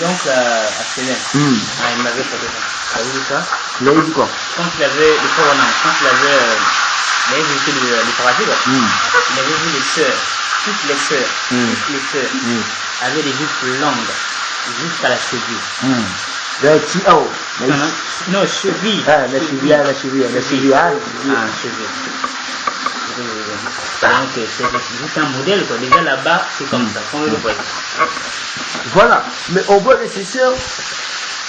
Donc, à Célène, il m'avait fait ça. Vous avez vu ça? Il avait dit quoi? Quand il avait le coronament, quand il avait visité le paradis, il avait vu les sœurs, toutes les sœurs avaient des jupes longues jusqu'à la cheville. Non, cheville. Ah, la cheville. Donc, c'est juste un modèle, quoi. Déjà là-bas, c'est comme ça, comme le voyez. Voilà, mais on voit les sœurs.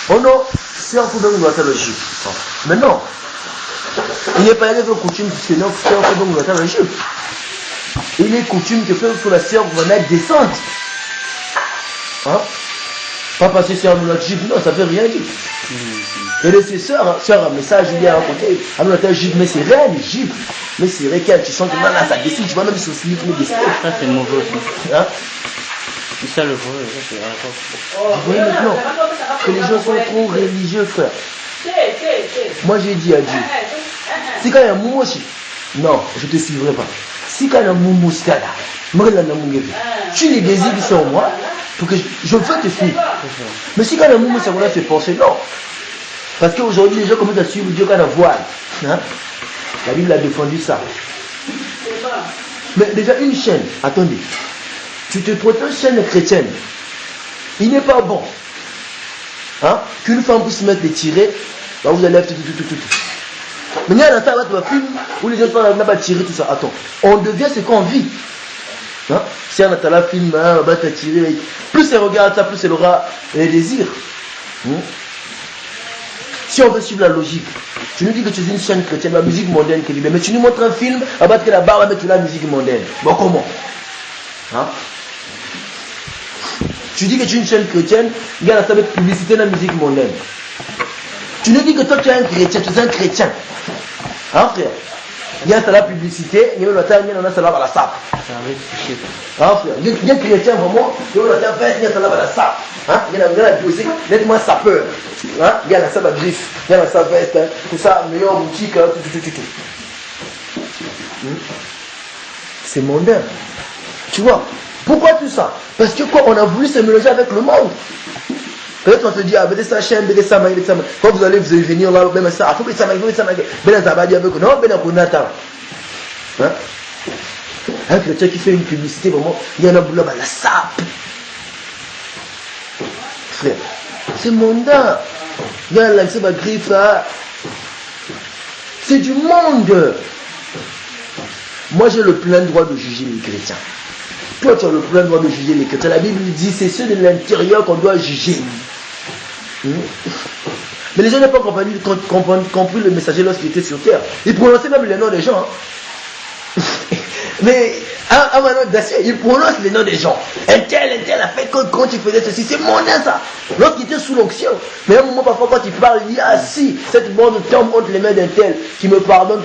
Oh non, sœur, faut donc nous attendre le jupe. Mais non, il n'est pas élève coutume puisque non, sœur, faut donc nous attendre le jupe. Il est coutume que pour la sœur, vous en êtes descente. Hein? Pas parce que c'est un jupe, non, ça veut rien dire. Et les sœurs, mais ça, Julien à côté, alors la jupe, mais c'est rien, les jupes. Mais c'est vrai qu'elle, tu sens que là, ça dessine, tu vois même sur le slip, mais dessine. Ça, c'est mauvais aussi. Hein? C'est ça le vrai, ça c'est encore. Vous voyez maintenant que les gens sont trop religieux, frère. Moi, j'ai dit à Dieu, si quand il y a un moumou aussi, non, je ne te suivrai pas. Si quand il y a un moumou, c'est là, tu les désirs qui sont en moi, pour que je veux te suivre. Mais si quand il y a un moumou, ça va te penser, non. Parce qu'aujourd'hui, les gens commencent à suivre Dieu quand il y a un voile. Hein? La Bible a défendu ça. Mais déjà, une chaîne, attendez. Tu te protèges chaîne chrétienne. Il n'est pas bon. Hein? Qu'une femme puisse se mettre les tirets, là vous allez tout. Mais il y a un tas de film où les gens sont tirer tout ça. Attends, on devient ce qu'on vit. Hein? Si on a la film, on va te tirer. Plus elle regarde ça, plus elle aura les désirs. Si on veut suivre la logique, tu nous dis que tu es une chaîne chrétienne, la musique mondaine, mais tu nous montres un film, à battre la barre, à mettre la musique mondaine. Bon, comment? Hein? Tu dis que tu es une chaîne chrétienne, il y a la publicité de la musique mondaine. Tu nous dis que toi tu es un chrétien, tu es un chrétien. Hein frère? Il y a la publicité, il y a la salle, il y a la salle. Hein frère? Il y a un chrétien vraiment, il y a la fête, il y a la salle. Hein? Il y a la musique, nettement sapeur. Hein? Il y a la salle à griffe, il y a la salle veste, tout ça, meilleure boutique, tout. C'est mondain. Tu vois? Pourquoi tout ça? Parce que quoi, on a voulu se mélanger avec le monde. Peut-être on te dit, ah, ça chaîne, ça. Quand vous allez venir là, même ça, il faut que ça avec non, hein? Un chrétien qui fait une publicité, vraiment, il y en a boulot, la sape. Frère, c'est mondain. Il y a la griffe là. C'est du monde. Moi, j'ai le plein droit de juger les chrétiens. Toi, tu as le plein droit de juger les chrétiens. La Bible dit c'est ceux de l'intérieur qu'on doit juger. Mais les gens n'ont pas compris le messager lorsqu'il était sur terre. Il prononçait même les noms des gens. Mais à Manon Dacier, il prononce les noms des gens. Un tel a fait quand il faisait ceci. C'est mondain ça. Lorsqu'il était sous l'onction. Mais à un moment, parfois, quand il parle, il dit ah si, cette bande tombe entre les mains d'un tel qui me pardonne,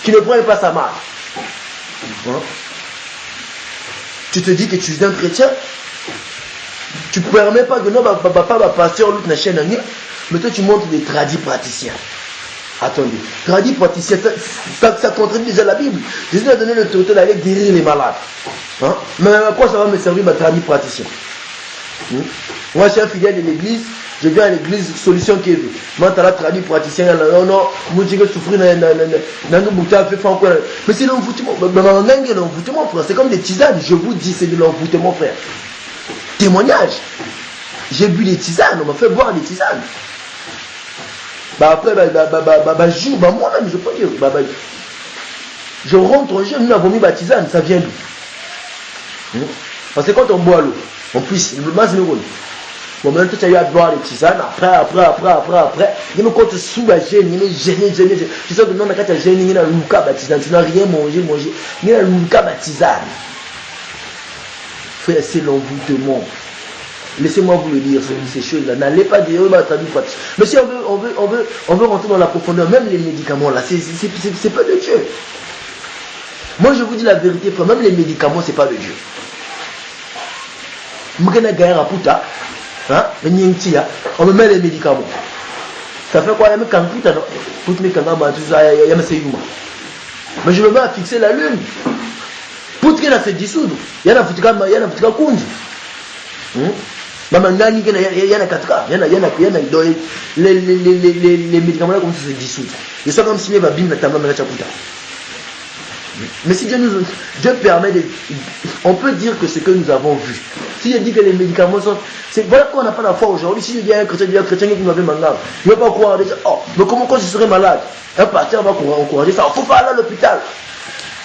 qui ne prend pas sa marque. Tu te dis que tu es un chrétien. Tu ne permets pas que non, papa, pasteur, l'autre n'a chaîne, mais toi tu montres des tradis praticiens. Attendez, tradis praticiens, ça contredit déjà la Bible. Jésus a donné l'autorité d'aller guérir les malades. Hein? Mais à quoi ça va me servir ma tradis praticien? Moi je suis un fidèle de l'église, je viens à l'église solution qui est vue. Moi tu as la tradis praticien, non, moi je vais souffrir dans nos boutons, mais c'est l'envoûtement. L'envoûtement, frère, c'est comme des tisanes, je vous dis, c'est de l'envoûtement, frère. Témoignage. J'ai bu des tisanes, on m'a fait boire des tisanes. Après, moi-même, je peux dire, je rentre au jeu, nous avons mis ma tisane, ça vient d'où? Parce que quand on boit l'eau, on puisse, le masque nous roule. Bon, maintenant, tu as eu à boire les tisanes, après, il me compte sous la gêne, il me gêné. Tu sais que non, quand tu as gêné, il y a l'ouka baptisane, tu n'as rien mangé, il y a l'ouka baptisane. Frère, c'est l'envoûtement. Laissez-moi vous le dire, ces choses-là. N'allez pas dire, mais si on veut rentrer dans la profondeur, même les médicaments, là, c'est pas de Dieu. Moi, je vous dis la vérité, frère, même les médicaments, c'est pas de Dieu. On me met les médicaments. Ça fait quoi? Mais je me mets à fixer la lune. Pour qu'il a se dissoudre, il y a un foutu kundi. Mamangani, il y en a 4 cas. Les médicaments là, comme ça se dissout. Ils sont comme si les babines n'étaient pas chaputa. Mais si Dieu permet de. On peut dire que ce que nous avons vu. Si je dis que les médicaments sont. Voilà pourquoi on n'a pas la foi aujourd'hui. Si je dis à un chrétien qui m'avait mangé, il ne va pas croire déjà. Oh, mais comment quand je serai malade, un pasteur va encourager ça. Il ne faut pas aller à l'hôpital.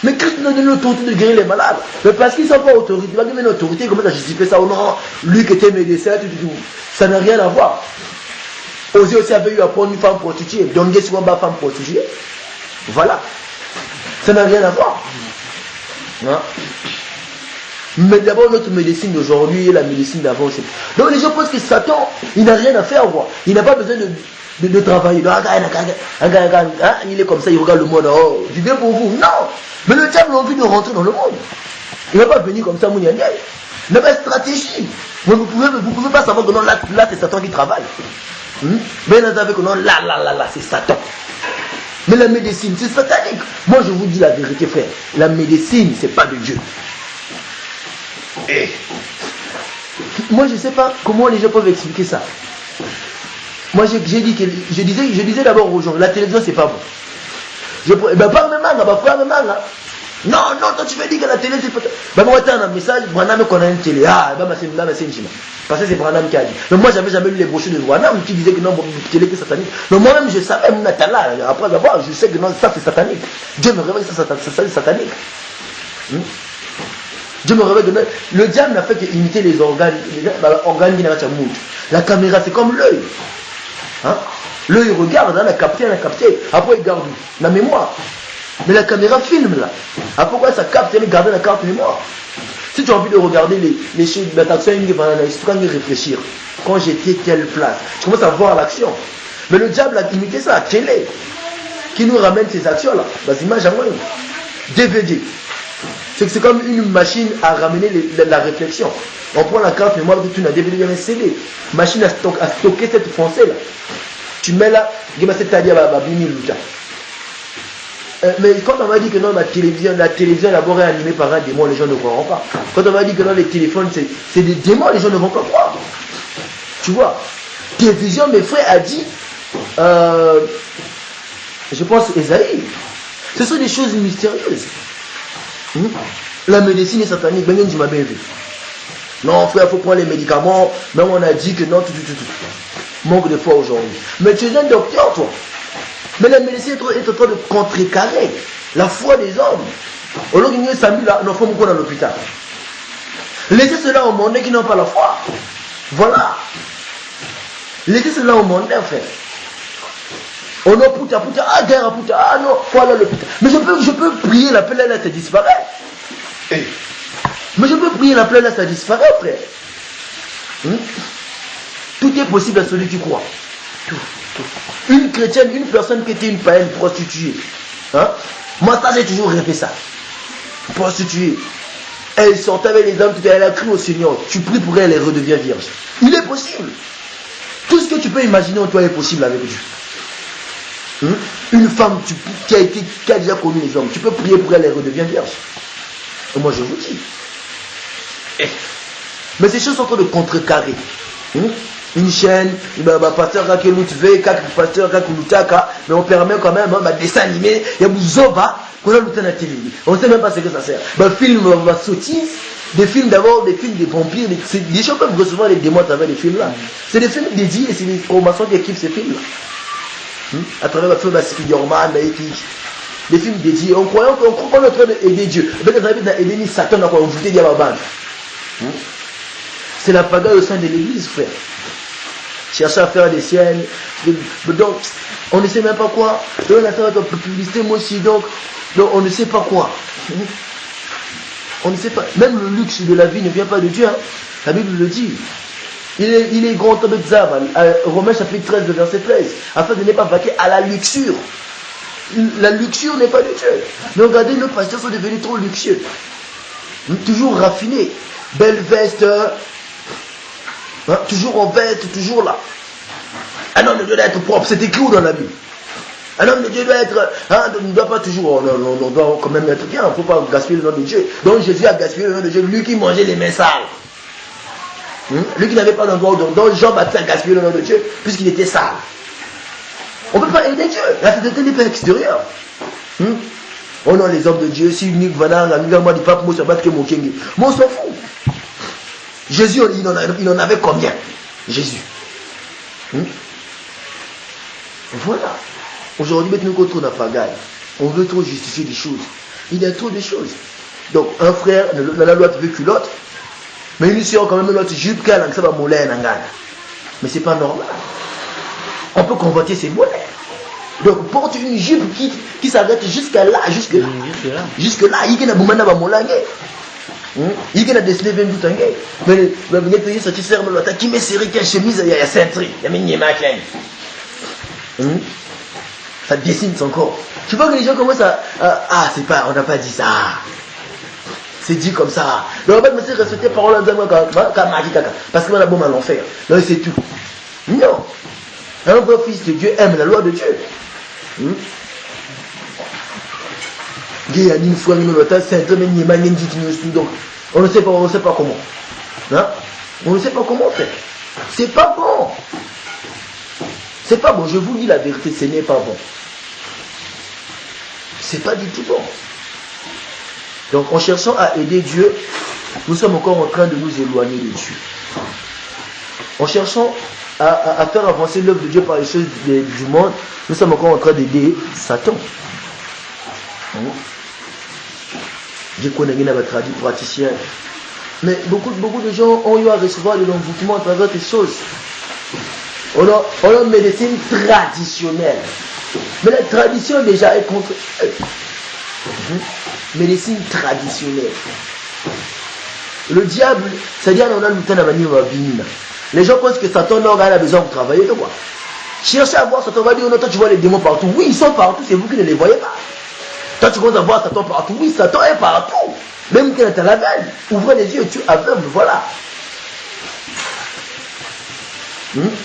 Mais Christ nous donne l'autorité de guérir les malades. Mais parce qu'ils ne sont pas autorité, il va donner l'autorité, comment ça justifie ça ou non? Lui qui était médecin, tout. Ça n'a rien à voir. Osée aussi avait eu à prendre une femme prostituée. Donc, souvent, une femme prostituée. Voilà. Ça n'a rien à voir. Hein? Mais d'abord, notre médecine d'aujourd'hui et la médecine d'avant. Donc, les gens pensent que Satan, il n'a rien à faire. Quoi. Il n'a pas besoin de travailler. Il est comme ça, il regarde le monde. Oh, du bien pour vous. Non. Mais le diable a envie de rentrer dans le monde. Il ne va pas venir comme ça, Mouniania. Il n'a pas de stratégie. Vous ne pouvez pas savoir que non, là c'est Satan qui travaille. Mais vous savez que non, là, c'est Satan. Mais la médecine, c'est satanique. Moi, je vous dis la vérité, frère. La médecine, c'est pas de Dieu. Et moi, je ne sais pas comment les gens peuvent expliquer ça. Moi, je disais d'abord aux gens, la télévision, c'est pas bon. Pas de manga. Non, toi tu veux dire que la télé c'est pas. Moi t'as un message, Branham qu'on a une télé. Parce que c'est Branham qui a dit. Mais moi j'avais jamais lu les brochures de Branham qui disait que non, télé c'est satanique. Mais moi-même je savais, après d'abord, je sais que non, ça c'est satanique. Dieu me révèle que ça c'est satanique. Dieu me révèle que le diable n'a fait qu'imiter les organes qui n'ont pas de. La caméra c'est comme l'œil. Hein? L'œil regarde, on a capté. Après il garde la mémoire. Mais la caméra filme là. Ah, pourquoi ça capte? Elle garde la carte mémoire. Si tu as envie de regarder les choses, tu vas réfléchir. Quand j'étais telle place, tu commences à voir l'action. Mais le diable a imité ça, télé, qui nous ramène ces actions là. Les images à moi. DVD. C'est comme une machine à ramener la réflexion. On prend la carte mémoire, tu as DVD, il y a un CD. Machine à stocker cette foncée là. Tu mets là, c'est-à-dire mais quand on m'a dit que non, la télévision d'abord est animée par un démon, les gens ne croiront pas. Quand on m'a dit que non, les téléphones c'est des démons, les gens ne vont pas croire. Tu vois, télévision, mes frères a dit, je pense Esaïe, ce sont des choses mystérieuses. La médecine est satanique, ben tu m'as bien vu. Non frère, il faut prendre les médicaments, même on a dit que non, tout. Manque de foi aujourd'hui. Mais tu es un docteur toi. Mais la médecine est en train de contrecarrer la foi des hommes. Au lieu de Samuel, nous sommes dans l'hôpital. Laissez cela au monde qui n'ont pas la foi. Voilà. Laissez cela au monde, frère. On a puta, guerre, non, voilà l'hôpital. Mais je peux prier, la plaie là, ça disparaît. Mais je peux prier, la plaie là, ça disparaît, frère. Tout est possible à celui qui croit. Tout. Une chrétienne, une personne qui était une païenne prostituée. Hein? Moi, ça, j'ai toujours rêvé ça. Prostituée. Elle sortait avec les hommes, elle a cru au Seigneur. Tu pries pour elle, elle redevient vierge. Il est possible. Tout ce que tu peux imaginer en toi est possible avec Dieu. Une femme qui a déjà connu les hommes, tu peux prier pour elle, elle redevient vierge. Et moi, je vous dis. Mais ces choses sont en train de contrecarrer. Une chaîne, pasteur pasteur mais on permet quand même un dessin animé, il y a Bouzoba, qu'on a lutté à la télé. On ne sait même pas ce que ça sert. Film sottise, des films d'abord, des films des vampires, des gens peuvent recevoir les démons à travers les films là. C'est des films dédiés et c'est les formations qui équipent ces films là. À travers le film Spider-Man, des films dédiés, on croit qu'on est en train d'aider Dieu. Mais on a aidé Satan, on a ajouté des babans. C'est la pagaille au sein de l'église, frère. Chercher à faire des siennes. Donc, on ne sait même pas quoi. Donc, on a fait une publicité, moi aussi. Donc, on ne sait pas quoi. On ne sait pas. Même le luxe de la vie ne vient pas de Dieu. Hein. La Bible le dit. Il est grand homme de Zav, Romains chapitre 13, verset 13. Afin de ne pas vaquer à la luxure. La luxure n'est pas de Dieu. Mais regardez, nos pasteurs sont devenus trop luxueux. Toujours raffinés. Belle veste. Toujours en veste, toujours là. Un homme de Dieu doit être propre, c'est écrit où dans la Bible? Un homme de Dieu doit être, ne doit pas toujours, on doit quand même être bien, il ne faut pas gaspiller le nom de Dieu. Donc Jésus a gaspillé le nom de Dieu, lui qui mangeait les mains sales. Lui qui n'avait pas d'endroit donc Jean Baptiste a gaspillé le nom de Dieu puisqu'il était sale. On ne peut pas aider Dieu. La fidélité n'est pas extérieure. Oh non, les hommes de Dieu, si Nick Vanard, la moi du pape, moi, ça va être que mon king. Moi, on s'en fout. Jésus, il en avait combien? Jésus. Voilà. Aujourd'hui, maintenant qu'on tourne à Pagaille, on veut trop justifier des choses. Il y a trop de choses. Donc, un frère, la loi veut culotte, mais une sœur, quand même, l'autre jupe, ça va mouler en Angana. Mais c'est pas normal. On peut convoiter ses mollets. Donc, porte une jupe qui s'arrête jusqu'à là, jusque là. Il y a des moulins il y a des slave tout un gay. Mais les pays sont qui servent l'autre qui met serré qui a chemise, il y a ceinture, il y a mis une maquille. Ça dessine son corps. Tu vois que les gens commencent à c'est pas, on n'a pas dit ça. C'est dit comme ça. Donc en fait, monsieur respecter parole en disant parce que on a bon mal en faire. Donc c'est tout. Non. Un vrai fils de Dieu aime la loi de Dieu. Donc on ne sait pas comment. On ne sait pas comment faire. C'est pas bon. C'est pas bon. Je vous dis la vérité, ce n'est pas bon. C'est pas du tout bon. Donc en cherchant à aider Dieu, nous sommes encore en train de nous éloigner de Dieu. En cherchant à faire avancer l'œuvre de Dieu par les choses du monde, nous sommes encore en train d'aider Satan. Dieu connaît bien votre traduit praticien. Mais beaucoup de gens ont eu à recevoir de l'envoûtement à travers des choses. On a une médecine traditionnelle. Mais la tradition déjà est contre eux. Médecine traditionnelle. Le diable, c'est-à-dire on a le temps d'avenir au Bimina. Les gens pensent que Satan a besoin de travailler de quoi. Cherchez à voir Satan, on va dire, toi tu vois les démons partout. Oui, ils sont partout, c'est vous qui ne les voyez pas. Toi tu commences à voir Satan partout. Oui, Satan est partout. Même quand tu es à la veille, ouvrez les yeux, tu es aveugle, voilà.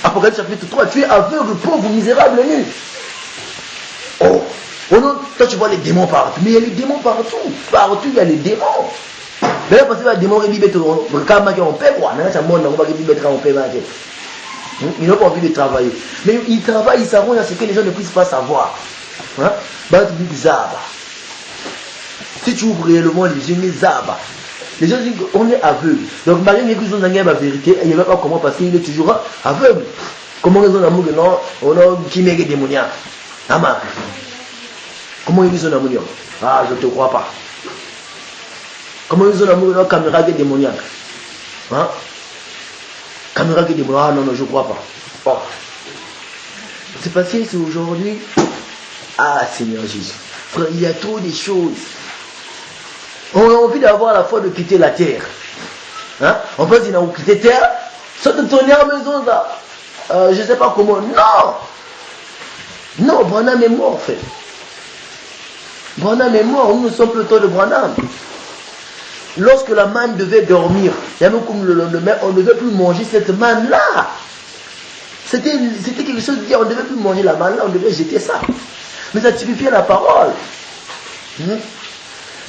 Apocalypse chapitre 3, tu es aveugle, pauvre, misérable, nu. Oh non, toi tu vois les démons partout. Mais il y a les démons partout. Partout, il y a les démons. Mais là, parce que les démons, ils n'ont pas envie de travailler. Mais ils travaillent, ils s'arrangent à ce que les gens ne puissent pas savoir. Si tu ouvres réellement les yeux, les gens disent qu'on est aveugle. Donc, malgré que nous avons la vérité, il n'y a pas comment parce qu'il est toujours aveugle. Comment ils ont l'amour que non, on a qui met des démoniaques. Comment ils ont l'amour? Ah, je ne te crois pas. Comment ils ont l'amour de la caméra qui est démoniaque? Caméra qui est démoniaque? Ah non, je ne crois pas. Oh. C'est parce que c'est aujourd'hui. Ah, Seigneur Jésus. Frère, il y a trop de choses. On a envie d'avoir la foi de quitter la terre. On pense qu'il a quitté la terre. Ça te tourner à la maison là. Je ne sais pas comment. Non. Non, Branham est mort en fait. Branham est mort. Nous sommes plutôt de Branham. Lorsque la manne devait dormir, comme le lendemain, on ne devait plus manger cette manne-là. C'était quelque chose de dire, on ne devait plus manger la manne-là, on devait jeter ça. Mais ça typifiait la parole.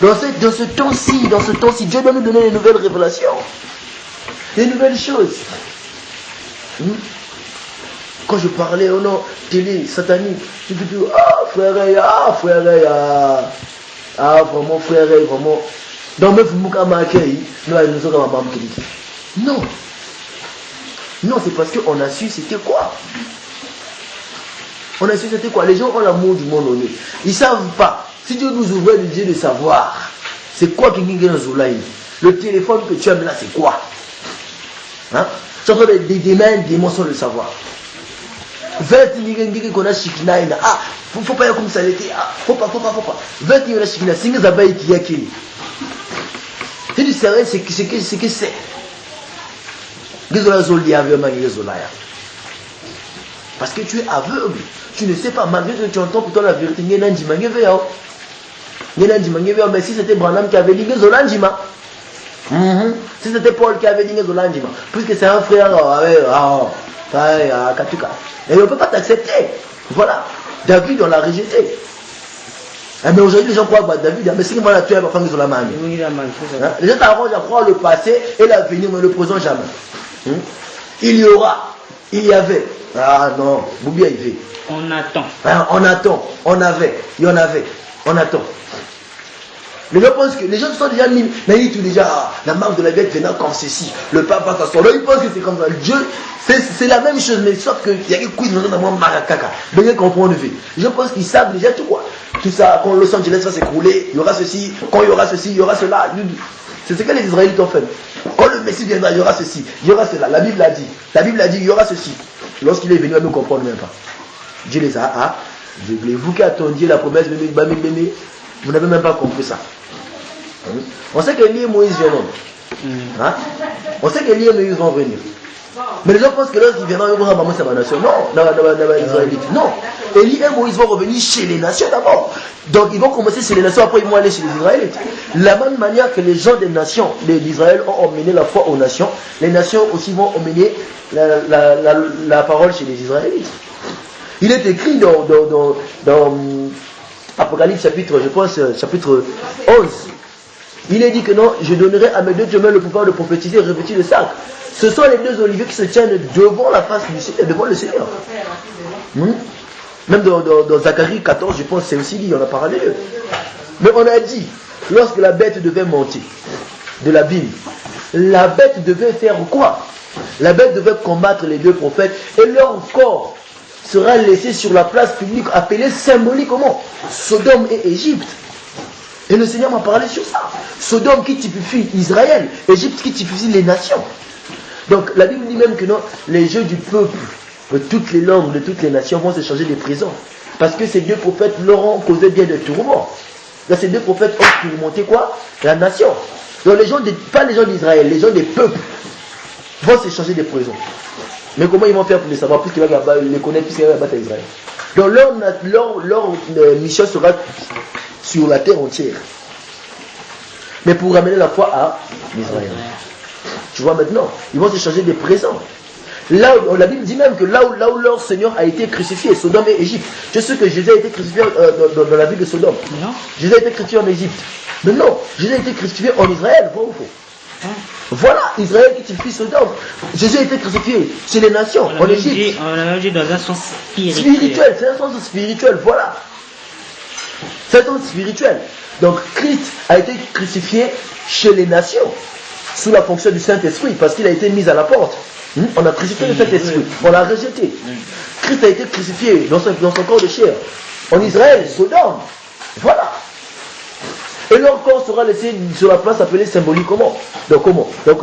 Dans ce temps-ci, Dieu doit nous donner des nouvelles révélations. Des nouvelles choses. Quand je parlais au nom télé, satanique, tu te dis, vraiment, frère, vraiment. Donc, même non. Non, c'est parce qu'on a su c'était quoi. On a su c'était quoi. Les gens ont l'amour du monde donné. Ils ne savent pas. Si Dieu nous ouvrait les yeux de savoir, c'est quoi qui est dans le téléphone que tu aimes là, c'est quoi? Tu as des mains, des mots sans le savoir. 20 000 qu'on a chikina, faut pas y comme ça l'était. Faut pas. 20 000 chikina, c'est que ça va être qui a qui. Si tu savais ce que c'est. Parce que tu es aveugle. Tu ne sais pas, malgré que tu entends pourtant la vérité. Mais si c'était Branham qui avait dit Zolandima. Si c'était Paul qui avait dit Zolandima. Puisque c'est un frère. Katuka. Et on ne peut pas t'accepter. Voilà. David, on l'a rejeté. Mais aujourd'hui, les gens croient que David, mais c'est que moi, la tué, ma femme, ils ont la main. Les gens t'arrangent à croire le passé et l'avenir, mais le présent jamais. Il y aura, il y avait. Ah non, Boubia il fait. On attend. On attend, on avait, il y en avait, on attend. Les gens pensent que les gens sont déjà mis, mais ils disent déjà, la marque de la bête venant comme ceci, le pape va s'asseoir. Ils pensent que c'est comme ça. Dieu, c'est la même chose, mais sauf qu'il y a une couille dans mon maracaka. Bien comprendre. Les gens pensent qu'ils savent déjà tout quoi. Tout ça, quand Los Angeles va s'écrouler, il y aura ceci, quand il y aura ceci, il y aura cela. C'est ce que les Israélites ont fait. Quand le Messie viendra, il y aura ceci, il y aura cela. La Bible a dit. La Bible a dit, il y aura ceci. Lorsqu'il est venu, à nous comprendre même pas. Dieu les a. Vous qui attendiez la promesse, vous n'avez même pas compris ça. On sait qu'Élie et Moïse viendront. On sait qu'Élie et Moïse vont venir. Mais les gens pensent que lorsqu'ils viendront, ils vont ramener sa nation. Non, non. Élie et Moïse vont revenir chez les nations d'abord. Donc ils vont commencer chez les nations, après ils vont aller chez les Israélites. De la même manière que les gens des nations d'Israël ont emmené la foi aux nations, les nations aussi vont emmener la parole chez les Israélites. Il est écrit dans Apocalypse chapitre 11. Il est dit que non, je donnerai à mes deux témoins le pouvoir de prophétiser revêtus de sac. Ce sont les deux oliviers qui se tiennent devant la face du Seigneur, devant le Seigneur. Même dans Zacharie 14, je pense, c'est aussi dit, on a parlé d'eux. Mais on a dit, lorsque la bête devait monter de l'abîme, la bête devait faire quoi? La bête devait combattre les deux prophètes et leur corps sera laissé sur la place publique appelée symboliquement Sodome et Égypte. Et le Seigneur m'a parlé sur ça. Sodome qui typifie Israël, Égypte qui typifie les nations. Donc la Bible dit même que non, les jeux du peuple, de toutes les langues, de toutes les nations vont se changer de prisons. Parce que ces deux prophètes leur ont causé bien de tourments. Là, ces deux prophètes ont tourmenté quoi? La nation. Donc les gens, pas les gens d'Israël, les gens des peuples vont se changer de prisons. Mais comment ils vont faire pour les savoir? Puisqu'ils vont les connaître, puisqu'ils vont battre Israël. Donc leur mission sera sur la terre entière. Mais pour ramener la foi à Israël. Tu vois maintenant, ils vont se changer de présents. Là où, la Bible dit même que là où leur Seigneur a été crucifié, Sodome et Égypte. Tu sais que Jésus a été crucifié dans la ville de Sodome. Non. Jésus a été crucifié en Égypte. Mais non, Jésus a été crucifié en Israël. Vrai ou faux? Voilà, Israël qui typifie Sodome. Jésus a été crucifié chez les nations, en Égypte. On l'a dit dans un sens spirituel. Spirituel, c'est un sens spirituel, voilà. C'est un sens spirituel. Donc Christ a été crucifié chez les nations, sous la fonction du Saint-Esprit, parce qu'il a été mis à la porte. On a crucifié le Saint-Esprit, on l'a rejeté. Christ a été crucifié dans son corps de chair. En Israël, Sodome. Voilà. Et leur corps sera laissé sur la place appelée symboliquement. Donc comment? Donc,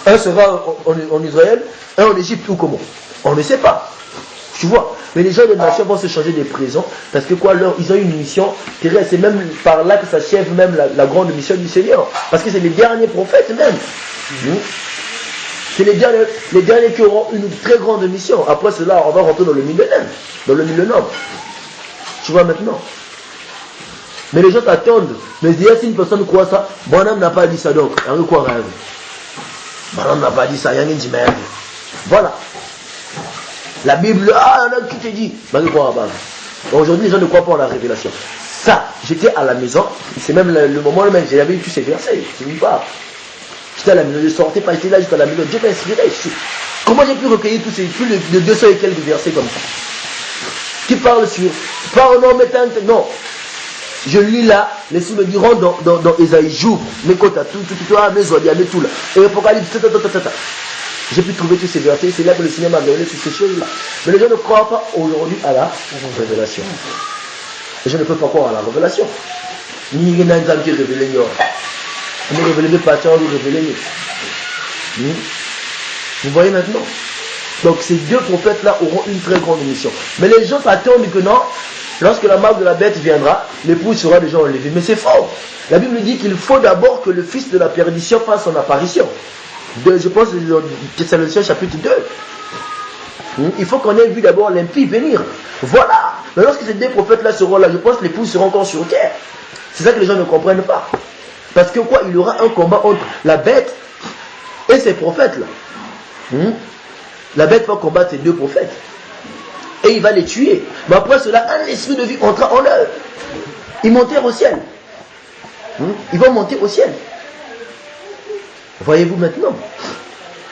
un sera en Israël, un en Égypte ou comment? On ne sait pas. Tu vois? Mais les gens des nations vont se changer des prisons parce que quoi? Ils ont une mission terrestre. C'est même par là que s'achève même la grande mission du Seigneur. Parce que c'est les derniers prophètes même. C'est les derniers qui auront une très grande mission. Après cela, on va rentrer dans le millénaire. Dans le millénaire. Tu vois maintenant? Mais les gens t'attendent. Mais si une personne croit ça, Bonhomme n'a pas dit ça donc. Il y a quoi rêve? Bonhomme n'a pas dit ça, il y a rien dit même. Voilà. La Bible, il y en a qui te dit. Aujourd'hui, les gens ne croient pas en la révélation. Ça, j'étais à la maison. C'est même le moment où j'avais eu tous ces versets. Je ne dis pas. J'étais à la maison, je sortais pas, j'étais là, j'étais à la maison. Dieu m'a inspiré. Comment j'ai pu recueillir tous ces plus de 200 et quelques versets comme ça? Qui parlent sur. Pardon, mais non. Je lis là, les sous me diront dans Esaïe, joue, mes côtes, mes zodias, mes tout là. Et Apocalypse, j'ai pu trouver tous ces versets, c'est là que le Seigneur m'a donné sur ces choses-là. Mais les gens ne croient pas aujourd'hui à la révélation. Les gens ne peuvent pas croire à la révélation. Ni rien n'a qui révélé, ni révélé, pas ni révélé. Vous voyez maintenant? Donc ces deux prophètes-là auront une très grande mission. Mais les gens s'attendent que non, lorsque la marque de la bête viendra, l'épouse sera déjà enlevée. Mais c'est faux. La Bible dit qu'il faut d'abord que le fils de la perdition fasse son apparition. Je pense que c'est dans Thessaloniciens chapitre 2. Il faut qu'on ait vu d'abord l'impie venir. Voilà. Mais lorsque ces deux prophètes-là seront là, je pense que l'épouse sera encore sur terre. C'est ça que les gens ne comprennent pas. Parce que quoi? Il y aura un combat entre la bête et ces prophètes-là. La bête va combattre ces deux prophètes. Et il va les tuer. Mais après cela, un esprit de vie entra en eux. Ils montèrent au ciel. Ils vont monter au ciel. Voyez-vous maintenant?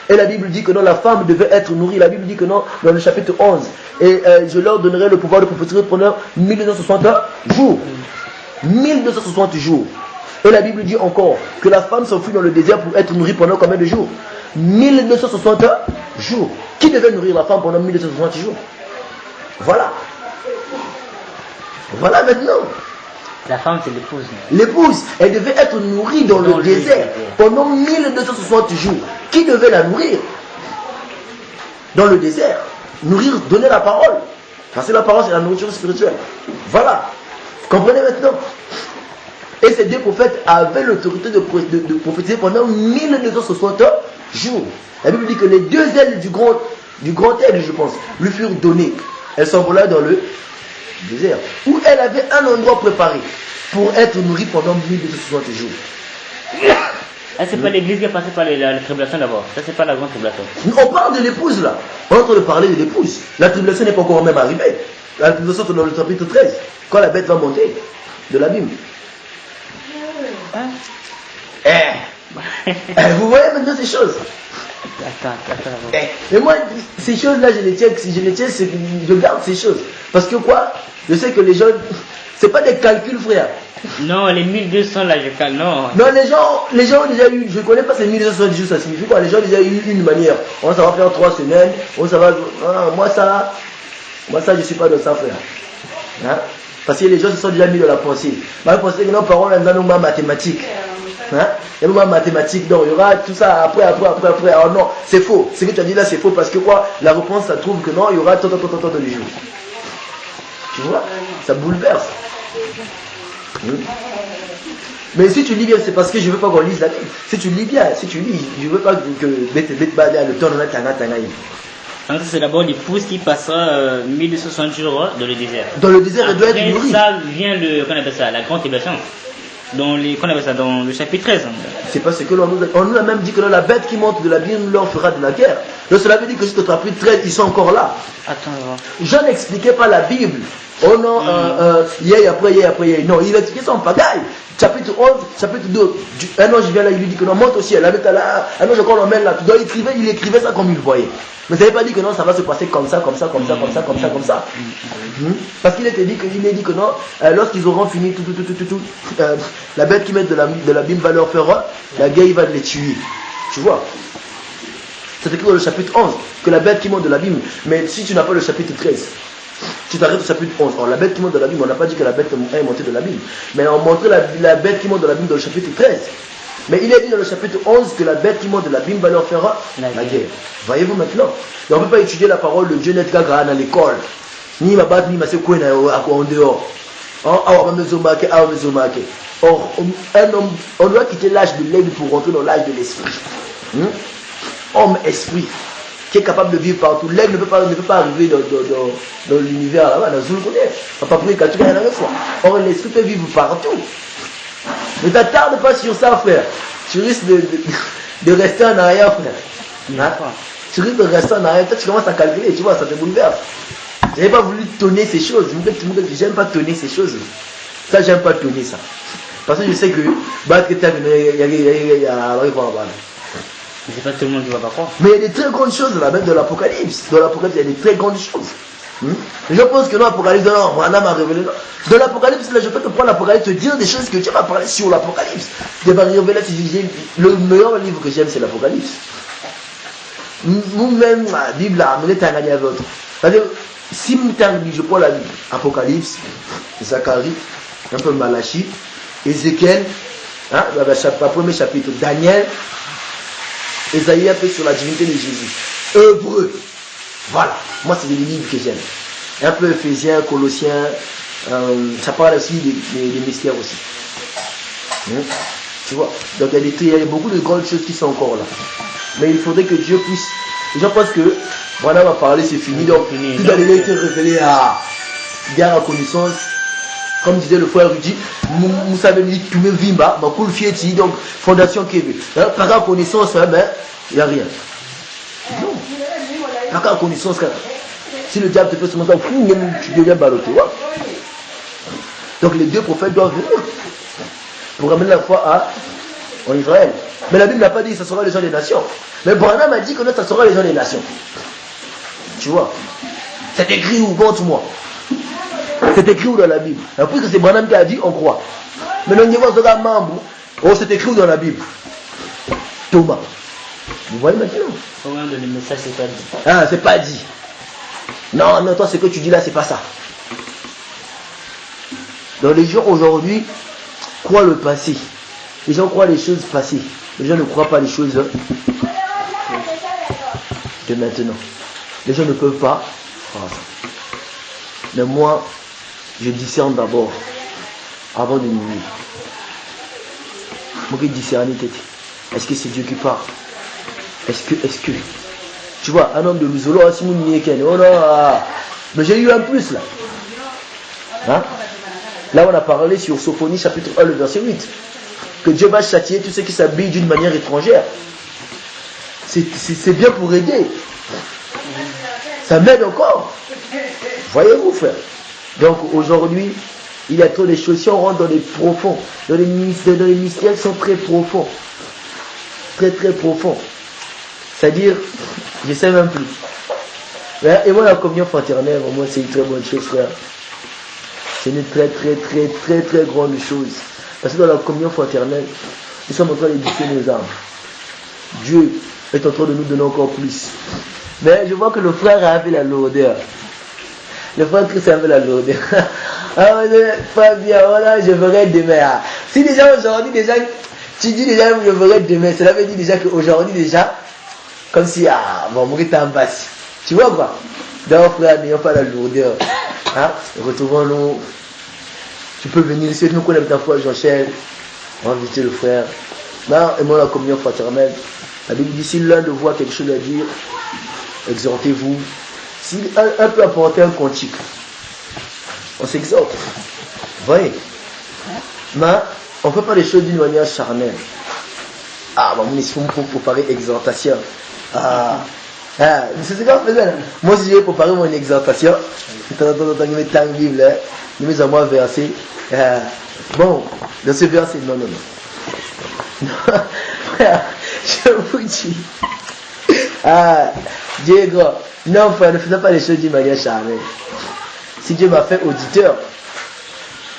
Et la Bible dit que non, la femme devait être nourrie. La Bible dit que non, dans le chapitre 11. Et je leur donnerai le pouvoir de prophétiser pendant 1260 jours. 1260 jours. Et la Bible dit encore que la femme s'enfuit dans le désert pour être nourrie pendant combien de jours? 1260 jours. Qui devait nourrir la femme pendant 1260 jours? Voilà. Voilà maintenant. La femme, c'est l'épouse. L'épouse, elle devait être nourrie dans le désert pendant 1260 jours. Qui devait la nourrir? Dans le désert. Nourrir, donner la parole. Parce que la parole, c'est la nourriture spirituelle. Voilà. Vous comprenez maintenant? Et ces deux prophètes avaient l'autorité de prophétiser pendant 1260 jours. La Bible dit que les deux ailes du grand aigle, je pense, lui furent données. Elles s'envolaient dans le désert, où elle avait un endroit préparé pour être nourrie pendant 1260 jours. C'est pas l'église qui est passée par la tribulation d'abord. Ça, c'est pas la grande tribulation. On parle de l'épouse là. On est en train de parler de l'épouse. La tribulation n'est pas encore même arrivée. La tribulation, c'est dans le chapitre 13. Quand la bête va monter de l'abîme. Vous voyez maintenant ces choses. Attends. Et moi, ces choses-là, je les tiens, je garde ces choses. Parce que quoi? Je sais que les gens, c'est pas des calculs, frère. Non, les 1200 là, je calme, non. Non, les gens ont déjà eu, je connais pas ces 1200 jours, ça signifie quoi? Les gens ont déjà eu une manière. Ça va faire 3 semaines, ça va, moi ça, je suis pas dans ça, frère. Hein? Parce que les gens se sont déjà mis dans la pensée. Moi, je pensais que nos parents, ils ont une mathématique. Hein? Il y a une mathématique, donc il y aura tout ça après. Alors non, c'est faux. Ce que tu as dit là, c'est faux parce que quoi? La réponse, ça trouve que non, il y aura tant de jours. Tu vois? Ça bouleverse. Mais si tu lis bien, c'est parce que je ne veux pas qu'on lise la Bible. Si tu lis bien, je ne veux pas que le temps de tanga. Donc c'est d'abord l'épouse qui passera 1260 jours dans le désert. Dans le désert, elle doit être nourrie. Ça vient qu'on appelle ça, la grande tribulation. Dans le chapitre 13. C'est parce que on nous a même dit que la bête qui monte de l'abîme leur fera de la guerre. Donc cela veut dire que jusqu'au chapitre 13, ils sont encore là. Attends, je n'expliquais pas la Bible. Oh non, après. Non, il expliquait ça en pagaille. Chapitre 11, chapitre 2. Un ange vient là, il lui dit que non, monte au ciel. Un ange encore l'emmène là. Donc il écrivait ça comme il voyait. Mais ça n'avait pas dit que non, ça va se passer comme ça. Parce qu'il était dit que non, lorsqu'ils auront fini tout, la bête qui met de l'abîme va leur faire la guerre, il va les tuer. Tu vois? C'est écrit dans le chapitre 11 que la bête qui monte de l'abîme. Mais si tu n'as pas le chapitre 13, tu t'arrêtes au chapitre 11. Alors, la bête qui monte de l'abîme, on n'a pas dit que la bête est montée de l'abîme. Mais on montrait la bête qui monte de l'abîme dans le chapitre 13. Mais il est dit dans le chapitre 11 que la bête qui monte de l'abîme va leur faire la guerre. Voyez-vous maintenant? Et on ne peut pas étudier la parole de Dieu net gagra dans l'école. Ni ma batte, ni ma secoue en dehors. Or, un homme, on doit quitter l'âge de l'aigle pour rentrer dans l'âge de l'esprit. Homme esprit qui est capable de vivre partout. L'aigle ne peut pas arriver dans l'univers là-bas, dans Zulu. Papa pour quand tu gagnes la fois. Or l'esprit peut vivre partout. Ne t'attarde pas sur ça, frère. Tu risques de rester en arrière, frère. Hein? Tu risques de rester en arrière. Toi, tu commences à calculer, tu vois, ça te bouleverse. Je n'ai pas voulu tonner ces choses. J'aime pas tonner ces choses. Ça, j'aime pas tonner ça. Parce que je sais que c'est pas tout le monde qui va pas croire. Mais il y a des très grandes choses là, même de l'Apocalypse. Dans l'Apocalypse, il y a des très grandes choses. Les gens pensent que dans l'Apocalypse, non, Rana m'a révélé. Dans l'Apocalypse, là, je peux te prendre l'Apocalypse, te dire des choses que Dieu m'a parlé sur l'Apocalypse. Le meilleur livre que j'aime, c'est l'Apocalypse. Nous-mêmes, la Bible, là, mais t'as gagné à l'autre. C'est-à-dire, si je prends la Bible, Apocalypse, Zacharie, un peu Malachie, Ézéchiel, le premier chapitre, Daniel, Esaïe a fait sur la divinité de Jésus. Hébreu. Voilà. Moi, c'est des livres que j'aime. Un peu Éphésiens, Colossiens. Ça parle aussi des mystères aussi. Tu vois. Donc, il y a beaucoup de grandes choses qui sont encore là. Mais il faudrait que Dieu puisse. Les gens pensent que voilà, on va parler, c'est fini. Donc, tout a déjà été révélé à guerre à connaissance. Comme disait le frère Rudy, vous savez, tout le vimba, ma cool fieti, donc fondation Kébé. Par la connaissance, il n'y a rien. Non. Par la connaissance, si le diable te fait se montrer, tu deviens ballotté. Donc les deux prophètes doivent venir pour amener la foi en Israël. Mais la Bible n'a pas dit que ça sera les gens des nations. Mais Branham a dit que non, ça sera les gens des nations. Tu vois. C'est écrit où? Montre-moi. C'est écrit où dans la Bible? Et puisque c'est Branham qui a dit, on croit. Mais non, il y a un membre. Oh, c'est écrit où dans la Bible? Thomas. Vous voyez maintenant? Combien de messages c'est pas dit? Ah, c'est pas dit. Non, non, toi, ce que tu dis là, c'est pas ça. Donc les gens aujourd'hui croient le passé. Les gens croient les choses passées. Les gens ne croient pas les choses de maintenant. Les gens ne peuvent pas faire ça. Mais moi, je discerne d'abord, avant de nuire. Moi, je discerne. Est-ce que c'est Dieu qui parle? Est-ce que... Tu vois, un homme de Luzolo, oh non, mais j'ai eu un plus là. Hein? Là, on a parlé sur Sophonie chapitre 1, le verset 8. Que Dieu va châtier tous ceux qui s'habillent d'une manière étrangère. C'est bien pour aider. Ça m'aide encore. Voyez-vous, frère. Donc, aujourd'hui, il y a trop de choses. Si on rentre dans les profonds, dans les mystères qui sont très profonds. Très, très profonds. C'est-à-dire, je ne sais même plus. Et moi, la communion fraternelle, moi, c'est une très bonne chose, frère. C'est une très, très, très, très, très grande chose. Parce que dans la communion fraternelle, nous sommes en train d'édifier nos âmes. Dieu est en train de nous donner encore plus. Mais je vois que le frère a un peu la lourdeur. Le frère Christ a un peu la lourdeur. Ah, pas bien, voilà, je verrai demain. Si déjà aujourd'hui, déjà, tu dis déjà, je verrai demain, cela veut dire déjà qu'aujourd'hui, déjà, comme si, bon, moi, t'es en basse. Tu vois quoi? Donc, frère, n'ayons pas la lourdeur. Hein? Retrouvons-nous. Tu peux venir ici, nous connaissons ta foi, Jean-Chel. On va visiter le frère. Là, aimons la communion fraternelle. La Bible dit, si l'un de vous a quelque chose à dire, exhortez-vous. Si un peut apporter un cantique, on s'exhorte. Vous voyez? Mais on ne fait pas les choses d'une manière charnelle. Ah, bon, il faut préparer exhortation. C'est ce qu'on faisait là. Moi, si je vais préparer mon exhortation, je vais tant vivre là, je vais à moi verser. Bon, dans ce verset, non. Je vous dis. Dieu est grand. Non, frère, ne faisons pas les choses d'une manière charnelle. Si Dieu m'a fait auditeur,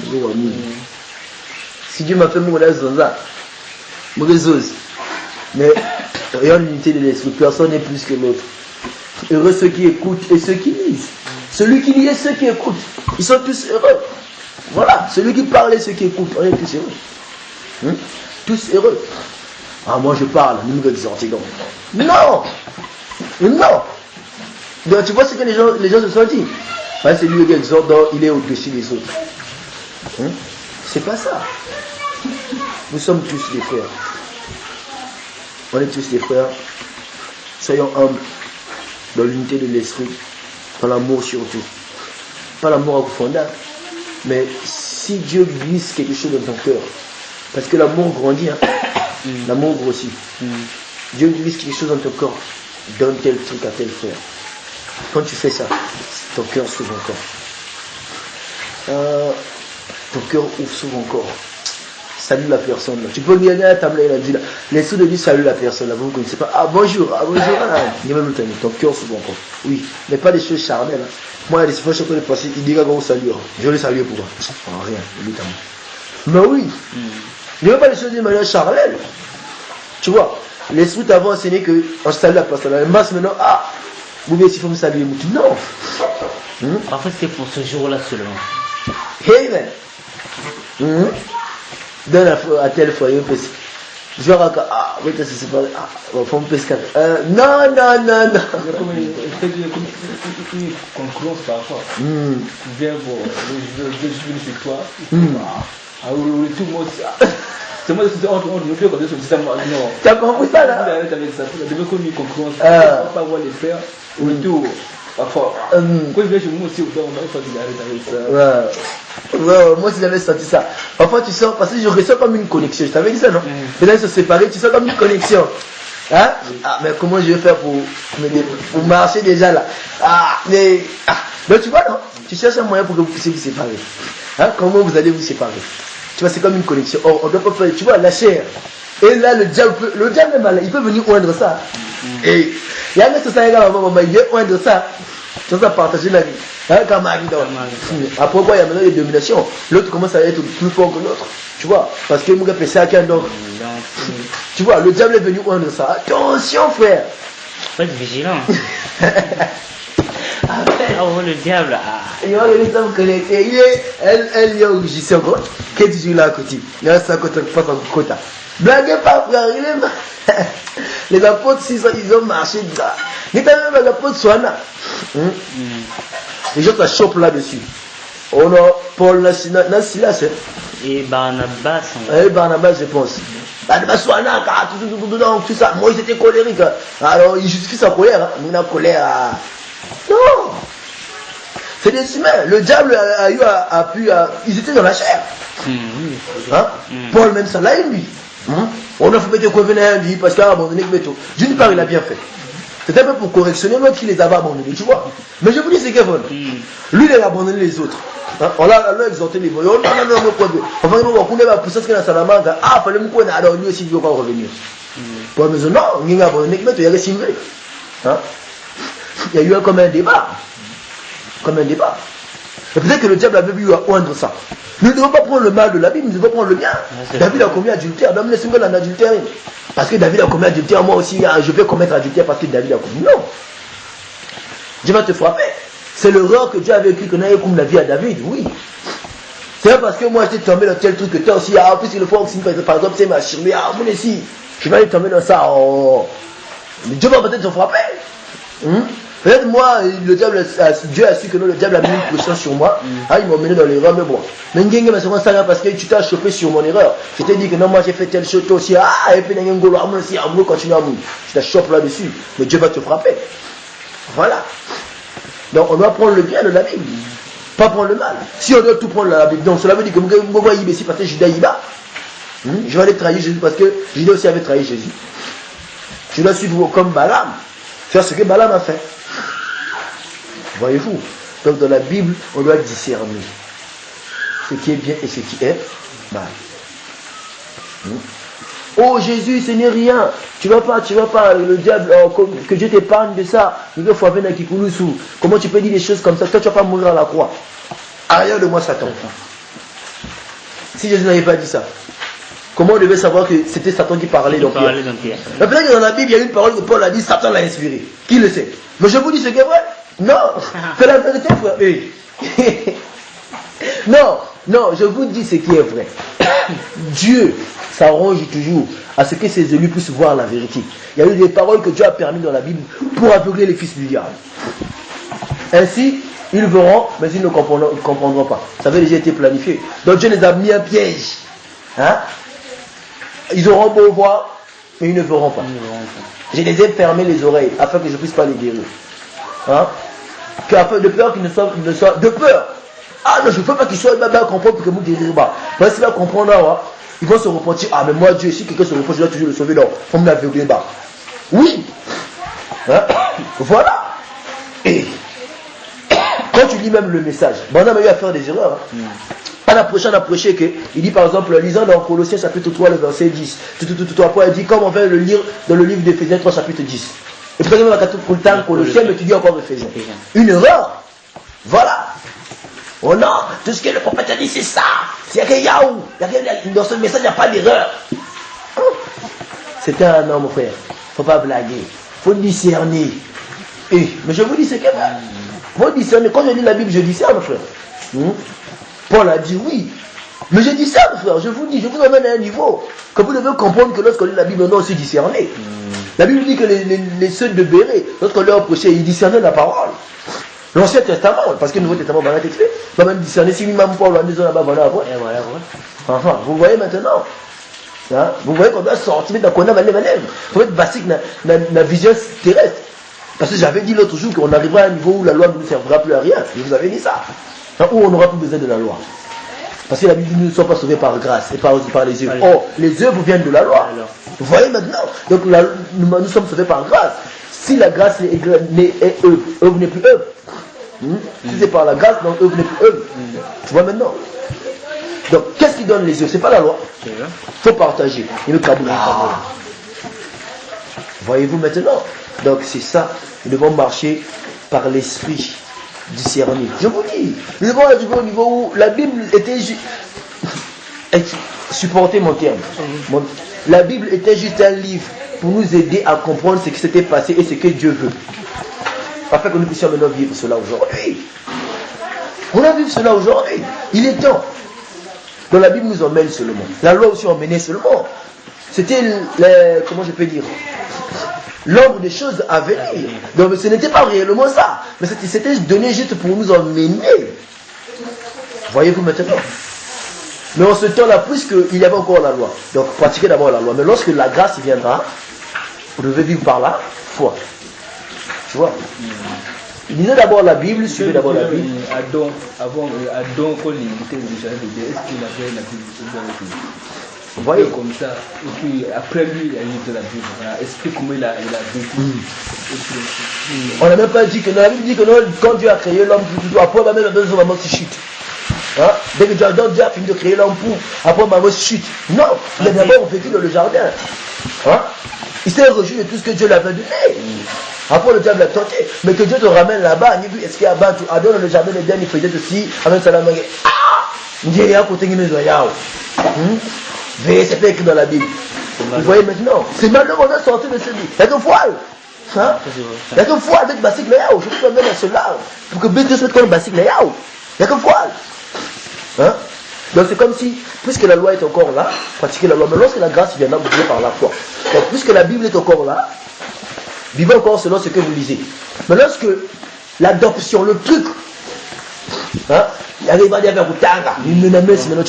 je vais revenir. Si Dieu m'a fait mon zonza, mon réseuse. Mais ayant l'unité de l'esprit, personne n'est plus que l'autre. Heureux ceux qui écoutent et ceux qui lisent. Celui qui lit et ceux qui écoutent, ils sont tous heureux. Voilà, celui qui parle et ceux qui écoutent, on est tous heureux. Tous heureux. Ah, moi je parle, nous me exhorter donc. Non. Donc tu vois ce que les gens se sont dit. C'est lui qui exhorte, donc il est au-dessus des autres. C'est pas ça. Nous sommes tous des frères. On est tous des frères. Soyons humbles dans l'unité de l'esprit, dans l'amour surtout. Pas l'amour à profondeur, mais si Dieu glisse quelque chose dans ton cœur, parce que l'amour grandit, hein? L'amour grossit. Dieu glisse quelque chose dans ton corps, donne tel truc à tel frère. Quand tu fais ça, ton cœur s'ouvre encore. Ton cœur s'ouvre encore. Salue la personne là. Tu peux lui aller à la table et il a dit là. Les sous de lui salue la personne là. Vous ne connaissez pas. Ah bonjour. Ton cœur s'ouvre encore. Oui. Mais pas des choses charnelles. Hein. Moi, il y a des fois, je peux le passer. Il dit qu'on salue. Je le salue pour moi. Rien. Mais oui. Il n'y a pas des choses d'une manière charnelle. Tu vois. L'esprit t'avait enseigné qu'on salue la personne. La masse maintenant. Vous voyez s'il faut me saluer. Non. En fait, c'est pour ce jour-là seulement. Amen. Donne à tel foyer, genre, oui, c'est pas, faut me pescar. Non. Il y a comme une concurrence parfois. Tu viens, bon, je suis venu chez toi. Tout le monde, c'est moi, on ne fait comme ça, non. Tu as compris ça là? Il y a comme une concurrence. On ne peut pas voir les frères, tout. Parfois, quand je viens chez moi aussi, on va faire des arrêts avec ça. Ouais, moi aussi j'avais senti ça. Parfois tu sens, parce que je ressens comme une connexion. Je t'avais dit ça, non? Peut-être se séparer, tu sens comme une connexion. Hein? Mais comment je vais faire pour marcher déjà là? Donc tu vois, non? Tu cherches un moyen pour que vous puissiez vous séparer. Hein? Comment vous allez vous séparer? Tu vois, c'est comme une connexion. Or, on ne doit pas faire, tu vois, la chair Et là, le diable est malin, il peut venir oindre ça. Et il y a un mec ça, il veut oindre ça. Ça partager la vie. Après quoi, il y a maintenant des dominations. L'autre commence à être plus fort que l'autre. Tu vois, parce que nous avons ça à quelqu'un d'autre. Tu vois, le diable est venu oindre ça. Attention, frère. Faut être vigilant. Oh, le diable. Il y a les hommes connectés. Elle y a rougissé encore. Qu'est-ce que tu dis là à côté? Il y a ça côté, pas en côté. Blaguez pas, frère. Il est les apôtres, ils ont marché de ça. Mais t'as même les apôtres Soana. Les gens ça chope là-dessus. On a Paul Silas. Et Barnabas. Et Barnabas, je pense. Barnabas Soana, tout ça. Moi, ils étaient colériques. Alors, il justifie sa colère. Une colère. Non. C'est des humains. Le diable a pu. Ils étaient dans la chair. Hein? Paul, même ça, là, lui. On a fait convenir à lui parce qu'il a abandonné le métaux. D'une part, il a bien fait. C'est un peu pour correctionner l'autre qui les avait abandonnés, tu vois. Mais je vous dis, c'est Kevin. Lui, il a abandonné les autres. Hein? On l'a exhorté les voyants. Non, on va pousser ce qu'il a dans sa main. Ah, il fallait me connaître. Alors lui aussi, il ne veut pas revenir. Pour la maison, non, il a abandonné le métaux, il a réussi. Hein? Il y a eu comme un débat. Comme un débat. Et peut-être que le diable avait vu oindre ça. Nous ne devons pas prendre le mal de la Bible, nous devons prendre le bien. David a commis adultère. Donne le symbole en adultère. Parce que David a commis adultère, moi aussi, je vais commettre adultère parce que David a commis. Non. Dieu va te frapper. C'est l'erreur que Dieu avait écrit qu'on ait comme la vie à David, oui. C'est pas parce que moi j'étais tombé dans tel truc que toi aussi, en plus il le faut aussi, par exemple, c'est ma chirurgie, moi aussi, je vais aller tomber dans ça. Oh. Mais Dieu va peut-être te frapper. Peut-être moi, Dieu a su que non, le diable a mis une pression sur moi. Il m'a mené dans l'erreur, mais bon. Mais parce que tu t'as chopé sur mon erreur. Je t'ai dit que non, moi j'ai fait telle chose, toi aussi. Et puis on continue à mourir. Tu t'as chopé là-dessus. Mais Dieu va te frapper. Voilà. Donc on doit prendre le bien de la Bible. Pas prendre le mal. Si on doit tout prendre de la Bible, donc cela veut dire que je vais ici parce que Judas y va. Je vais aller trahir Jésus parce que Judas aussi avait trahi Jésus. Je dois suivre comme Balaam. Faire ce que Balaam a fait. Voyez-vous, donc dans la Bible, on doit discerner ce qui est bien et ce qui est mal. Oh Jésus, ce n'est rien. Tu vas pas, le diable, que Dieu t'épargne de ça. Comment tu peux dire des choses comme ça? Toi, tu vas pas mourir à la croix. Arrière de moi, Satan. Si Jésus n'avait pas dit ça, comment on devait savoir que c'était Satan qui parlait dans Pierre? Mais peut-être que dans la Bible, il y a une parole que Paul a dit, Satan l'a inspiré. Qui le sait? Mais je vous dis ce qui est vrai. Non, c'est la vérité, frère. Non, je vous dis ce qui est vrai. Dieu s'arrange toujours à ce que ses élus puissent voir la vérité. Il y a eu des paroles que Dieu a permis dans la Bible pour aveugler les fils du diable. Ainsi, ils verront, mais ils ne comprendront pas. Ça avait déjà été planifié. Donc Dieu les a mis un piège. Hein? Ils auront beau voir, mais ils ne verront pas. Je les ai fermé les oreilles afin que je ne puisse pas les guérir. Hein? De peur qu'ils ne soient de peur. Ah non, je ne veux pas qu'ils soient comprendre pour que vous guérir pas. Parce qu'ils vont comprendre là, ils vont se repentir. Ah mais moi Dieu, si quelqu'un se repent, je dois toujours le sauver. Non, il faut me l'aveugler bas. Oui. Hein? Voilà. Et quand tu lis même le message, on a eu à faire des erreurs. On a approché que, il dit par exemple, lisant dans Colossiens chapitre 3, le verset 10. Après il dit, comme on va le lire dans le livre d'Éphésiens 3, chapitre 10. Et puis quand on a tout le temps Colossiens, mais tu dis encore Éphésiens. Une erreur. Voilà. Oh non, tout ce que le prophète a dit, c'est ça. C'est que Yahou. Dans ce message, il n'y a pas d'erreur. C'était un homme, frère. Faut pas blaguer. Faut discerner. Mais je vous dis, c'est que faut discerner. Quand je lis la Bible, je discerne, frère. Paul a dit oui. Mais je discerne, frère. Je vous dis, je vous emmène à un niveau que vous devez comprendre que lorsqu'on lit la Bible, on doit aussi discerner. La Bible dit que les sœurs de Bérée, lorsqu'on leur prêchait, ils discernaient la parole. L'Ancien Testament, parce que le Nouveau Testament va être fait, va même discerner si lui-même Paul a dit là-bas, voilà. Enfin, vous voyez maintenant. Hein? Vous voyez qu'on doit sortir de qu'on a mal. Il faut être basique dans la vision terrestre. Parce que j'avais dit l'autre jour qu'on arrivera à un niveau où la loi ne nous servira plus à rien. Je vous avais dit ça. Hein? Où on n'aura plus besoin de la loi. Parce que la Bible dit nous ne sommes pas sauvés par grâce et par les œuvres. Or, les œuvres viennent de la loi. Vous voyez maintenant. Donc nous sommes sauvés par grâce. Si la grâce est œuvre, œuvre n'est plus œuvre. Si c'est par la grâce, donc œuvre n'est plus œuvre. Tu vois maintenant. Donc, qu'est-ce qui donne les yeux? C'est pas la loi. Il faut partager. Voyez-vous maintenant? Donc, c'est ça. Nous devons marcher par l'esprit discerné. Je vous dis, nous devons arriver au niveau où la Bible était juste... Supportez mon terme. La Bible était juste un livre pour nous aider à comprendre ce qui s'était passé et ce que Dieu veut. Afin que nous puissions maintenant vivre cela aujourd'hui. On a vu cela aujourd'hui. Il est temps. Donc la Bible nous emmène seulement. La loi aussi emmenait seulement. C'était, comment je peux dire, l'ombre des choses à venir. Donc ce n'était pas réellement ça. Mais c'était donné juste pour nous emmener. Voyez-vous maintenant? Mais en ce temps-là, puisqu'il y avait encore la loi, donc pratiquez d'abord la loi. Mais lorsque la grâce viendra, vous devez vivre par la foi. Tu vois? Lisez d'abord la Bible, suivez d'abord la Bible. Adam, quand il était le jardin de Dieu, est-ce qu'il avait la Bible? Vous voyez comme ça, et puis après lui, il a lu de la Bible. Voilà. Explique comment il a vécu. On n'a même pas dit que dans la Bible dit que non, quand Dieu a créé l'homme, après même la deuxième maman se chute. Hein? Dès que Dieu a fini de créer l'homme pour, après maman se chute. Non, il a d'abord vécu dans le jardin. Hein? Il s'est rejoui de tout ce que Dieu lui avait donné. Après le diable l'a tenté, mais que Dieu te ramène là-bas, est-ce qu'il y a Adam dans le jardin de Dieu, il faisait aussi, avec Salamang. Ah! Il y a un côté qui me dit, c'est pas écrit dans la Bible. Vous voyez maintenant, c'est maintenant qu'on a sorti de ce livre. Il y a que voile. Hein? Il y a que voile avec Basik Layao. Je peux mettre cela pour que Dieu soit comme Basik Layao. Il n'y a que voile. Hein? Donc c'est comme si, puisque la loi est encore là, pratiquez la loi, mais lorsque la grâce viendra, vous vivez par la foi. Donc puisque la Bible est encore là, vivez encore selon ce que vous lisez. Mais lorsque l'adoption, le truc, hein, il arrive à dire tu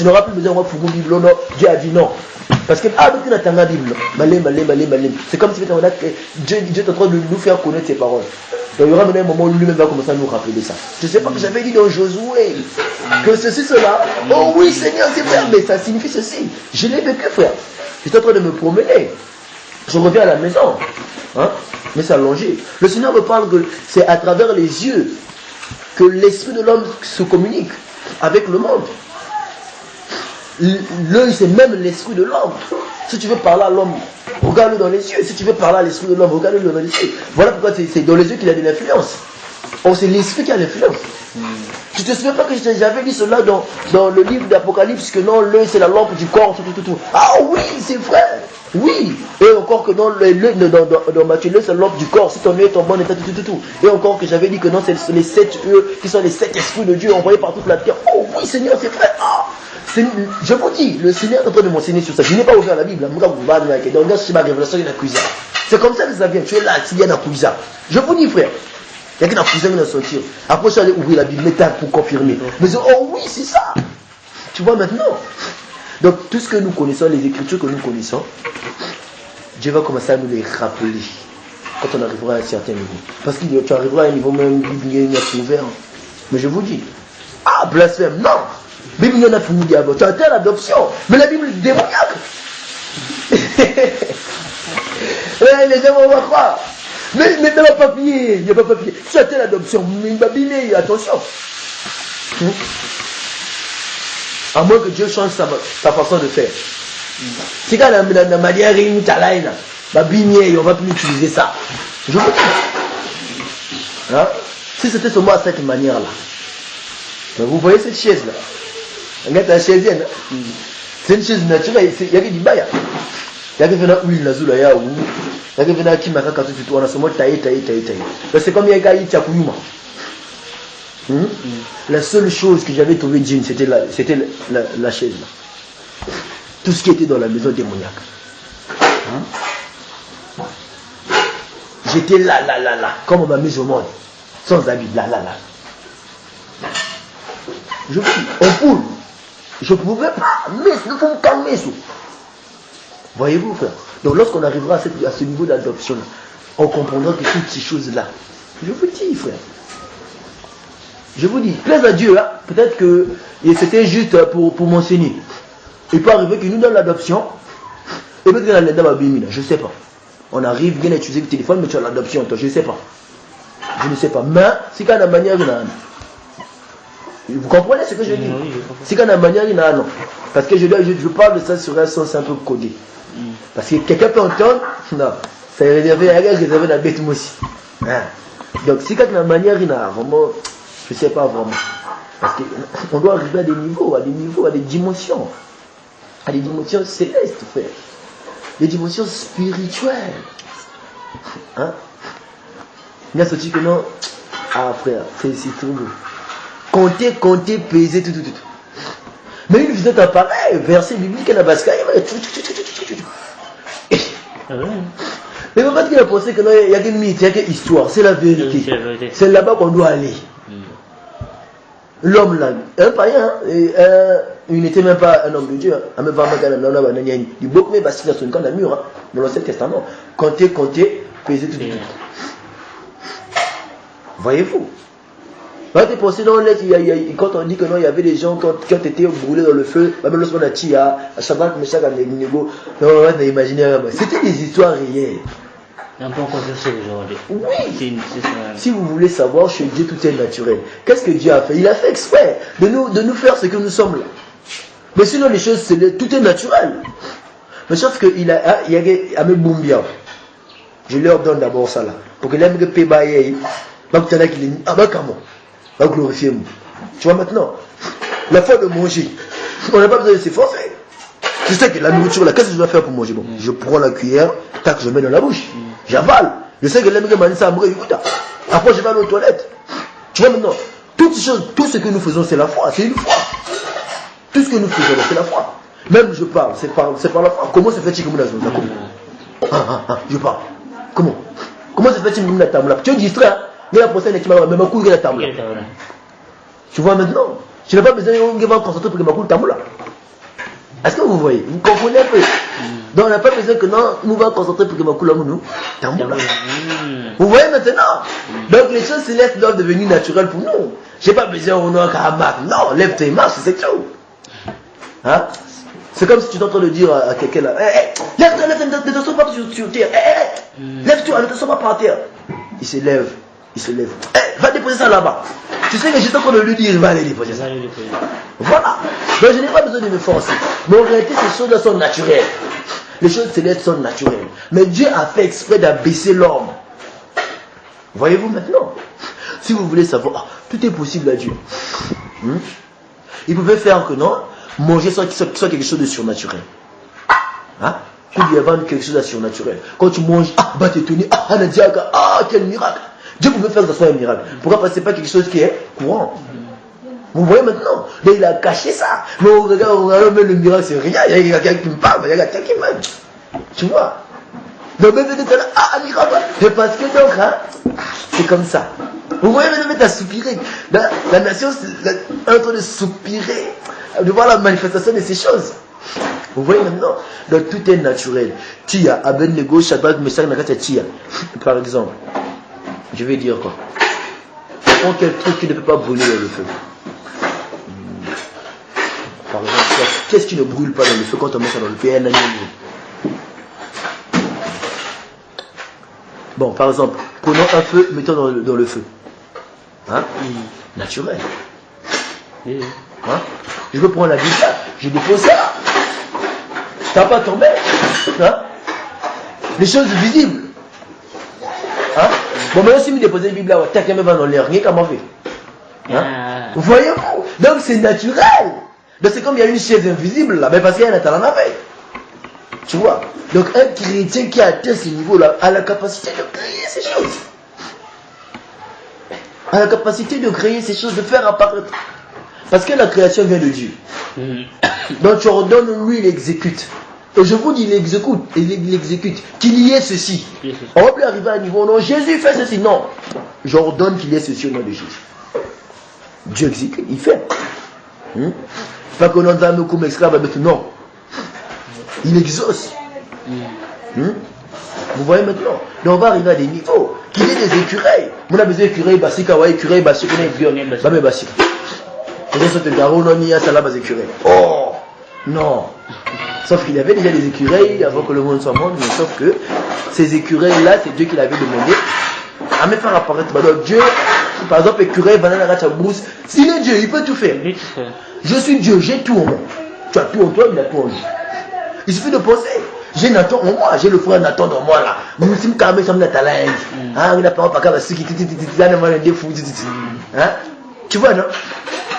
n'auras plus besoin de la Bible, non, Dieu a dit non. Parce que tu n'as pas la Bible, c'est comme si Dieu est en train de nous faire connaître ses paroles. Donc il y aura maintenant un moment où lui-même va commencer à nous rappeler ça. Je ne sais pas que j'avais dit dans Josué que ceci, cela. Oh oui Seigneur, c'est vrai, mais ça signifie ceci. Je l'ai vécu, frère. J'étais en train de me promener. Je reviens à la maison. Hein? Mais c'est allongé. Le Seigneur me parle que c'est à travers les yeux que l'esprit de l'homme se communique avec le monde. L'œil, c'est même l'esprit de l'homme. Si tu veux parler à l'homme, regarde-le dans les yeux. Si tu veux parler à l'esprit de l'homme, regarde-le dans les yeux. Voilà pourquoi c'est dans les yeux qu'il a de l'influence. Oh, c'est l'esprit qui a l'influence. Tu ne te souviens pas que j'avais dit cela dans le livre d'Apocalypse, que non, l'œil c'est la lampe du corps, tout. Ah oui, c'est vrai. Oui. Et encore que dans Matthieu, l'œil c'est la lampe du corps. Si ton œil est en bon état, tout. Et encore que j'avais dit que non, c'est les 7 yeux qui sont les 7 esprits de Dieu envoyés par toute la terre. Oh oui, Seigneur, c'est vrai. Ah. Je vous dis, le Seigneur est en train de m'enseigner sur ça. Je n'ai pas ouvert la Bible. C'est comme ça que ça vient. Tu es là, s'il y a un cousin. Je vous dis, frère. Il y a qu'un cousin qui va sortir. Après, je vais aller ouvrir la Bible, mais pour confirmer. Mais oh oui, c'est ça. Tu vois maintenant. Donc, tout ce que nous connaissons, les écritures que nous connaissons, Dieu va commencer à nous les rappeler quand on arrivera à un certain niveau. Parce que tu arriveras à un niveau même, il y a ouvert. Mais je vous dis, blasphème, non. Bible n'y en a fini diable. Tu as atteint l'adoption. Mais la Bible est démoniaque. Les gens vont croire. Mais dans le papier, il n'y a pas de papier. Tu as atteint l'adoption. Mais la Bible, attention. À moins que Dieu change sa façon de faire. C'est quand la manière on ne va plus utiliser ça. Je vous dis. Hein? Si c'était seulement à cette manière-là. Mais vous voyez cette chaise-là. Regarde la chaise, c'est une chaise naturelle. Il y a que du bail. Il y a que venir où il y a Zula ya ou. Il y a que venir qui m'a quand tu on a seulement taillé. C'est comme il y a Gaï Tchakouyuma. La seule chose que j'avais trouvé Jean, c'était la chaise là. Tout ce qui était dans la maison démoniaque. J'étais là, comme on m'a mis au monde. Sans habit, là. Je suis en poule. Je ne pouvais pas, mais il faut me calmer. Voyez-vous, frère. Donc lorsqu'on arrivera à ce niveau d'adoption, on comprendra que toutes ces choses-là, je vous dis, frère. Je vous dis, plaise à Dieu, hein, peut-être que c'était juste pour m'enseigner. Il peut arriver qu'il nous donne l'adoption, et peut-être qu'il a l'aide à Bimina, je ne sais pas. On arrive, bien utiliser le téléphone, mais tu as l'adoption, toi, je ne sais pas. Je ne sais pas. Mais, c'est quand la manière de Vous comprenez ce que je dis? Oui, c'est quand la manière, il y en a non. Parce que je parle de ça sur un sens un peu codé. Parce que quelqu'un peut entendre, non, c'est réservé à la bête moi aussi. Hein? Donc, si quand la manière, il y en a vraiment, je ne sais pas vraiment. Parce qu'on doit arriver à des niveaux, à des dimensions. À des dimensions célestes, frère. Des dimensions spirituelles. Hein? Il y a ce truc que non. Ah, frère, c'est trop beau. Compter, peser, tout. Mais une visite appareil, verset biblique, elle a bascaille, mais pas qu'il a pensé qu'il y a des mythes, il y a des histoires, c'est la vérité. C'est là-bas qu'on doit aller. L'homme là, un païen, il n'était même pas un homme de Dieu. Il dit beaucoup, mais c'est sur le mur, dans l'Ancien Testament. Compter, peser, tout. Voyez-vous? Quand on dit que non, il y avait des gens qui ont été brûlés dans le feu, même lorsqu'on a tiré à Shabbat, Meshach, Abednego, c'était des histoires réelles. Un peu encore ça aujourd'hui. Oui. Si vous voulez savoir, chez Dieu tout est naturel. Qu'est-ce que Dieu a fait? Il a fait exprès de nous faire ce que nous sommes là. Mais sinon les choses, tout est naturel. Mais sauf qu'il a mis Boumbia. Je leur donne d'abord ça là. Pour que l'aime que Pébaye, comment? Va glorifier moi. Tu vois maintenant, la fois de manger, on n'a pas besoin de s'efforcer. Je sais que la nourriture là, qu'est-ce que je dois faire pour manger? Bon, je prends la cuillère, tac, je mets dans la bouche, j'avale. Je sais que l'aime que ça après je vais aller aux toilettes. Tu vois maintenant, toutes ces choses, tout ce que nous faisons, c'est la foi, c'est une foi. Tout ce que nous faisons, c'est la foi. Même je parle, c'est par la foi. Comment se fait-il que nous l'avons? Je parle. Comment se fait-il que nous l'avons? Tu es distrait, hein? Mais la prochaine est même un coup de la table. Tu vois maintenant, je n'ai pas besoin de me concentrer pour que ma coule table. Est-ce que vous voyez? Vous comprenez un peu? Donc on n'a pas besoin que nous va concentrer pour que ma coule table. Vous voyez maintenant? Donc les choses célestes doivent devenir naturelles pour nous. Je n'ai pas besoin au nom Karamak. Non, lève-toi et marche, c'est tout. Hein? C'est comme si tu es en train de dire à quelqu'un là, lève-toi, ne te sois pas sur terre. Lève-toi, ne te sois pas par terre. Il se lève. Va déposer ça là-bas. Tu sais que j'étais en train de lui dire, va aller déposer ça. Voilà. Donc je n'ai pas besoin de me forcer. Mais en réalité, ces choses-là sont naturelles. Les choses célestes sont naturelles. Mais Dieu a fait exprès d'abaisser l'homme. Voyez-vous maintenant? Si vous voulez savoir, tout est possible à Dieu. Il pouvait faire que non, manger soit quelque chose de surnaturel. Hein? Tu lui inventes quelque chose de surnaturel. Quand tu manges, va t'étonner, Anadiaga, quel miracle. Dieu pouvait faire que ce soit un miracle. Pourquoi? Parce que ce n'est pas quelque chose qui est courant. Vous voyez maintenant? Donc il a caché ça. Mais on regarde même le miracle, c'est rien. Il y a quelqu'un qui me parle, il y a quelqu'un qui m'aime. Tu vois? Donc même là, un miracle. C'est parce que donc, c'est comme ça. Vous voyez maintenant, tu as soupiré. La nation est en train de soupirer, de voir la manifestation de ces choses. Vous voyez maintenant? Donc tout est naturel. Tia, Abednego, Shadrach, Meshach, Tia. Par exemple. Je vais dire quoi? Prends quel truc qui ne peut pas brûler dans le feu. Par exemple, qu'est-ce qui ne brûle pas dans le feu quand on met ça dans le feu? Un agneau. Bon, par exemple, prenons un feu, mettons dans le feu. Hein? Naturel. Hein? Je veux prendre la Bible, je dépose ça. Ça va pas tomber. Hein? Les choses visibles. Hein? Bon, maintenant, si vous déposez la Bible là, tac, même dans l'air, rien qu'à m'en faire. Voyez-vous? Donc, c'est naturel. Donc, c'est comme il y a une chaise invisible là, mais parce qu'il y a un talent avec. Tu vois? Donc, un chrétien qui a atteint ce niveau-là a la capacité de créer ces choses. A la capacité de créer ces choses, de faire apparaître. Parce que la création vient de Dieu. Donc, tu ordonnes, lui, il exécute. Et je vous dis, il exécute. Qu'il y ait ceci. On va plus arriver à un niveau, non, Jésus fait ceci. Non. J'ordonne qu'il y ait ceci au nom de Jésus. Dieu exécute, il fait. Pas qu'on entend comme esclave, non. Il exauce. Vous voyez maintenant? Donc on va arriver à des niveaux. Qu'il y ait des écureuils. On a besoin d'écureuils, écureuils, oh non. Sauf qu'il y avait déjà des écureuils avant que le monde soit monde, mais sauf que ces écureuils-là, c'est Dieu qui l'avait demandé à me faire apparaître. Donc Dieu par exemple, écureuil, banana, racha, brousse. S'il est Dieu, il peut tout faire. Je suis Dieu, j'ai tout en moi. Tu as tout en toi, il a tout en lui. Il suffit de penser. J'ai Nathan en moi, j'ai le frère Nathan dans moi là. Tu vois, non?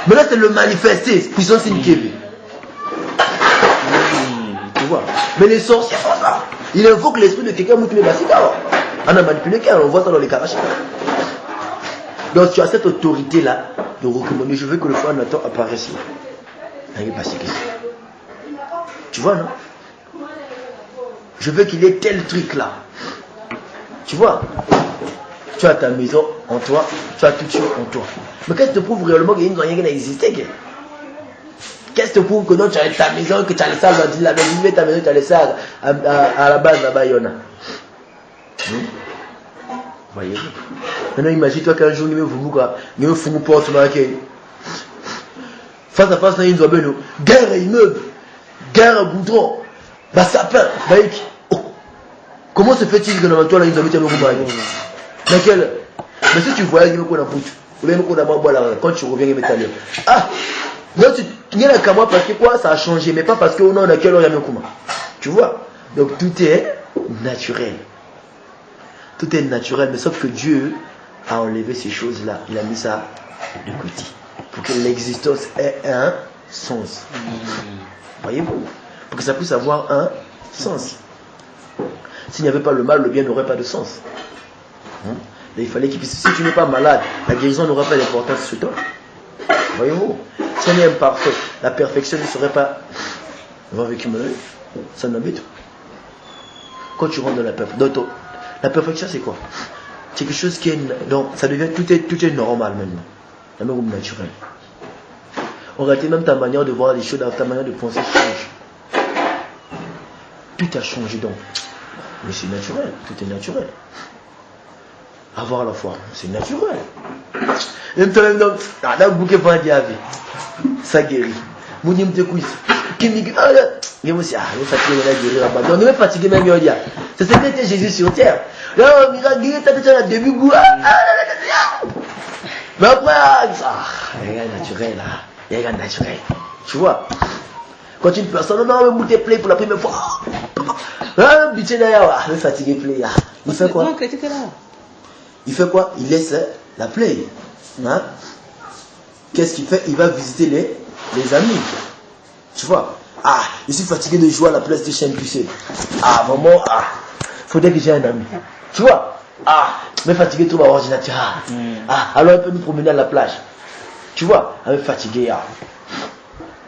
Mais là, c'est le manifester, puissance inquiétée. Tu vois? Mais les sorciers font ça. Il invoque l'esprit de quelqu'un qui on a manipulé quelqu'un, on voit ça dans les karachis. Donc tu as cette autorité là de recommander. Je veux que le frère Nathan apparaisse là. Tu vois, non? Je veux qu'il ait tel truc là. Tu vois? Tu as ta maison en toi, tu as toute chose en toi. Mais qu'est-ce qui te prouve réellement qu'il n'y a rien qui n'a existé? Qu'est-ce qui te prouve que non, tu as ta maison, que tu as les salles, tu as ta maison, tu as les salles à la base là-bas, il y en a. Voyez-vous? Maintenant, imagine-toi qu'un jour, il me fout une porte, face à face, il y a une guerre à immeuble, guerre à goudron, sapin, comment se fait-il que dans toi, là, il y a une laquelle? Mais si tu voyages, il y a quand tu reviens, il y a une ah! Non, tu n'es qu'à moi parce que quoi, ça a changé, mais pas parce que non, on a quelle heure il y a un comment. Tu vois? Donc tout est naturel. Tout est naturel, mais sauf que Dieu a enlevé ces choses-là. Il a mis ça de côté. Pour que l'existence ait un sens. Voyez-vous? Pour que ça puisse avoir un sens. S'il n'y avait pas le mal, le bien n'aurait pas de sens. Et il fallait qu'il puisse. Si tu n'es pas malade, la guérison n'aura pas d'importance sur toi. Voyez-vous? Si on est imparfait, la perfection ne serait pas. Ça n'habite. Quand tu rentres dans la perfection. La perfection, c'est quoi? C'est quelque chose qui est. Donc, ça devient. Tout est normal maintenant. La même naturel. En réalité, même ta manière de voir les choses, ta manière de penser change. Tout a changé donc. Mais c'est naturel. Tout est naturel. Avoir la foi, c'est naturel. Même toi-même, dans le bouquet pour un diable, ça guérit. Mon dieu, me couille. Qui me dit, ah, il est fatigué, il a guéri là-bas. Donc, il est fatigué, même, il y a. C'est ce que était Jésus sur terre. Là, il a guéri, t'as déjà le début goût. Mais après, il y a un naturel, là. Il y a un naturel. Tu vois? Quand une personne, non, mais il play pour la première fois. Ah, il est fatigué, play. Il fait quoi? Il fait quoi? Il laisse la play. Hein? Qu'est-ce qu'il fait? Il va visiter les amis. Tu vois? Ah, je suis fatigué de jouer à la PlayStation, tu sais. Ah, maman, faudrait que j'ai un ami. Tu vois? Ah, mais fatigué trop à l'ordinateur. Alors on peut nous promener à la plage. Tu vois? On est fatigué.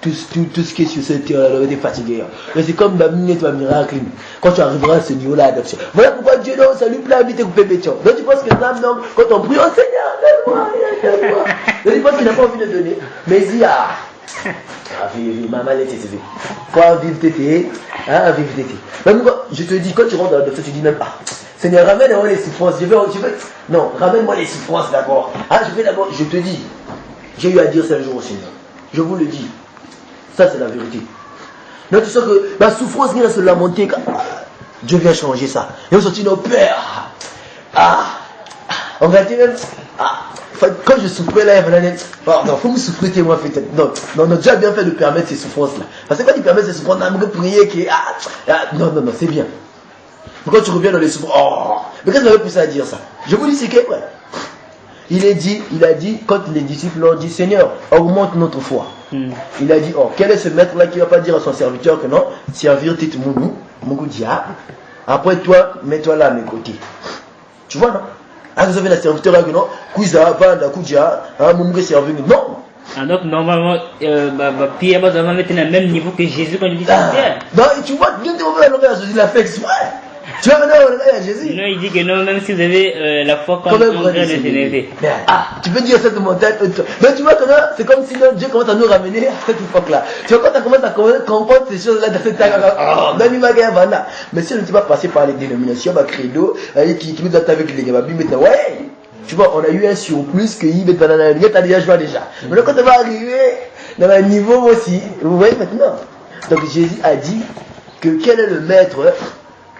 Tout ce qui est sur cette terre, on est fatigué. Mais c'est comme la minute un miracle. Quand tu arriveras à ce niveau-là d'adoption. Voilà pourquoi Dieu, non, ça lui plaît à habiter couper béton. Donc tu penses que l'âme, non, quand on prie, oh Seigneur, donne-moi. Donc tu penses qu'il n'a pas envie de donner. Mais il y a. Vive, maman, elle était élevée. Quoi, vive tété, vive tété. Même quand, je te dis, quand tu rentres dans l'adoption, tu dis même, Seigneur, ramène-moi les souffrances. Non, ramène-moi les souffrances d'abord. Je te dis, j'ai eu à dire ça un jour au Seigneur. Je vous le dis. Ça, c'est la vérité. Donc, tu sais que la souffrance vient se lamenter. Dieu vient changer ça. Et on sortit nos pères. On va dire même. Quand je souffrais là, il faut me souffrir, moi, peut-être. Non, on a déjà bien fait de permettre ces souffrances-là. Parce que quand il permet ces souffrances, on a prier qui non, c'est bien. Mais quand tu reviens dans les souffrances, mais qu'est-ce qu'on avait poussé à dire ça? Je vous dis, c'est que, ouais. Il a dit, quand les disciples l'ont dit, Seigneur, augmente notre foi. Il a dit, quel est ce maître-là qui ne va pas dire à son serviteur que non, servir tit mougou dia. Après toi, mets-toi là à mes côtés. Tu vois, non? Vous avez la serviteur là que non, Kouza, Banda, Koudia, mougou servir. Non! Donc normalement, Pierre va mettre le même niveau que Jésus quand il dit ça. Non, tu vois, Dieu te remet à l'envers, il l'a fait exprès. Tu vas maintenant à Jésus. Non, il dit que non, même si vous avez la foi comme un grain de sénévé. Tu peux dire cette montagne. Mais tu vois que là, c'est comme si Dieu commence à nous ramener à cette époque-là. Tu vois, quand tu commences à comprendre ces choses-là dans cette taille, mais si on ne peut pas passer par les dénominations, credo, qui nous attendent avec les gababis, maintenant, ouais. Tu vois, on a eu un surplus que Yves Banana, tu as déjà joué déjà. Mais quand tu vas arriver dans un niveau aussi, vous voyez maintenant. Donc Jésus a dit que quel est le maître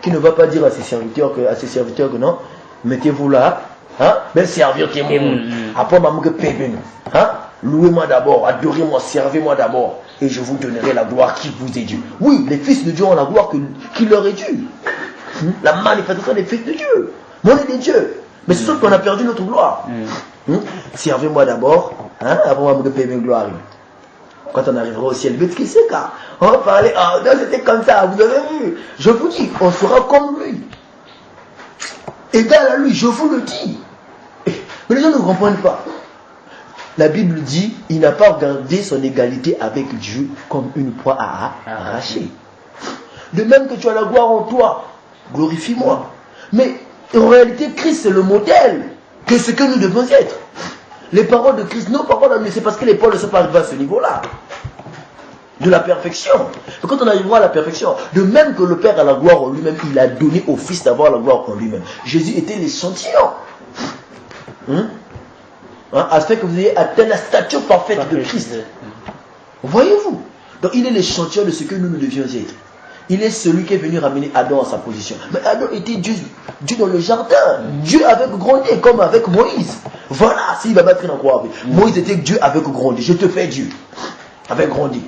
qui ne va pas dire à ses serviteurs que non, mettez-vous là Hein? Ben servir tes mots. Après, maman que paye hein? Louez-moi d'abord, adorez-moi, servez-moi d'abord, et je vous donnerai la gloire qui vous est due. Oui, les fils de Dieu ont la gloire qui leur est due. La manifestation des fils de Dieu. Mais on est des dieux. Mais c'est sûr qu'on a perdu notre gloire. Servez-moi d'abord, hein? Après, maman que paye gloire. Quand on arrivera au ciel, mais qu'est-ce que on va parler, oh non, c'était comme ça, vous avez vu. Je vous dis, on sera comme lui. Égal à lui, je vous le dis. Mais les gens ne comprennent pas. La Bible dit, il n'a pas regardé son égalité avec Dieu comme une proie à arracher. De même que tu as la gloire en toi, glorifie-moi. Mais en réalité, Christ c'est le modèle de ce que nous devons être. Les paroles de Christ, nos paroles, c'est parce que les paroles ne sont pas arrivées à ce niveau-là. De la perfection. Et quand on arrivera à la perfection, de même que le Père a la gloire en lui-même, il a donné au Fils d'avoir la gloire en lui-même. Jésus était l'échantillon. Afin que vous ayez atteint la stature parfaite de Christ. Voyez-vous? Donc il est l'échantillon de ce que nous devions être. Il est celui qui est venu ramener Adam à sa position. Mais Adam était Dieu dans le jardin. Dieu avec grandi, comme avec Moïse. Voilà, s'il va battre dans quoi. Moïse était Dieu avec grandi. Je te fais Dieu. Avec grandi.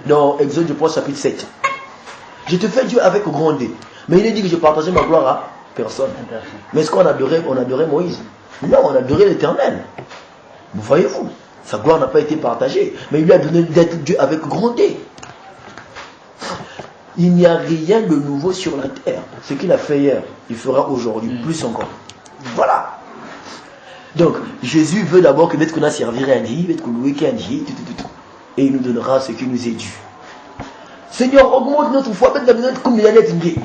Dans Exode, je pense, chapitre 7. Je te fais Dieu avec grandi. Mais il est dit que je partageais ma gloire à personne. Mais est-ce qu'on adorait Moïse? Non, on adorait l'Éternel. Vous voyez-vous, sa gloire n'a pas été partagée. Mais il lui a donné d'être Dieu avec grandi. Il n'y a rien de nouveau sur la terre. Ce qu'il a fait hier, il fera aujourd'hui, plus encore. Voilà. Donc, Jésus veut d'abord que peut-être qu'on a servi un dit, peut-être qu'on louait qu'un dit, et il nous donnera ce qui nous est dû. Seigneur, augmente notre foi, peut-être la comme il y a l'être dit.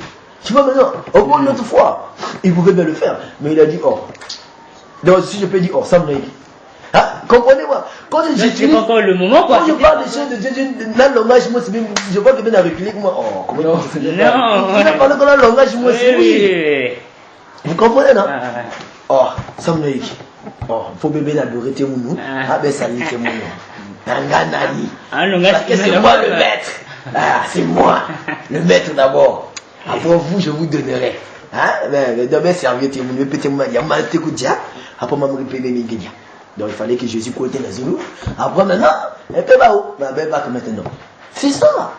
Tu vois maintenant, augmente notre foi. Il pouvait bien le faire, mais il a dit oh. Donc, si je peux dire oh, ça me dit. Hein? Comprenez-moi. Quand c'est pas encore le moment, quoi. Quand je parle des choses de Dieu, dans le langage, moi, je vois que bien avec lui, moi, oh, comment non. Il a parlé dans le langage, moi, c'est oui. Vous comprenez, non? Oh, ça me dit. Oh, faut bébé d'adorer tes mounous. Ah, ben, ça dit tes mounous. Parce que c'est moi le maître. Ah, c'est moi, le maître d'abord. Après vous, je vous donnerai. Hein? Ben, demain, servir tes mounous, pété moi, il y a mal te coup après, maman, il paye mes guignats. Donc il fallait que Jésus côté les zoulous. Après maintenant, un peu bas-haut, mais ben pas maintenant. C'est ça.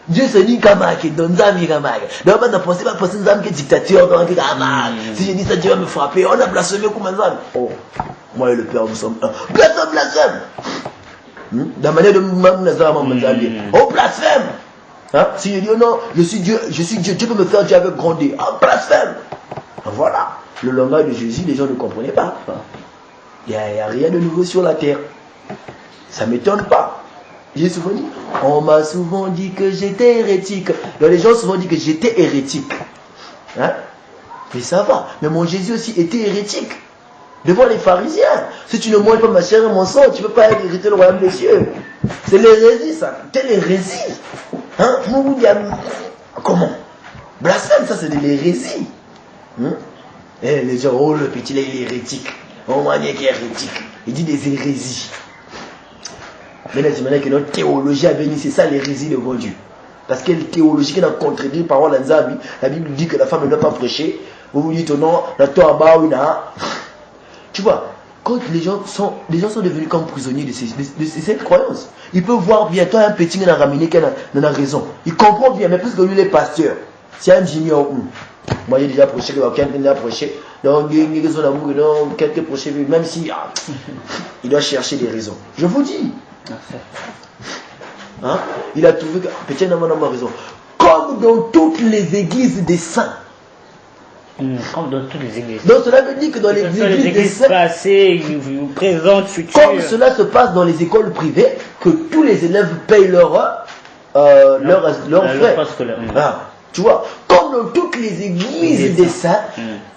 Dieu se dit Kamake, donne Zami Kamake. Donc maintenant, pensez pas penser Zami qui est dictateur, donc Kamake. Si je dis ça, Dieu va me frapper. On a blasphémé comme un Zami. Oh, moi et le Père, nous sommes un. Personne blasphème. La manière de Zami, oh blasphème. Hein? Si je dis oh non, je suis Dieu, Dieu peut me faire Dieu avec grandeur. Oh blasphème. Voilà. Le langage de Jésus, les gens ne comprenaient pas. Il n'y a rien de nouveau sur la terre. Ça ne m'étonne pas. J'ai souvent dit, on m'a souvent dit que j'étais hérétique. Donc les gens souvent dit que j'étais hérétique. Hein? Mais ça va. Mais mon Jésus aussi était hérétique. Devant les pharisiens. Si tu ne manges pas ma chair et mon sang, tu ne peux pas hériter le royaume des cieux. C'est l'hérésie, ça. Quelle hérésie? Hein? Comment? Blasphème, ça c'est de l'hérésie. Et les gens, oh le petit là il est hérétique. Oh manier qui est hérétique. Il dit des hérésies. Mais là, j'imagine que notre théologie a béni, c'est ça l'hérésie devant Dieu. Parce que la théologie qui a contredit par parole de Zabi, la Bible dit que la femme ne doit pas prêcher. Vous vous dites, oh non, la Torah, tu vois, quand les gens sont devenus comme prisonniers de cette croyance, ils peuvent voir bien, toi un petit qui a ramené, qui a raison. Il comprend bien, mais plus que lui, les pasteurs, c'est un junior. Moi j'ai déjà prêché, quelqu'un a déjà prêché. Donc, quelqu'un prêché, même si il doit chercher des raisons. Je vous dis. Hein? Il a trouvé que petit n'a pas raison. Comme dans toutes les églises des saints. Comme dans toutes les églises. Donc cela veut dire que dans les églises des saints, passées, présentes, futures. comme cela se passe dans les écoles privées, que tous les élèves payent leurs frais. Tu vois, comme dans toutes les églises des saints,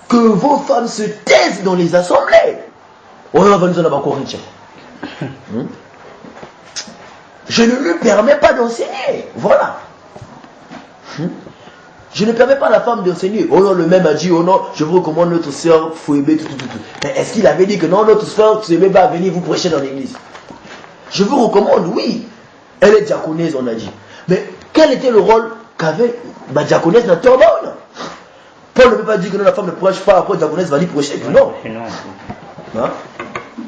que vos femmes se taisent dans les assemblées. On va nous en avoir Corinthiens. Je ne lui permets pas d'enseigner. Voilà. Je ne permets pas à la femme d'enseigner. Oh non, le même a dit, oh non, je vous recommande notre soeur Fouébé, tout. Mais est-ce qu'il avait dit que non, notre soeur Fouébé va venir vous prêcher dans l'église? Je vous recommande, oui. Elle est diaconesse, on a dit. Mais quel était le rôle qu'avait la diaconesse dans Torah? Paul ne peut pas dire que non, la femme ne prêche pas, après diaconesse va lui prêcher. Non. Non. Hein?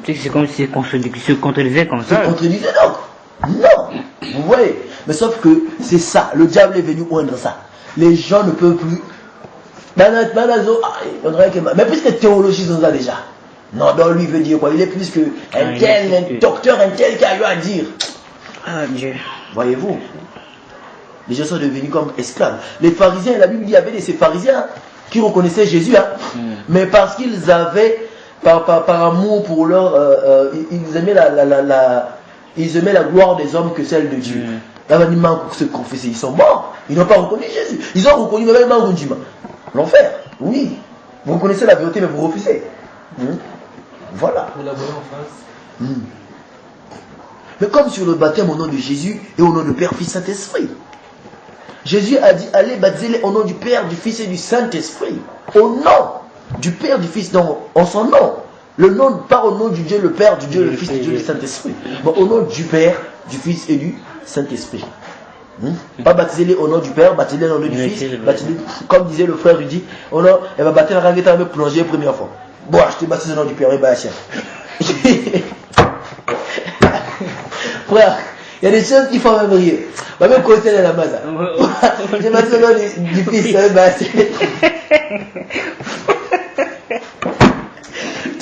C'est comme si se contredisait comme ça. Se contredisait donc. Non. Vous voyez. Mais sauf que c'est ça. Le diable est venu oindre ça. Les gens ne peuvent plus. Mais puisque théologie sont là déjà. Non, donc lui veut dire quoi? Il est plus que un tel, un docteur, un tel qui a eu à dire. Ah Dieu. Voyez-vous, les gens sont devenus comme esclaves. Les pharisiens, la Bible dit, il y avait ces pharisiens qui reconnaissaient Jésus, hein, mais parce qu'ils avaient, par amour pour leur, ils aimaient ils aimaient la gloire des hommes que celle de Dieu. Là, on dit, se confesser, ils sont morts, ils n'ont pas reconnu Jésus. Ils ont reconnu même Mangoundjima. L'enfer, oui. Vous reconnaissez la vérité, mais vous refusez. Voilà. Vous la voyez en face. Mais comme sur le baptême au nom de Jésus et au nom du Père, Fils, Saint-Esprit. Jésus a dit, allez baptiser au nom du Père, du Fils et du Saint-Esprit. Au nom du Père, du Fils, non, en son nom. Le nom, pas au nom du Dieu le Père, du Dieu le Fils, du Dieu le Saint-Esprit. Mais au nom du Père, du Fils et du Saint-Esprit. Pas baptiser-les au nom du Père, baptiser-les au nom du Fils, comme disait le frère Rudy, au nom, elle va baptiser la rangue, elle va me plonger la première fois. Bon, je te baptise au nom du Père, et bah, chien. Frère, il y a des choses qui font même rire. Même côté de la masse. Je baptise au nom du Fils, bah, je baptise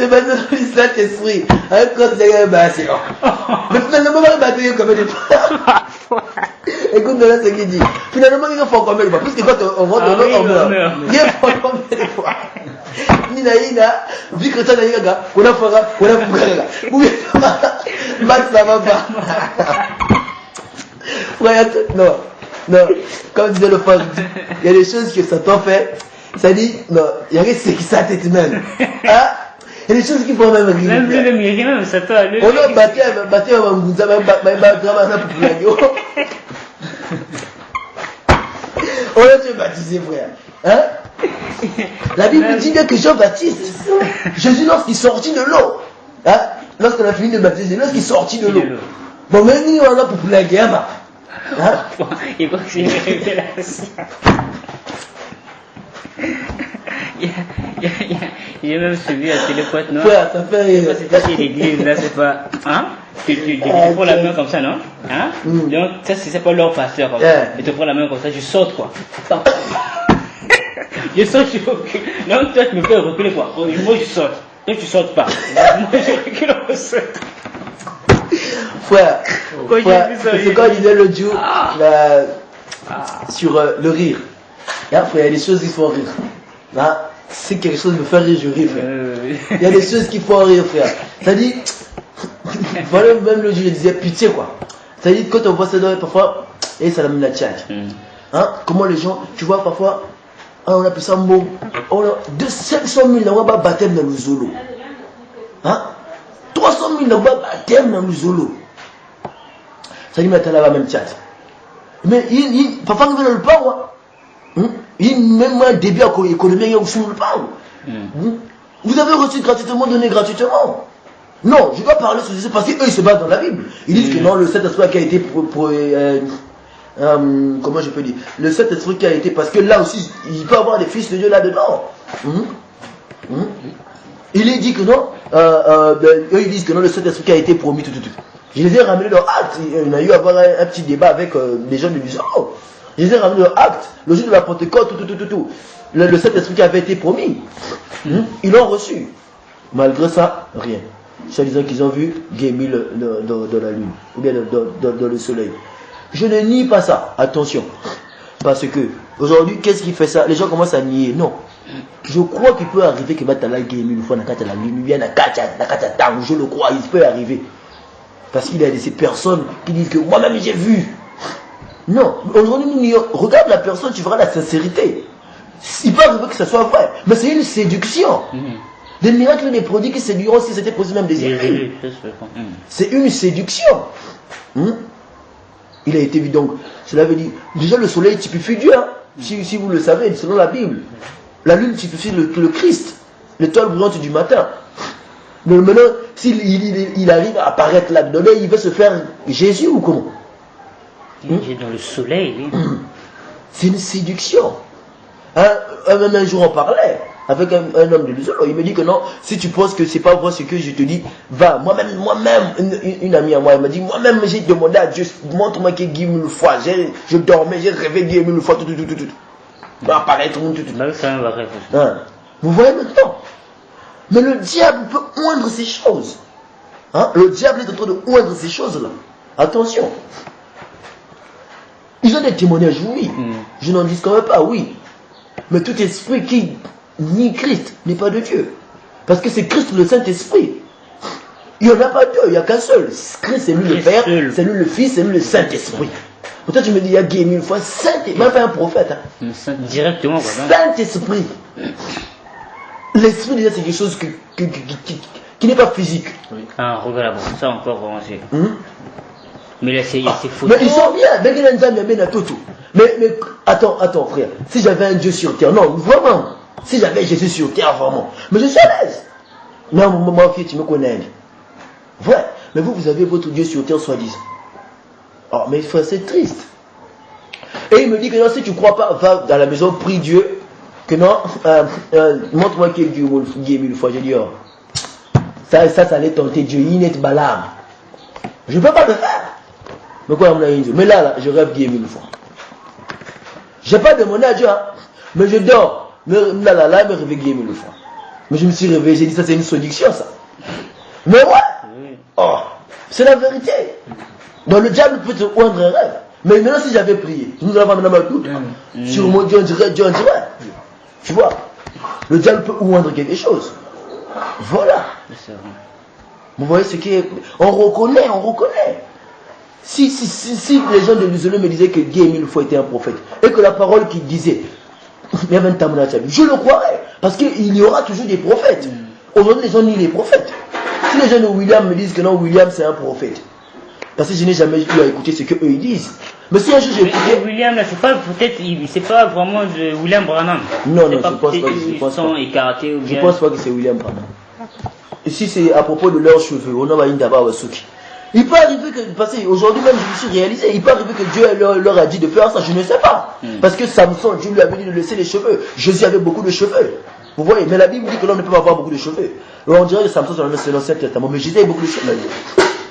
au nom du Saint-Esprit, avec côté bah, c'est mais finalement, on va baptiser comme des écoute là ce qu'il dit. Finalement, il faut combien de fois? Puisque quand on rentre dans l'eau, on meurt. Il faut combien de fois? Nina, vu que ça n'a rien à on a fait, on a fait. Oui, Max, ça va pas. Frère, non. Comme disait le frère, il y a des choses que Satan fait. Ça dit, non, il y a rien qui s'attête même. Hein? Il y a des choses qui font même rire. Même Satan. On a battu un Mouza, même drama pour la gueule. On a été baptisé, frère. Hein? La Bible dit bien que Jean-Baptiste, Jésus, lorsqu'il sortit de l'eau, hein? Lorsqu'on a fini de baptiser, lorsqu'il sortit de l'eau, bon, même nous, on a pour la guerre, hein? Il faut que c'est une révélation. Il a même suivi à télépote, non? Frère, ça fait rire. C'est pas l'église, là, c'est pas. Hein? Tu prends la main comme ça, non? Hein? Donc, ça, c'est pas leur pasteur comme ça. Et tu prends la main comme ça, je saute, quoi. Je saute, je recule. Non, toi, tu me fais reculer, quoi. Moi, je saute. Toi, tu sautes pas. Moi, je recule, on saute. Frère, c'est quand il disait l'autre jour sur le rire. Frère, il y a des choses qui font rire. Là, si quelque chose me fait rire, je ris, frère. Il y a des choses qui font rire, frère. Ça dit, voilà, même le jour, je disais pitié, quoi. Ça dit, quand on voit ça, parfois, et ça l'amène la tchatch. Hein? Comment les gens, tu vois, parfois, on appelle ça un mot, on a 500 000 là, on va baptême dans le zolo. Hein? 300 000 là, on va baptême dans le zolo. Ça dit, maintenant, là, va même tchatch. Mais, parfois, il ne veut pas, moi. Même un début économique, il ne pas. Vous avez reçu gratuitement, donné gratuitement. Non, je dois parler sur ça parce qu'eux ils se battent dans la Bible. Ils disent que non, le Saint-Esprit qui a été comment je peux dire? Le Saint-Esprit qui a été, parce que là aussi, il peut y avoir des fils de Dieu là-dedans. Il est dit que non, eux ils disent que non, le Saint-Esprit qui a été promis, tout. Je les ai ramenés dans Actes. Il y a eu à avoir un petit débat avec des gens de l'Israël. Je les ai ramenés dans Actes, le jour de la Pentecôte, tout. Le Saint-Esprit qui avait été promis. Ils l'ont reçu. Malgré ça, rien. Soi-disant qu'ils ont vu Guémil dans la lune, ou bien dans le soleil. Je ne nie pas ça, attention. Parce que, aujourd'hui, qu'est-ce qui fait ça? Les gens commencent à nier. Non. Je crois qu'il peut arriver que Batala Guémil, une fois, la lune, bien, je le crois, il peut arriver. Parce qu'il y a ces personnes qui disent que moi-même j'ai vu. Non. Aujourd'hui, nous nions. Regarde la personne, tu verras la sincérité. Il peut arriver que ce soit vrai, mais c'est une séduction. Des miracles, des produits qui séduiront si c'était possible même des écrits. C'est une séduction. Il a été vu donc. Cela veut dire, déjà le soleil typifie Dieu, hein, si vous le savez, selon la Bible. La lune typifie le Christ, l'étoile brillante du matin. Mais maintenant, s'il arrive à apparaître là-dedans, il veut se faire Jésus ou comment? Il est dans le soleil, oui. C'est une séduction. Hein, un jour on parlait avec un homme de l'islam, il me dit que non, si tu penses que c'est pas vrai ce que je te dis, va. Moi-même, une amie à moi, elle m'a dit, moi-même j'ai demandé à Dieu, montre-moi qu'il y a 10 000 fois, je dormais, j'ai rêvé 10 000 fois, tout. Va apparaître, tout. Hein? Vous voyez maintenant? Mais le diable peut oindre ces choses. Hein? Le diable est en train de oindre ces choses-là. Attention. Ils ont des témoignages, oui. Je n'en discorde pas, oui. Mais tout esprit qui nie Christ n'est pas de Dieu. Parce que c'est Christ le Saint-Esprit. Il n'y en a pas deux, il n'y a qu'un seul. Christ, c'est lui le Père, c'est lui le Fils, c'est lui le Saint-Esprit. Pourtant, tu me dis, il y a 10 000 fois Saint-Esprit. Même pas un prophète. Hein. Directement. Saint-Esprit. L'esprit, déjà, c'est quelque chose qui n'est pas physique. Oui. Ah, regarde, ça encore, c'est. Mais là, c'est faux. Mais ils sont bien. Mais attends, frère. Si j'avais un Dieu sur terre, non, vraiment. Si j'avais Jésus sur terre, vraiment. Mais je suis à l'aise. Non, moi, tu me connais. Vrai. Mais vous avez votre Dieu sur terre, soi-disant. Oh, mais frère, c'est triste. Et il me dit que non, si tu ne crois pas, va dans la maison, prie Dieu. Que non, montre-moi qui est Dieu 1000 fois. Je dis, oh, ça allait tenter Dieu. Il n'est pas là. Je ne peux pas le faire. Mais quoi, on a une Dieu. Mais là, je rêve 10 000 fois. Je n'ai pas demandé à Dieu, hein, mais je dors. Mais là, je me réveille 10 000 fois. Mais je me suis réveillé, j'ai dit, ça c'est une séduction, ça. Mais ouais. Oh, c'est la vérité. Donc le diable peut te oindre un rêve. Mais maintenant, si j'avais prié, nous avons maintenant un doute. Sur mon Dieu, on dirait. Tu vois, le diable peut oindre quelque chose. Voilà. Vous voyez ce qui est. On reconnaît. Si les gens de l'isolé me disaient que Dieu 1000 fois était un prophète, et que la parole qu'il disait, il y avait un tamouna, je le croirais. Parce qu'il y aura toujours des prophètes. Aujourd'hui, les gens nient les prophètes. Si les gens de William me disent que non, William c'est un prophète, parce que je n'ai jamais eu à écouter ce qu'eux ils disent. Mais si un jour j'ai écouté. William, là, c'est pas peut-être, c'est pas vraiment William Branham. Non, je pense pas. Je pense pas que c'est William Branham. Ici, c'est à propos de leurs cheveux. On a Indaba Wasuki. Il peut arriver que, parce qu'aujourd'hui même je me suis réalisé, il peut arriver que Dieu leur a dit de faire ça, je ne sais pas. Parce que Samson, Dieu lui avait dit de laisser les cheveux. Jésus avait beaucoup de cheveux. Vous voyez, mais la Bible dit que l'homme ne peut pas avoir beaucoup de cheveux. Alors on dirait que Samson c'est l'Ancien Testament, mais Jésus avait beaucoup de cheveux.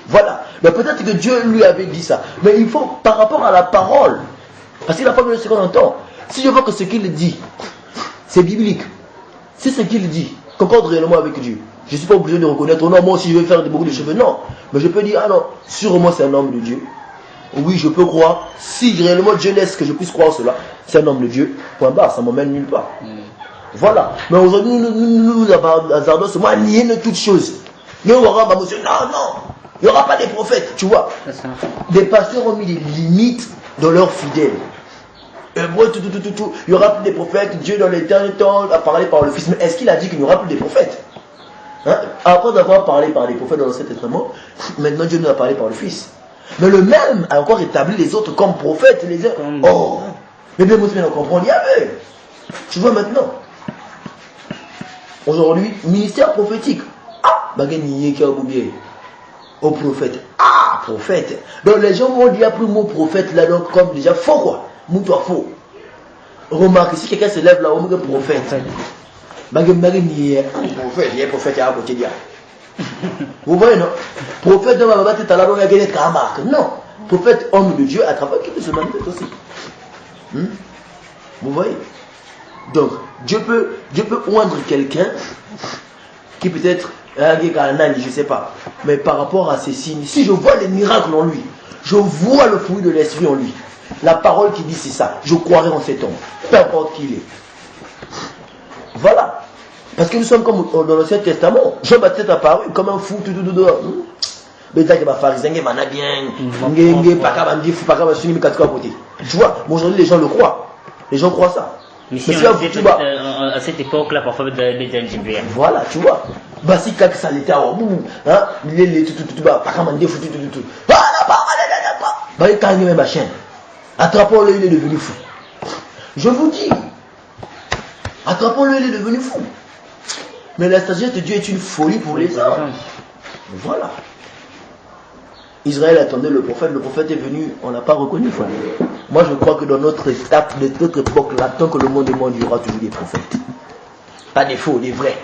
Voilà. Mais peut-être que Dieu lui avait dit ça. Mais il faut, par rapport à la parole, parce que la parole, c'est ce qu'on entend. Si je vois que ce qu'il dit, c'est biblique, c'est ce qu'il dit, concorde réellement avec Dieu. Je ne suis pas obligé de reconnaître, non, moi aussi je vais faire beaucoup de cheveux, non. Mais je peux dire, ah non, sûrement c'est un homme de Dieu. Oui, je peux croire. Si réellement Dieu laisse que je puisse croire cela, c'est un homme de Dieu. Point barre, ça ne m'emmène nulle part. Voilà. Mais aujourd'hui, nous hasardons seulement à nier toutes choses. Mais on aura, non, il n'y aura pas des prophètes, tu vois. Des pasteurs ont mis des limites dans leurs fidèles. Il y aura plus des prophètes, Dieu dans les derniers temps a parlé par le Fils. Mais est-ce qu'il a dit qu'il n'y aura plus des prophètes? Hein? Après avoir parlé par les prophètes dans l'Ancien Testament, maintenant Dieu nous a parlé par le Fils. Mais le même a encore établi les autres comme prophètes. Oh, mais bien, on comprend, il y avait. Tu vois maintenant. Aujourd'hui, ministère prophétique. Ah, bagani qui a oublié. Au prophète. Ah, prophète. Donc les gens vont dire plus le mot prophète là, donc comme déjà faux quoi. Moutoua faux. Remarque, si quelqu'un se lève là, on dit prophète. Prophète, il y a prophète à côté de là. Vous voyez, non? Prophète de ma maman, tu as là, il y a des camarades. Non. Prophète, homme de Dieu, à travers qui peut se manifester aussi. Vous voyez? Donc, Dieu peut oindre quelqu'un qui peut-être je ne sais pas. Mais par rapport à ces signes, si je vois les miracles en lui, je vois le fruit de l'esprit en lui, la parole qui dit c'est ça, je croirai en cet homme, peu importe qui il est. Voilà. Parce que nous sommes comme dans l'Ancien Testament. Jean-Baptiste apparu comme un fou, mais tu vois, aujourd'hui les gens le croient. Les gens croient ça. Mais si à cette époque-là, parfois, les gens bien. Voilà, tu vois. Basi kak ça l'était à boum, hein, les tout bas, pas comme un défaut tout. Bah il calme ma chaîne. Attrapons-le, il est devenu fou. Je vous dis, attrapons-le, il est devenu fou. Mais la sagesse de Dieu est une folie pour les hommes. Voilà. Israël attendait le prophète est venu, on l'a pas reconnu. Voilà. Moi, je crois que dans notre étape, de notre époque, là, tant que le monde est monde, il y aura toujours des prophètes. Pas des faux, des vrais.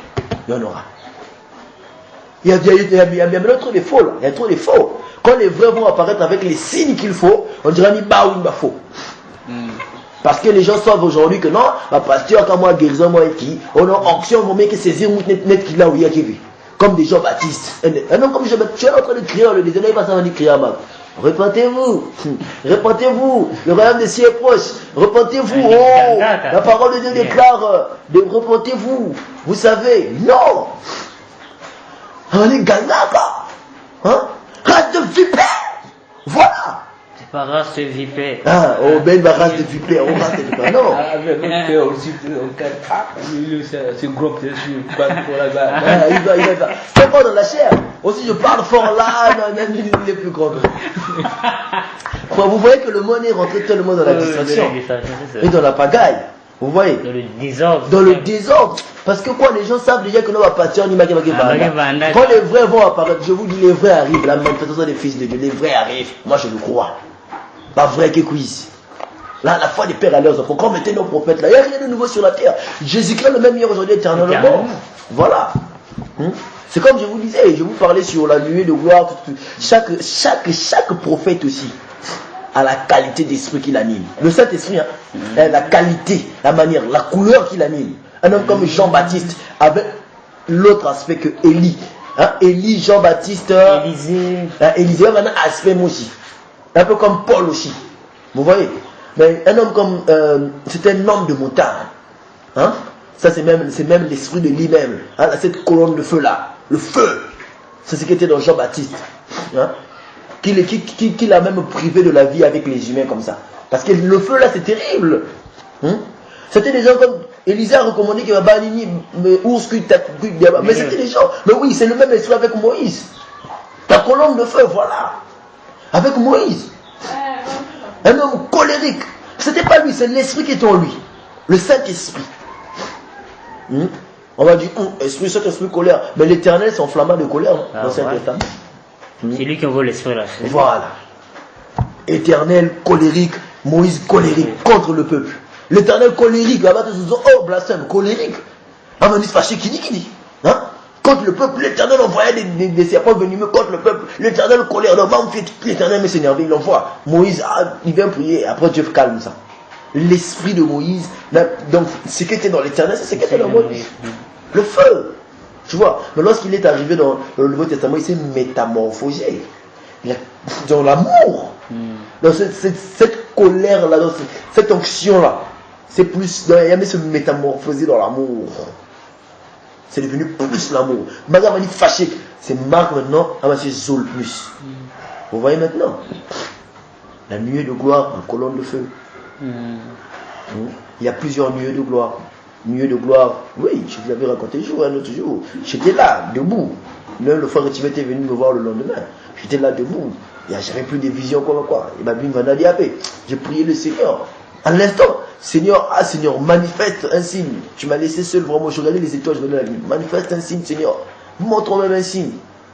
Il y en aura. Il y a bien trop de faux, là. Il y a trop de faux. Quand les vrais vont apparaître avec les signes qu'il faut, on dira ni bah ou ni bah faux. Parce que les gens savent aujourd'hui que non, ma pasteur, quand moi guérison, moi qui, on a onction, on met que saisir net qui là où il y a qui vit. Comme des Jean-Baptiste. Un homme comme Jean-Baptiste, tu es en train de crier, le désolé, il passe à crier à ma. Repentez-vous, repentez-vous, le royaume des cieux est proche, repentez-vous, oh, la parole de Dieu déclare, repentez-vous, vous savez, non, on est gagnaka, hein, race de vipère, voilà. C'est pas race de vipère. Ah, oh, ben, ma race de vipère, on race de vipère, non. Avec notre père aussi, c'est gros, c'est pas pour la bas. Il va. C'est pas dans la chair. Aussi, je parle fort là, il est plus grand. Vous voyez que le monde est rentré tellement dans la distraction et dans la pagaille. Vous voyez? Dans le désordre. Dans le désordre. Parce que quoi, les gens savent déjà que nous va partir, ni Magé Vanda. Quand les vrais vont apparaître, je vous dis, les vrais arrivent. La manifestation des fils de Dieu, les vrais arrivent. Moi, je le crois. Pas vrai que quiz. Là, la foi des pères à leurs enfants. Quand on mettait nos prophètes là, il n'y a rien de nouveau sur la terre. Jésus-Christ le même hier, aujourd'hui, éternellement. Voilà. C'est comme je vous disais, je vous parlais sur la nuée de gloire. Chaque prophète aussi a la qualité d'esprit qu'il anime. Le Saint-Esprit, la qualité, la manière, la couleur qu'il anime. Un homme comme Jean-Baptiste avait l'autre aspect que Élie. Élie, Jean-Baptiste, Élisée, avait un aspect aussi. Un peu comme Paul aussi. Vous voyez? Mais un homme comme... c'est un homme de montagne. Ça, c'est même l'esprit de lui-même. Cette colonne de feu-là. Le feu. C'est ce qui était dans Jean-Baptiste. Qui l'a même privé de la vie avec les humains comme ça. Parce que le feu-là, c'est terrible. C'était des gens comme... Élisée a recommandé qu'il va banni, mais ours, mais c'était des gens... Mais oui, c'est le même esprit avec Moïse. La colonne de feu, voilà. Avec Moïse. Un homme colérique. C'était pas lui, c'est l'esprit qui était en lui. Le Saint-Esprit. On va dire, esprit, Saint-Esprit, colère. Mais l'Éternel s'enflamma de colère dans cet état. C'est lui qui envoie l'esprit là. Voilà. Éternel colérique, Moïse colérique contre le peuple. L'Éternel colérique, là-bas, ils disent, oh, blasphème, colérique. On dit fâché, qui dit. Contre le peuple, l'Éternel envoyait des serpents venimeux contre le peuple. L'Éternel colère, l'Éternel met s'énerver, il envoie. Moïse, il vient prier, après Dieu calme ça. L'esprit de Moïse, donc ce qui était dans l'Éternel, c'est ce qui était dans Moïse. Le feu, tu vois. Mais lorsqu'il est arrivé dans le Nouveau Testament, il s'est métamorphosé. Dans l'amour. Dans cette colère-là, dans cette onction-là. C'est plus, il y a même se métamorphoser dans l'amour. C'est devenu plus l'amour. Madame a dit fâché. C'est Marc maintenant, c'est Zol plus. Vous voyez maintenant? La nuée de gloire, la colonne de feu. Il y a plusieurs nuées de gloire. Nuée de gloire, oui, je vous l'avais raconté un autre jour. J'étais là, debout. Même le frère Tibet est venu me voir le lendemain. J'étais là debout. J'avais plus de visions comme quoi. Il m'a dit, j'ai prié le Seigneur. À l'instant, Seigneur, Seigneur, manifeste un signe. Tu m'as laissé seul, vraiment, je regardais les étoiles, je regardais la lune. Manifeste un signe, Seigneur. Montre-moi même un signe.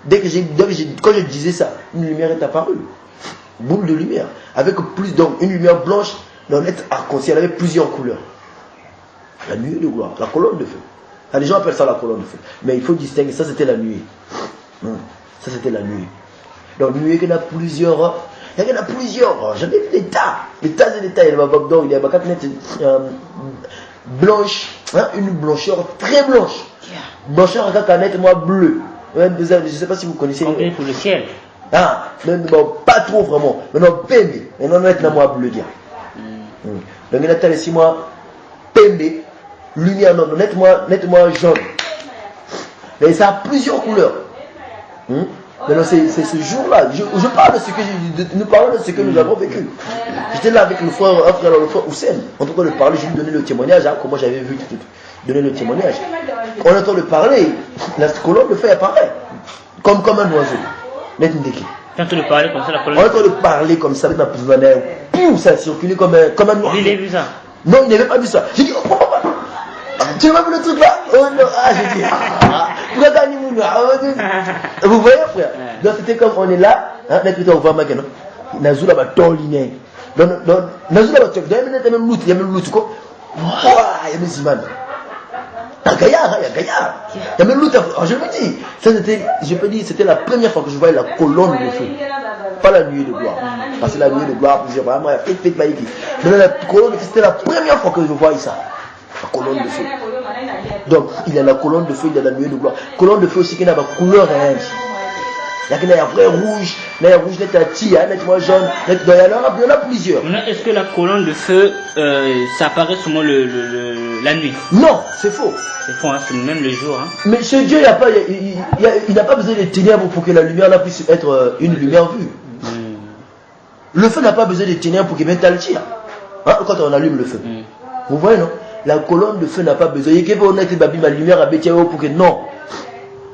Quand je disais ça, une lumière est apparue. Boule de lumière. Avec plus, donc, une lumière blanche, dans l'être arc-en-ciel, avec plusieurs couleurs. La nuée de gloire, la colonne de feu. Les gens appellent ça la colonne de feu. Mais il faut distinguer, ça c'était la nuée. Ça c'était la nuée. Donc, nuée, il y en a plusieurs. Il y en a plusieurs. J'en ai vu des tas. Des tas et des tas. Il y a ma cabinet blanche. Une blancheur très blanche. Blancheur à cacanette, moi bleu. Je ne sais pas si vous connaissez. Complet pour le ciel. Bon, pas trop vraiment. Maintenant, pembe. Maintenant, maintenant, moi bleu. Donc, il y a des 6 mois. Pembe. Lumière, non, nettement jaune. Mais ça a plusieurs couleurs. Maintenant, c'est ce jour-là. Je parle de ce que nous parlons de ce que nous avons vécu. J'étais là avec le frère Hussein. On est en train de parler, je lui donnais le témoignage, comment j'avais vu donner le témoignage. On est en train de parler, la colonne de feu apparaît. Comme un oiseau. Quand tu le parlais comme ça, la colonne. On est en train de parler comme ça avec ma petite manière. Ça a circulé comme un oiseau. Il a vu ça. Non, il n'avait pas vu ça. J'ai dit, tu m'as vu le truc là? Oh non, j'ai dit, pourquoi t'as dit vous voyez, frère? Donc c'était comme on est là, on voit maintenant. Nazula va toliné. dans une voiture, il y a même l'autre, quoi. Il y a même Ziman. Il y a Gaillard, il y a même l'autre. Je me dis, je peux dire, c'était la première fois que je voyais la colonne de feu. Pas la nuit de gloire. Parce que la nuit de gloire, plusieurs fois, il y a fait Maïki. Mais la colonne de feu, c'était la première fois que je voyais ça. La colonne de feu. Donc, il y a la colonne de feu, il y a la nuit de gloire. Colonne de feu aussi qui n'a pas de couleur rien. Il y a un vrai rouge, il y a un rouge, il y a un petit, il y a un jaune, il y en a plusieurs. Est-ce que la colonne de feu, ça apparaît seulement la nuit? Non, c'est faux. C'est faux, hein, c'est même le jour. Hein. Mais chez Dieu, il n'a pas besoin de ténèbres pour que la lumière là puisse être une lumière vue. Le feu n'a pas besoin de ténèbres pour qu'il vienne t'altir. Hein, quand on allume le feu. Vous voyez, non? La colonne de feu n'a pas besoin. Il y a ma lumière à Bétiao pour que non.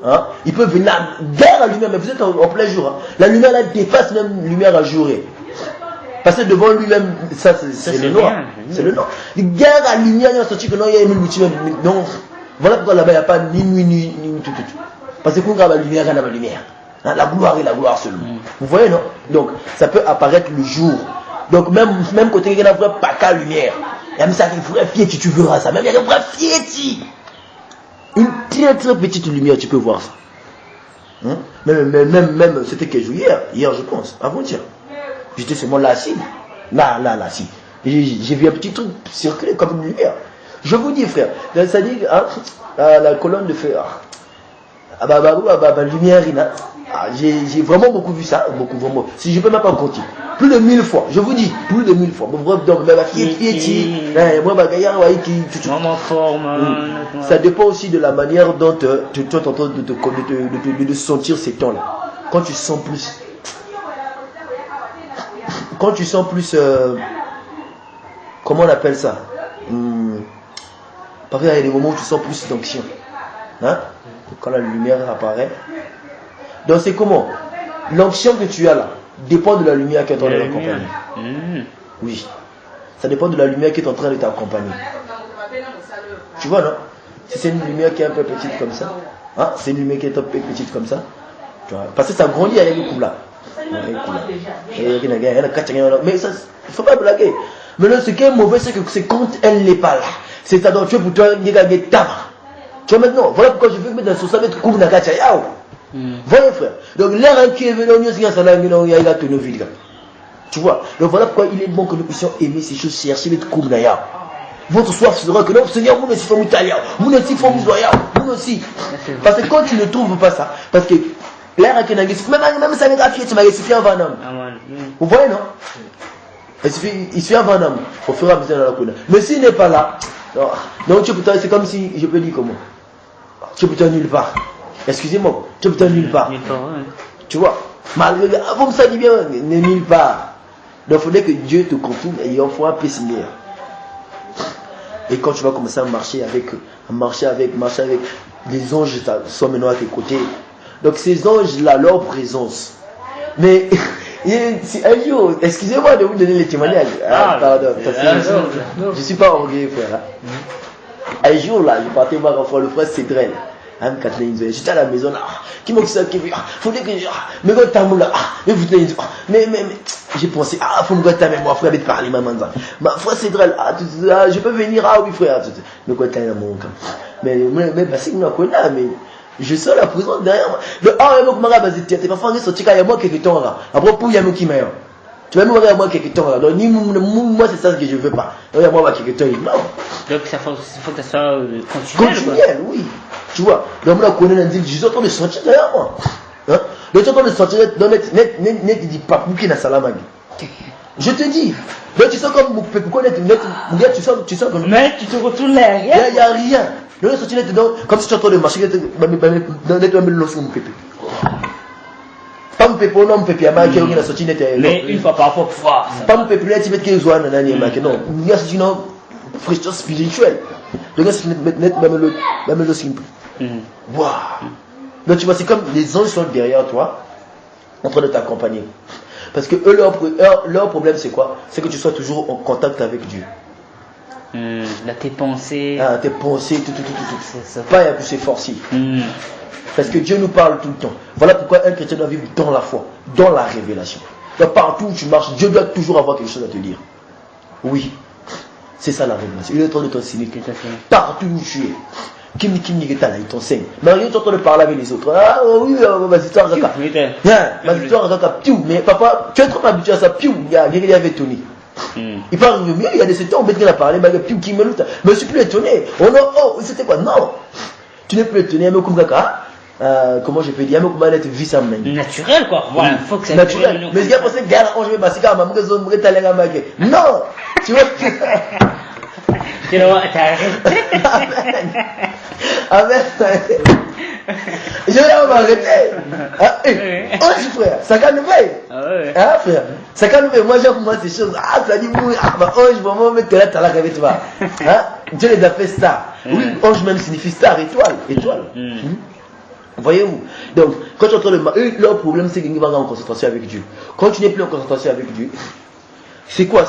Hein? Il peut venir vers la lumière, mais vous êtes en plein jour. Hein? La lumière là dépasse même la lumière à jour. Parce que devant lui-même, ça c'est le noir. C'est le noir. Guerre à la lumière, il y a sorti que non, il y a une lumière. Non. Voilà pourquoi là-bas il n'y a pas ni nuit, ni tout. Parce que quand on regarde la lumière, il y a la lumière. Hein? La gloire est la gloire seulement. Vous voyez, non? Donc, ça peut apparaître le jour. Donc, même côté il y a une vraie paca lumière. Il y a même ça, une vraie fiéti, tu verras ça. Même il y a une vraie fiéti. Une très très petite lumière, tu peux voir ça. Hein? Même c'était que hier je pense, avant-hier. J'étais seulement là, assis. Là, assis. J'ai vu un petit truc circuler comme une lumière. Je vous dis, frère, ça dit, hein, la colonne de feu, lumière, j'ai vraiment beaucoup vu ça, vraiment. Si je peux même pas compter. Plus de 1000 fois, je vous dis, plus de 1000 fois. Donc, ma fille, moi, ça dépend aussi de la manière dont tu es en train de sentir ces temps-là. Quand tu sens plus, comment on appelle ça? Parfois, il y a des moments où tu sens plus d'onction. Hein? Quand la lumière apparaît. Donc, c'est comment? L'onction que tu as là dépend de la lumière qui est en train de t'accompagner. Oui. Ça dépend de la lumière qui est en train de t'accompagner. Tu vois, non? Si c'est une lumière qui est un peu petite comme ça, hein? C'est une lumière qui est un peu petite comme ça. Tu vois? Parce que ça grandit avec le coup là. Mais ça, il ne faut pas blaguer. Maintenant, ce qui est mauvais, c'est que c'est quand elle n'est pas là. C'est à tu pour toi, il y a des tabac. Tu vois maintenant, voilà pourquoi je veux mettre dans ce savet comme dans Gachayao. Voyez frère. Donc l'air qui est venu, il a tenu vide. Tu vois. Donc voilà pourquoi il est bon que nous puissions aimer ces choses, chercher les comme d'ailleurs. Votre soif sera que non, Seigneur, vous aussi, italien, vous aussi, vous aussi. Parce que quand tu ne trouves pas ça, parce que l'air qui est même ça n'est pas fier, tu m'as récipié en Vanam. Vous voyez, non? Il se fait un Vanam au fur et à mesure de la couleur. Mais s'il n'est pas là, non, c'est comme si, je peux dire comment? Tu peux nulle part. Excusez-moi, tu peux nulle part. Tu vois, malgré vous me savez bien, nulle part. Donc il faudrait que Dieu te contourne et il faut un peu signer. Et quand tu vas commencer à marcher avec les anges sont maintenant à tes côtés. Donc ces anges-là, leur présence. Mais un jour, excusez-moi de vous donner les témoignages. Pardon, je ne suis pas orgueilleux, frère. Un jour là, je partais voir le frère Cédrel. J'étais à la maison là, qui m'a dit ça, qui faudrait que mais quand t'as là, mais j'ai pensé, faut me gâter avec moi, frère, de parler, maman. Ma frère Cédrel, je peux venir, oui, frère, mais quand t'as mon camp. Mais c'est que nous connaissons, mais je sens la présence derrière moi. T'es pas fan de sortir il y a moi quelques temps là. Après, pour y a qui meilleur. Tu vas me voir moi quelques temps là. Donc, moi, c'est ça que je veux pas. Il y a moi quelques temps, non. Donc, il faut que ça soit continuel. Oui. Tu vois, donc là, on a dit, je suis en train de sortir derrière moi. Hein? Donc, tu es en train de sortir, net, dit pas pour qui n'a salamagi. Je te dis. Donc, tu sens comme, pourquoi tu sens comme. Mais tu te retournes derrière. Il n'y a rien. Donc, tu sortir comme si tu es en train de marcher, dans l'os, mon pépé. Pas mon pépé, non, mon pépé, il a sorti net. Mais une fois par fois, pas mon pépé, tu mets qu'il y a non, il y a sorti une fraîcheur spirituelle. Donc, c'est même le simple. Waouh! Donc, tu vois, c'est comme les anges sont derrière toi, en train de t'accompagner. Parce que eux, leur problème, c'est quoi? C'est que tu sois toujours en contact avec Dieu. Là, tes pensées. Tes pensées, tout. Pas à pousser forcé. Parce que Dieu nous parle tout le temps. Voilà pourquoi un chrétien doit vivre dans la foi, dans la révélation. Partout où tu marches, Dieu doit toujours avoir quelque chose à te dire. Oui. C'est ça la révélation. Il est en train de t'enseigner. Partout où tu es. Kim il t'enseigne. Mais rien, tu es en train de parler avec les autres. Ah oui, vas-y, toi, Raka. Vas-y, toi, Raka. Mais papa, tu es trop habitué à ça. Il y a avait Tony. Il parle mieux. Il y a des secteurs, on met qu'il a parlé, mais qui me l'autre. Mais je suis plus étonné. Oh, c'était quoi? Non. Tu n'es plus étonné. Mais comme Raka. Comment je peux dire, naturel quoi, voilà, faut que ça naturel. Mais il y a pensé que je vais passer à ma maison, non, tu vois. Tu vois, Amen. Je vais m'arrêter. Oh, frère, ça calme pas. Frère, ça calme pas. Moi, j'aime ces choses. Ça dit, je vais me mettre là, tu vas rêver, tu vois. Dieu les a fait star. Oui, ange même signifie star, étoile. Voyez-vous? Donc, quand tu entends leur problème, c'est qu'ils vont en concentration avec Dieu. Quand tu n'es plus en concentration avec Dieu, c'est quoi?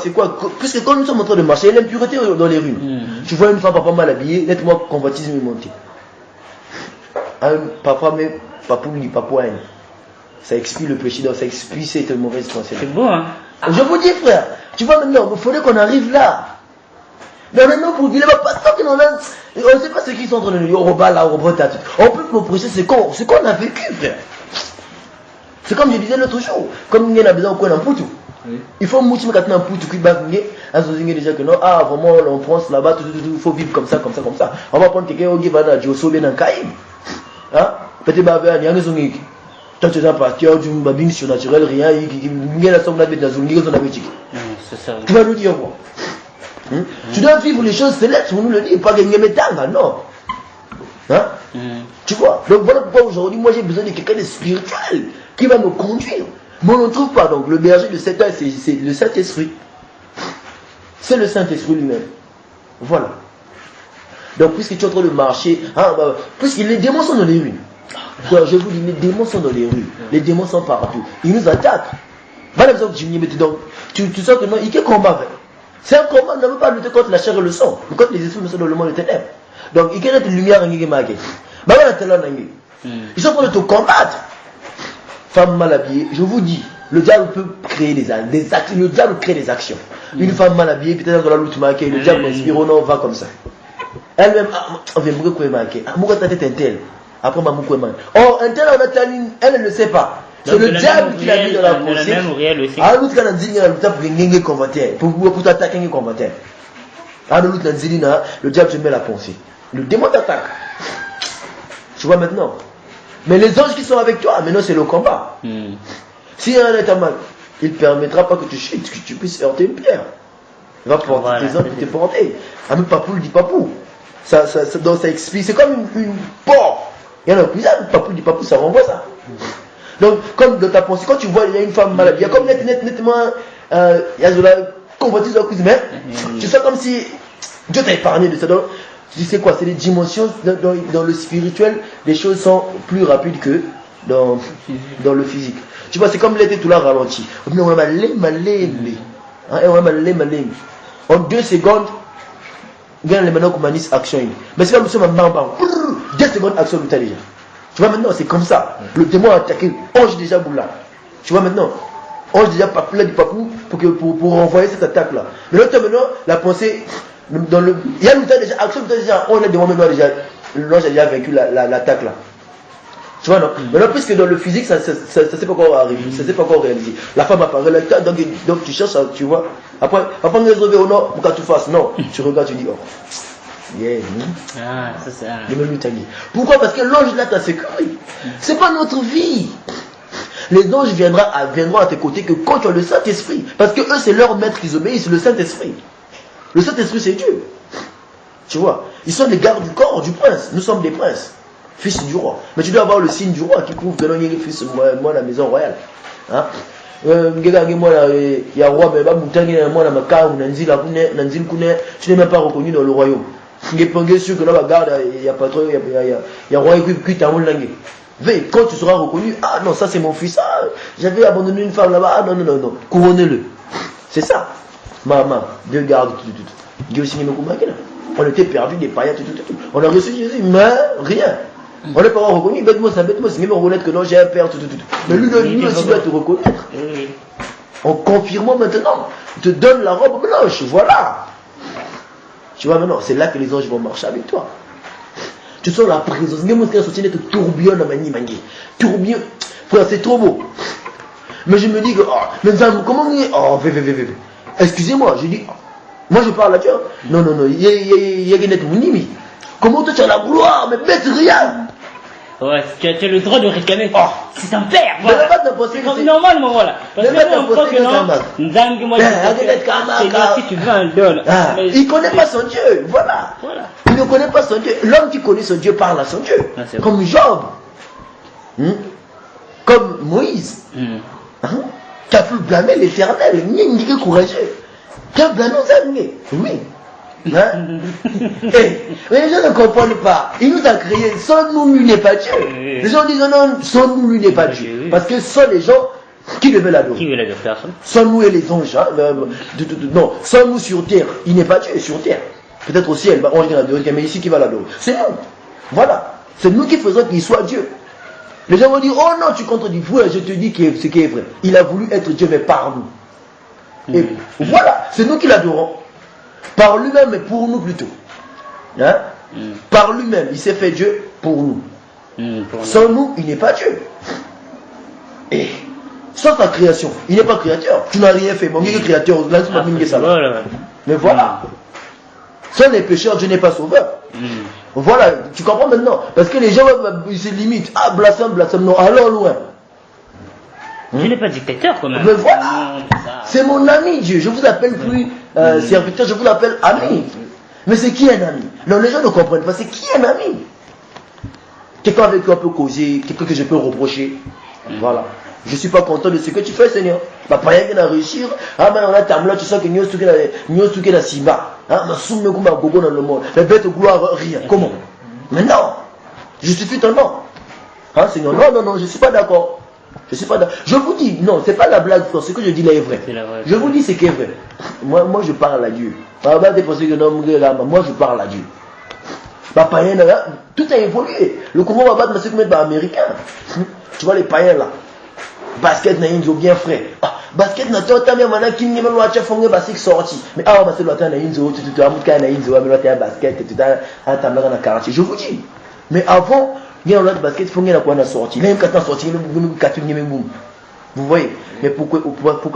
Puisque quand nous sommes en train de marcher, il y a l'impureté dans les rues. Tu vois une femme, papa mal habillée, laisse-moi convoitisme est monté. Papa, mais papa, ça expie le péché, donc ça expie cette mauvaise pensée. C'est beau, hein? Je vous dis, frère, tu vois maintenant, il faudrait qu'on arrive là. Mais maintenant, pour dire, on ne sait pas ce qu'ils sont en train de nous dire, on peut nous prêcher ce qu'on a vécu, frère. C'est comme je disais l'autre jour, comme il y a besoin de un poutou. Il faut moucher maintenant un poutou qui bat déjà que non, vraiment, en France, là-bas, il faut vivre comme ça. On va prendre quelqu'un qui va dans Diosso, bien dans Caïm. Peut-être que il y a des toi tu es un pasteur, tu m'as bien surnaturel, rien, il y a la somme d'habiter dans une ligue, tu vas nous dire quoi? Tu dois vivre les choses célestes, vous nous le dites, pas gagner mes tangas, non. Tu vois? Donc voilà pourquoi aujourd'hui, moi j'ai besoin de quelqu'un de spirituel qui va me conduire. Mais on ne trouve pas. Donc le berger de cet âge, c'est le Saint-Esprit. C'est le Saint-Esprit lui-même. Voilà. Donc puisque tu es en train de marcher, puisque les démons sont dans les rues. Donc, je vous dis, les démons sont dans les rues. Les démons sont partout. Ils nous attaquent. Voilà exemple que je me dis, donc, tu sens que non, il y a un combat. C'est un combat, on ne veut pas lutter contre la chair et le sang, mais contre les esprits sont dans le monde de ténèbres. Donc, il y a une lumière qui est marquée. Ils sont en train de te combattre. Femme mal habillée, je vous dis, le diable peut créer des actions. Le diable crée des actions. Une femme mal habillée, peut-être dans la lutte marquée, le diable inspire, non, va comme ça. Elle-même, on vient beaucoup marquer. Pourquoi ta tête est telle? Après, ma moukou est mal. Or, un tel, elle ne le sait pas. C'est le diable qui l'a mis dans la pensée. Ah, l'autre qui a dit pour t'attaquer un commentaire. Ah, l'autre qui a dit le diable te met la pensée. Le démon t'attaque. Tu vois maintenant. Mais les anges qui sont avec toi, maintenant c'est le combat. Si un est mal, il ne permettra pas que tu chutes, que tu puisses heurter une pierre. Il va porter tes anges pour te porter. Ah, mais papou dit papou. Ça explique. C'est comme une porte. Il y a un cuisine, papou dit papou, ça renvoie ça. Donc, comme dans ta pensée, quand tu vois, il y a une femme malade, il y a comme nettement, il y a de la convoitise de la cuisine, mais tu sens comme si Dieu t'a épargné de ça. Donc, tu sais quoi, c'est des dimensions dans le spirituel, les choses sont plus rapides que dans le physique. Tu vois, c'est comme l'été tout là ralenti. En 2 secondes, il y a les maintenant qu'on manise action. Mais c'est comme si on m'a 2 secondes action déjà. Tu vois maintenant, c'est comme ça. Le démon a attaqué, ange déjà boula. Tu vois maintenant, ange déjà là du papou pour renvoyer cette attaque là. Mais l'autre maintenant, la pensée, il y a l'outil déjà, action déjà, on a démon maintenant déjà, l'ange a déjà vaincu l'attaque là. Tu vois non? Maintenant, puisque dans le physique, ça ne s'est pas encore arrivé, ça ne s'est pas encore réalisé. La femme apparaît là, donc tu cherches, tu vois. Après, on ne résolver au nord, pour que tu fasses, non. Tu regardes, tu dis, oh. Yeah, ça c'est pourquoi? Parce que l'ange là t'a sécurisé. C'est pas notre vie. Les anges viendront à tes côtés que quand tu as le Saint-Esprit. Parce que eux c'est leur maître qu'ils obéissent, le Saint-Esprit. Le Saint-Esprit c'est Dieu. Tu vois, ils sont les gardes du corps du prince. Nous sommes des princes, fils du roi. Mais tu dois avoir le signe du roi qui prouve que non, il est fils moi la maison royale. Hein? Il y a roi, mais tu n'es même pas reconnu dans le royaume. Il est sûr que là, regarde, il y a pas trop, il y a roi qui t'a langue. Quand tu seras reconnu, ah non, ça c'est mon fils, j'avais abandonné une femme là-bas, ah non, couronnez-le. C'est ça. Maman, Dieu garde tout. Dieu aussi nous on était perdu des païens, tout. On a reçu Jésus, mais rien. On n'est pas reconnu, bête-moi, c'est me reconnaître que non, j'ai un père, tout. Mais lui aussi doit te reconnaître. En confirmant maintenant, il te donne la robe blanche, voilà. Tu vois maintenant, c'est là que les anges vont marcher avec toi. Tu sens la présence. Même quand tu es tourbillon à mani mangi. Tourbillon. Frère, c'est trop beau. Mais je me dis que, mais comment on est. Excusez-moi, je dis, moi je parle à Dieu. Non, il y a une mounimi. Comment toi tu as la gloire, mais bête rien. Ouais, tu as le droit de réclamer. C'est un père, voilà. Mais pas penser que c'est normalement, voilà. Parce que on pense que non. Si tu veux un don. Il ne connaît pas son Dieu, voilà. Il ne connaît pas son Dieu. L'homme qui connaît son Dieu parle à son Dieu. Comme Job. Comme Moïse. Qui a pu blâmer l'Éternel. Il est courageux. Qui a blâmé oui. Mais les gens ne comprennent pas. Il nous a créés. Sans nous, lui n'est pas Dieu. Les gens disent non, sans nous, lui n'est pas Dieu. Parce que sont les gens qui le veulent adorer. Qui veulent adorer personne. Sans nous et les anges. Non, sans nous sur terre. Il n'est pas Dieu sur terre. Peut-être au ciel, on va l'adorer, mais ici qui va l'adorer. C'est nous. Voilà. C'est nous qui faisons qu'il soit Dieu. Les gens vont dire, oh non, tu contredis. Je te dis ce qui est vrai. Il a voulu être Dieu, mais par nous. Et voilà, c'est nous qui l'adorons. Par lui-même, mais pour nous plutôt. Par lui-même, il s'est fait Dieu pour nous. Sans nous, il n'est pas Dieu. Et sans ta création, il n'est pas créateur. Tu n'as rien fait. Bon, il est créateur. Mais voilà. Sans les pécheurs, Dieu n'est pas sauveur. Voilà, tu comprends maintenant. Parce que les gens ils se limitent. Blasphème, non, allons loin. Dieu n'est pas dictateur quand même. Mais voilà. C'est mon ami Dieu. Je vous appelle plus serviteur, je vous appelle ami. Mais c'est qui un ami? Non, les gens ne comprennent pas. C'est qui un ami? Quelqu'un avec qui on peut causer, quelqu'un que je peux reprocher. Voilà. Je ne suis pas content de ce que tu fais, Seigneur. Pas rien qui a réussir. On a terminé là, tu sens que nous sommes dans Simba. Ma somme comme un gogo dans le monde. Les bêtes de gloire, rien. Comment? Mais non. Justifie ton nom. Seigneur. Non, je ne suis pas d'accord. Je vous dis, non, c'est pas la blague, ce que je dis là est vrai. Je vous dis ce qui est vrai. Moi je parle à Dieu. Moi je parle à Dieu. Tout a évolué. Le Congo va battre M. Koumet américain. Tu vois les païens là. Basket na inzo bien frais. Basket na tota même mana qui n'y melo acha fonge basik sorti. Mais basket lota na inzo tu amuka na inzo amelo ta basket tu ta atamla na quartier. Je vous dis. Mais avant, il y a un autre basket fonge na quoi na sorti. Même quand sorti le 4 boum. Vous voyez? Mais pourquoi?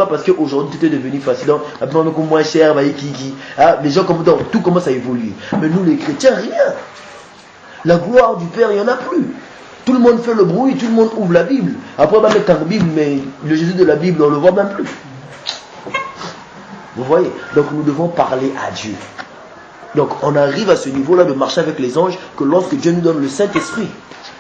Parce qu'aujourd'hui tout est devenu facile. Donc, maintenant beaucoup moins cher, les gens comme tout commence à évoluer. Mais nous les chrétiens, rien. La gloire du Père, il n'y en a plus. Tout le monde fait le bruit, tout le monde ouvre la Bible. Après, on va mettre la Bible, mais le Jésus de la Bible, on ne le voit même plus. Vous voyez? Donc, nous devons parler à Dieu. Donc, on arrive à ce niveau-là de marcher avec les anges que lorsque Dieu nous donne le Saint-Esprit.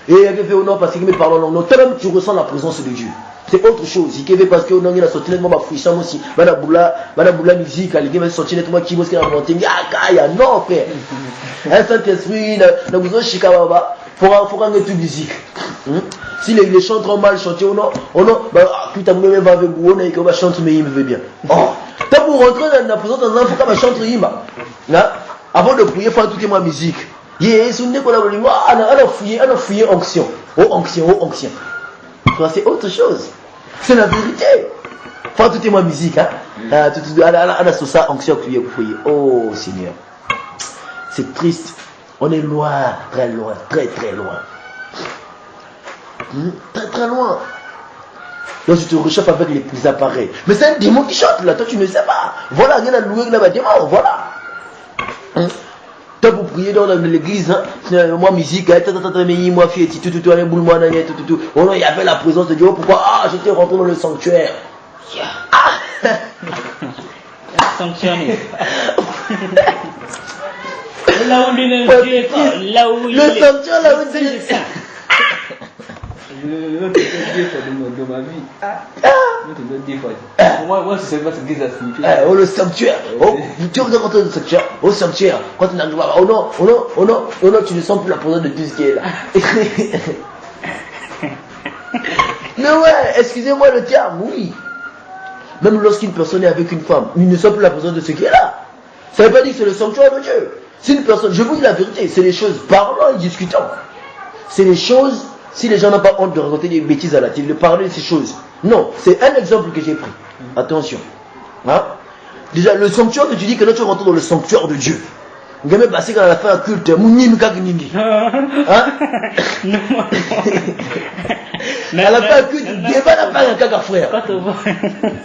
Et il y avait fait au nom parce qu'il me parle en langue. Toi-même, tu ressens la présence de Dieu. C'est autre chose. Il y avait parce que au nom, il a sorti nettement ma fruition aussi. Madame Boula musique, il a sorti nettement qui m'a monté. Non, frère. Un Saint-Esprit, n'a besoin de Chikababa. Faut rendre tout musique. Si les chanteurs mal chanter ou non, putain, moi, va avec vous, on est comme chanter, mais il me veut bien. T'as pour rentrer dans la présence d'un enfant comme chanter, avant de prier, il faut tout moi musique. C'est onction. Onction. C'est autre chose. C'est la vérité. Faut tout moi musique. Oh Seigneur. C'est triste. On est loin, très loin, très très loin. Très très loin. Donc tu te réchauffes avec les appareils. Mais c'est un démon qui chante là, toi tu ne sais pas. Voilà, il y a un loué qui n'a démon, voilà. Toi pour prier dans l'église, moi musique, moi fille, tout, oh non, il y avait la présence de Dieu. Pourquoi? J'étais rentré dans le sanctuaire. Sanctuaire. Là où lui-même Dieu est pas, là où il est. Le sanctuaire, là où Dieu est. De ma vie. Moi, je ne sais pas ce que ça signifie. Le sanctuaire. Tu regardes rentrer dans le sanctuaire. Au sanctuaire. Quand tu n'arrives pas. Oh non, tu ne sens plus la présence de tout ce qui est là. Mais ouais, excusez-moi le terme, oui. Même lorsqu'une personne est avec une femme, il ne sent plus la présence de ce qui est là. Ça ne veut pas dire que c'est le sanctuaire de Dieu. Si une personne, je vous dis la vérité, c'est les choses parlant et discutant. C'est les choses, si les gens n'ont pas honte de raconter des bêtises à la télé, de parler de ces choses. Non, c'est un exemple que j'ai pris. Attention. Hein? Déjà, le sanctuaire que tu dis que là tu rentres dans le sanctuaire de Dieu. Vous avez passé quand on a fait un culte. Hein? Elle a fait un culte. Débat n'a pas un caca frère.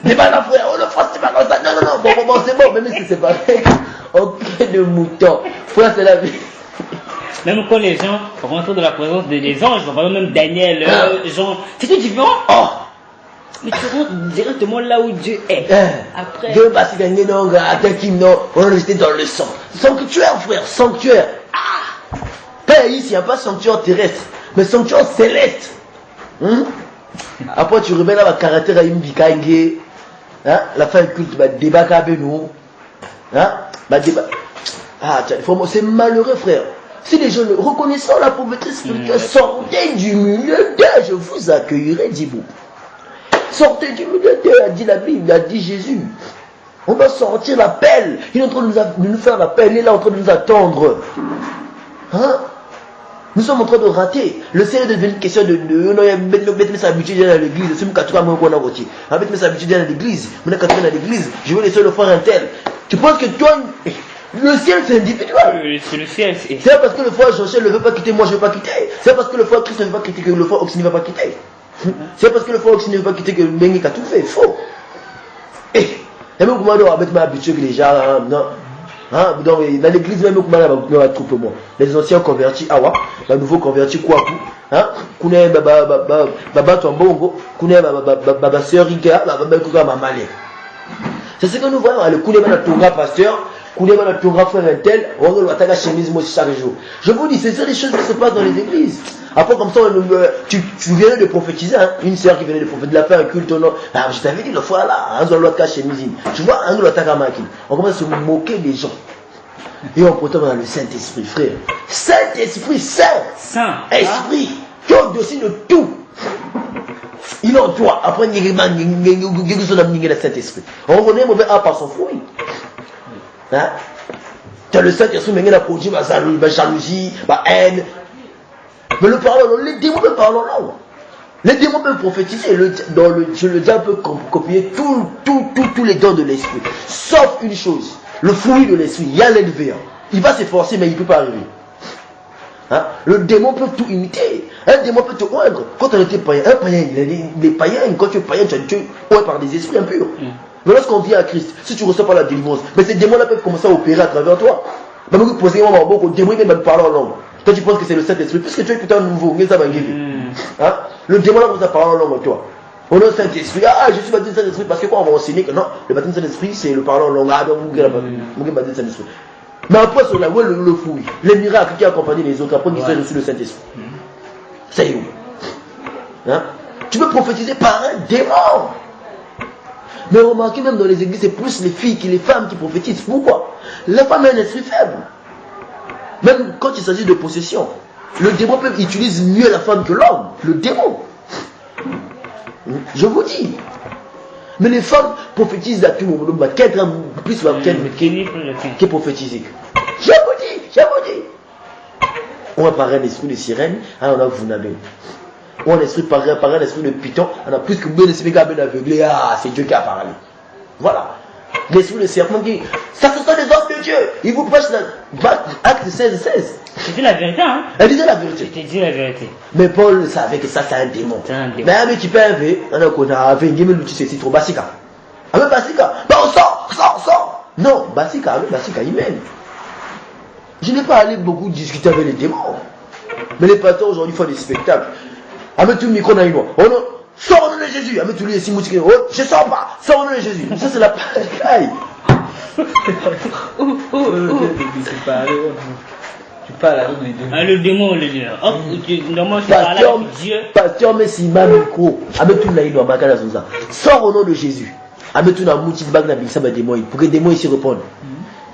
Débat n'a frère. Oh le frère c'est pas comme ça. Non. Bon, c'est bon. Même si c'est pas vrai. Ok de mouton. Frère c'est la vie. Même quand les gens rentrent dans la présence des anges, par exemple même Daniel, Jean, c'est tout différent. Oh. Mais tu rentres directement là où Dieu est. Après. Dieu va se gagner non, on est resté dans le sang. Sanctuaire, frère, sanctuaire. Pas ici, il n'y a pas sanctuaire terrestre, mais sanctuaire céleste. Après, tu remets là le caractère à une bikangue. La fin du culte, débat kabeno. Débat. C'est malheureux, frère. Si les gens reconnaissant la pauvreté spirituelle, sortez du milieu d'eux, je vous accueillerai, dit-vous. Sortez du milieu d'eux, a dit la Bible, a dit Jésus. On doit sortir l'appel. Il est en train de nous faire l'appel, il est là en train de nous attendre. Nous sommes en train de rater. Le Seigneur est devenu une question de mettre sa habitude dans l'église. C'est mettre sa habitude dans l'église. Dans l'église. Je veux laisser le frère un tel. Tu penses que toi, le ciel c'est individuel. C'est le ciel. C'est parce que le frère Jean-Michel ne veut pas quitter, moi je ne veux pas quitter. C'est parce que le frère Christ ne veut pas quitter que le frère Oxy ne veut pas quitter. C'est parce que le frère Oxy ne veut pas quitter que le Bengue a tout fait. Faux. Et même comment on va mettre ma habitude que les gens. Non. Dans l'église même comment on va trouver moi. Les anciens convertis, les nouveaux convertis quoi. Kune baba Tombongo, kune baba sœur Rika, baba Malé. C'est ce que nous voyons. Le kune baba Tonga pasteur. Koulema Tonga frère un tel, on doit attaquer la chemise moi chaque jour. Je vous dis, c'est ça les choses qui se passent dans les églises. Après comme ça, tu venais de prophétiser, une sœur qui venait de prophétiser, de la faire un culte, non. Je t'avais dit le fois là, on doit attaquer la chemise. Tu vois, on doit attaquer la machine. On commence à se moquer des gens. Et on prend dans le Saint-Esprit, frère. Saint-Esprit, Saint. Esprit, qui est au-dessus de tout. Il est en toi. Après, il y a le Saint-Esprit. On reconnaît mauvais A par son fruit. Tu as le Saint-Esprit, mais il a produit ma jalousie, ma haine. Mais le parole, les démons peuvent parler en langue. Les démons peuvent prophétiser. Le diable peut copier tous les dons de l'esprit. Sauf une chose, le fruit de l'esprit, il y a l'élevé. Il va s'efforcer, mais il ne peut pas arriver. Le démon peut tout imiter. Un démon peut te oindre. Quand on était païen, les païens, quand tu es païen, tu es oint par des esprits impurs. Mais lorsqu'on vient à Christ, si tu ne reçois pas la délivrance, mais ces démons-là peuvent commencer à opérer à travers toi. Mais vous posez un moment beaucoup, démon même parler en langue. Toi tu penses que c'est le Saint-Esprit, puisque tu es plutôt un nouveau, mais ça va guérir. Le démon-là commence à parler en langue, toi. On a le Saint-Esprit, je suis baptisé Saint-Esprit, parce que quoi, on va enseigner que non, le baptême Saint-Esprit, c'est le parler en langue. Donc, vous baptisé Saint-Esprit. Mais après, sur la voie, le fruit, les miracles qui accompagnent les autres, après qu'ils aient reçu le Saint-Esprit. Ça y est où? Tu peux prophétiser par un démon. Mais remarquez même dans les églises, c'est plus les filles que les femmes qui prophétisent. Pourquoi? La femme a un esprit faible. Même quand il s'agit de possession, le démon utilise mieux la femme que l'homme. Le démon. Je vous dis. Mais les femmes prophétisent à tout moment. Qu'être plus qui prophétiser. Je vous dis. On a parlé d'esprit de sirène, on a Vunabé. On a l'esprit par un esprit de python, on a plus que deux esprits qui ont aveuglé. C'est Dieu qui a parlé. Voilà. L'esprit de serpent dit, ça ce sont des hommes de Dieu. Ils vous prêchent acte 16. Tu dis la vérité, hein? Elle disait la vérité. Je te dis la vérité. Mais Paul savait que ça c'est un démon. Mais tu peux enlever, on a fait une l'outil, c'est trop basika. Avec basika, on sort. Non, basika, il mène. Je n'ai pas allé beaucoup discuter avec les démons. Mais les pasteurs aujourd'hui font des spectacles. Avec tout le micro dans les noix. Sors au nom de Jésus. Avec tout les six moutiques. Je sors pas. Sors au nom de Jésus. Ça c'est la paille. Tu parles avec les démons. Le démon, le Dieu. Normalement, je parle avec Dieu. Pasteur, mais si ma micro. Avec tout le noix. Sors au nom de Jésus. Avec tout le moutique bag na bixaba démon. Pour que les démons ici répondent.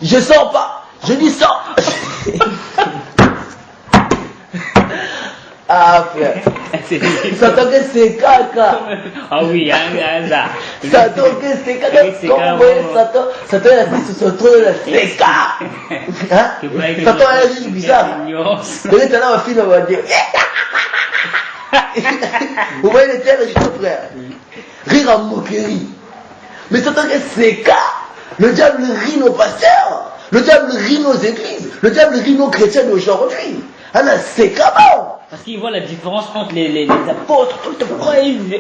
Je sors pas. Je dis sors. Ah frère, Satan que c'est caca. Ah oui, ça. Satan que c'est caca. Comment Satan a fait sur son trône la séca. Satan a juste bizarre. Peut-être là ma fille va dire. Vous voyez les terres, frère. Rire en moquerie. Mais c'est un cas. Le diable rit nos pasteurs. Le diable rit nos églises. Le diable rit nos chrétiens d'aujourd'hui. Alors c'est comment? Parce qu'il voit la différence entre les apôtres.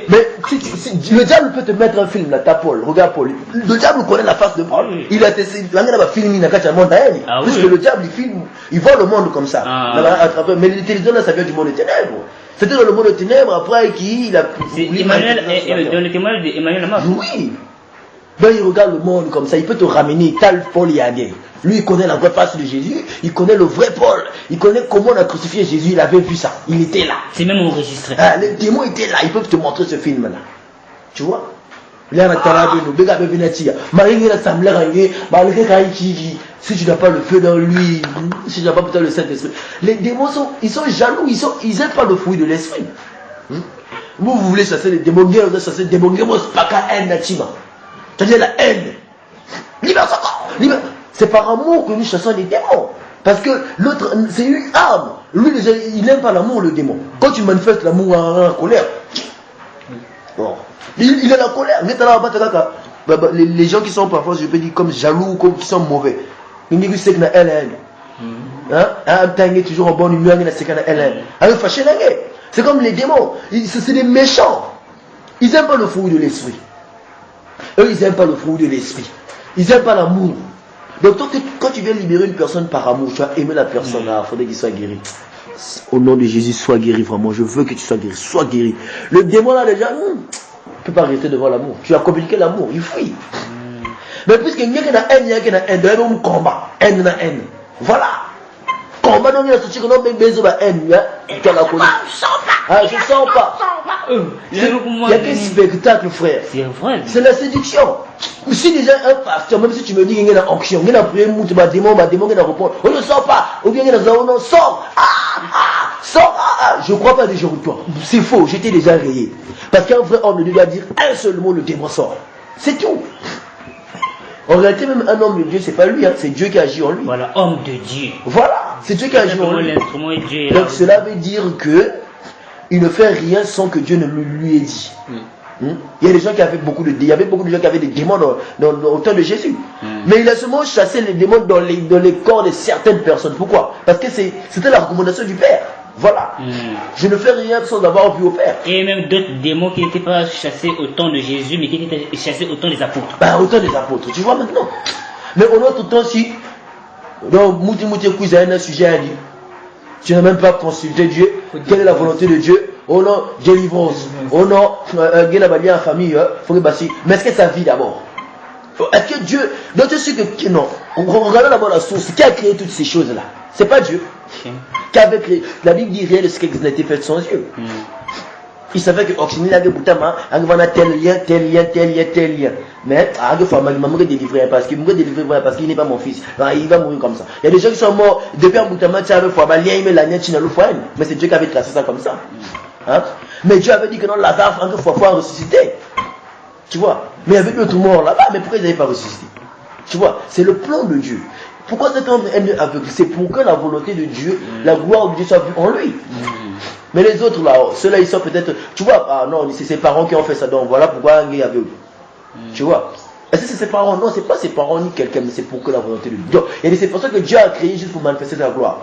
Mais le diable peut te mettre un film là, t'as Paul, regarde Paul. Le diable connaît la face de Paul. Oui. Il a testé, puisque le diable il filme, il voit le monde comme ça. Mais les télévisions là, ça vient du monde des ténèbres. C'était dans le monde des ténèbres, après il a. C'est Emmanuel, dans le témoignage d'Emmanuel Lamar. Oui. Ben, il regarde le monde comme ça, il peut te ramener tel Paul Yagé. Lui, il connaît la vraie face de Jésus, il connaît le vrai Paul, il connaît comment on a crucifié Jésus, il avait vu ça, il était là. C'est même enregistré. Ah, les démons étaient là, ils peuvent te montrer ce film-là. Tu vois? Si tu n'as pas le feu dans lui, si tu n'as pas peut-être le Saint-Esprit, les démons ils sont jaloux, ils n'aiment pas le fruit de l'esprit. Vous voulez chasser les démons, vous chasser les démons, c'est pas qu'à haine, c'est-à-dire la haine. Libère son corps, libère. C'est par amour que nous chassons les démons. Parce que l'autre, c'est une arme. Lui, il n'aime pas l'amour, le démon. Quand tu manifestes l'amour en colère, bon, il est la colère. Les gens qui sont parfois, je peux dire, comme jaloux, comme qui sont mauvais. Ils disent que c'est une haine. Toujours en bonne humeur, c'est une haine. C'est comme les démons. C'est des méchants. Ils n'aiment pas le fruit de l'esprit. Eux, ils n'aiment pas le fruit de l'esprit. Ils n'aiment pas l'amour. Donc, quand tu viens libérer une personne par amour, tu as aimé la personne, il faudrait qu'il soit guéri. Au nom de Jésus, sois guéri, vraiment. Je veux que tu sois guéri. Sois guéri. Le démon là, déjà, ne peut pas rester devant l'amour. Tu as communiqué l'amour, il fuit. Mais puisqu'il y a une haine, il y a une haine. Il y a un combat. Haine, haine. Voilà. Combat, non, il y a ce truc, non, mais besoin de haine. Tu as la connaître. Ah, je ne sens pas. Il y a quel spectacle, frère? C'est vrai. C'est la séduction. Si déjà un pasteur, même si tu me dis qu'il y a une onction, il y a un prière, il y a un démon, il y a un répondre, on ne sort pas. Ou bien il y a un non, sort. Sort. Je ne crois pas déjà toi. C'est faux, j'étais déjà rayé. Parce qu'un vrai homme de Dieu doit dire un seul mot, le démon sort. C'est tout. En réalité, même un homme de Dieu, c'est pas lui, c'est Dieu qui agit en lui. Voilà, homme de Dieu. Voilà, c'est Dieu qui agit en lui. Dieu, donc cela veut dire que il ne fait rien sans que Dieu ne lui ait dit. Il y a des gens qui avaient il y avait beaucoup de gens qui avaient des démons au temps de Jésus. Mais il a seulement chassé les démons dans les corps de certaines personnes. Pourquoi? Parce que c'était la recommandation du Père. Voilà. Je ne fais rien sans avoir vu au Père. Et même d'autres démons qui n'étaient pas chassés au temps de Jésus, mais qui étaient chassés au temps des apôtres. Au temps des apôtres, tu vois maintenant. Mais au autre temps, si, donc, Mouti a un sujet à dire. Tu n'as même pas consulté Dieu. Quelle est la volonté de Dieu? Oh non, délivrance. Oh non, en famille, mais est-ce que ça vit d'abord? Est-ce que Dieu. Donc tu sais que non. Regardons d'abord la source. Qui a créé toutes ces choses-là? C'est pas Dieu. Qui avait créé. La Bible dit rien de ce qui n'a été fait sans Dieu. Il savait que Oxynie avait boutama, il y a tel lien. Mais il faut me délivrer parce qu'il n'est pas mon fils. Il va mourir comme ça. Il y a des gens qui sont morts depuis un boutama, tu avais fait un lien, mais c'est Dieu qui avait tracé ça comme ça. Mais Dieu avait dit que non, Lazare, il faut ressusciter. Tu vois. Mais il y avait d'autres morts là-bas, mais pourquoi ils n'avaient pas ressuscité? Tu vois, c'est le plan de Dieu. Pourquoi cet homme est aveugle? C'est pour que la volonté de Dieu, la gloire de Dieu soit vue en lui. Mais les autres là, ceux-là ils sont peut-être, tu vois, non, c'est ses parents qui ont fait ça, donc voilà pourquoi il est aveugle. Tu vois. Est-ce que c'est ses parents? Non, c'est pas ses parents ni quelqu'un, mais c'est pour que la volonté de Dieu. Et c'est pour ça que Dieu a créé juste pour manifester sa gloire.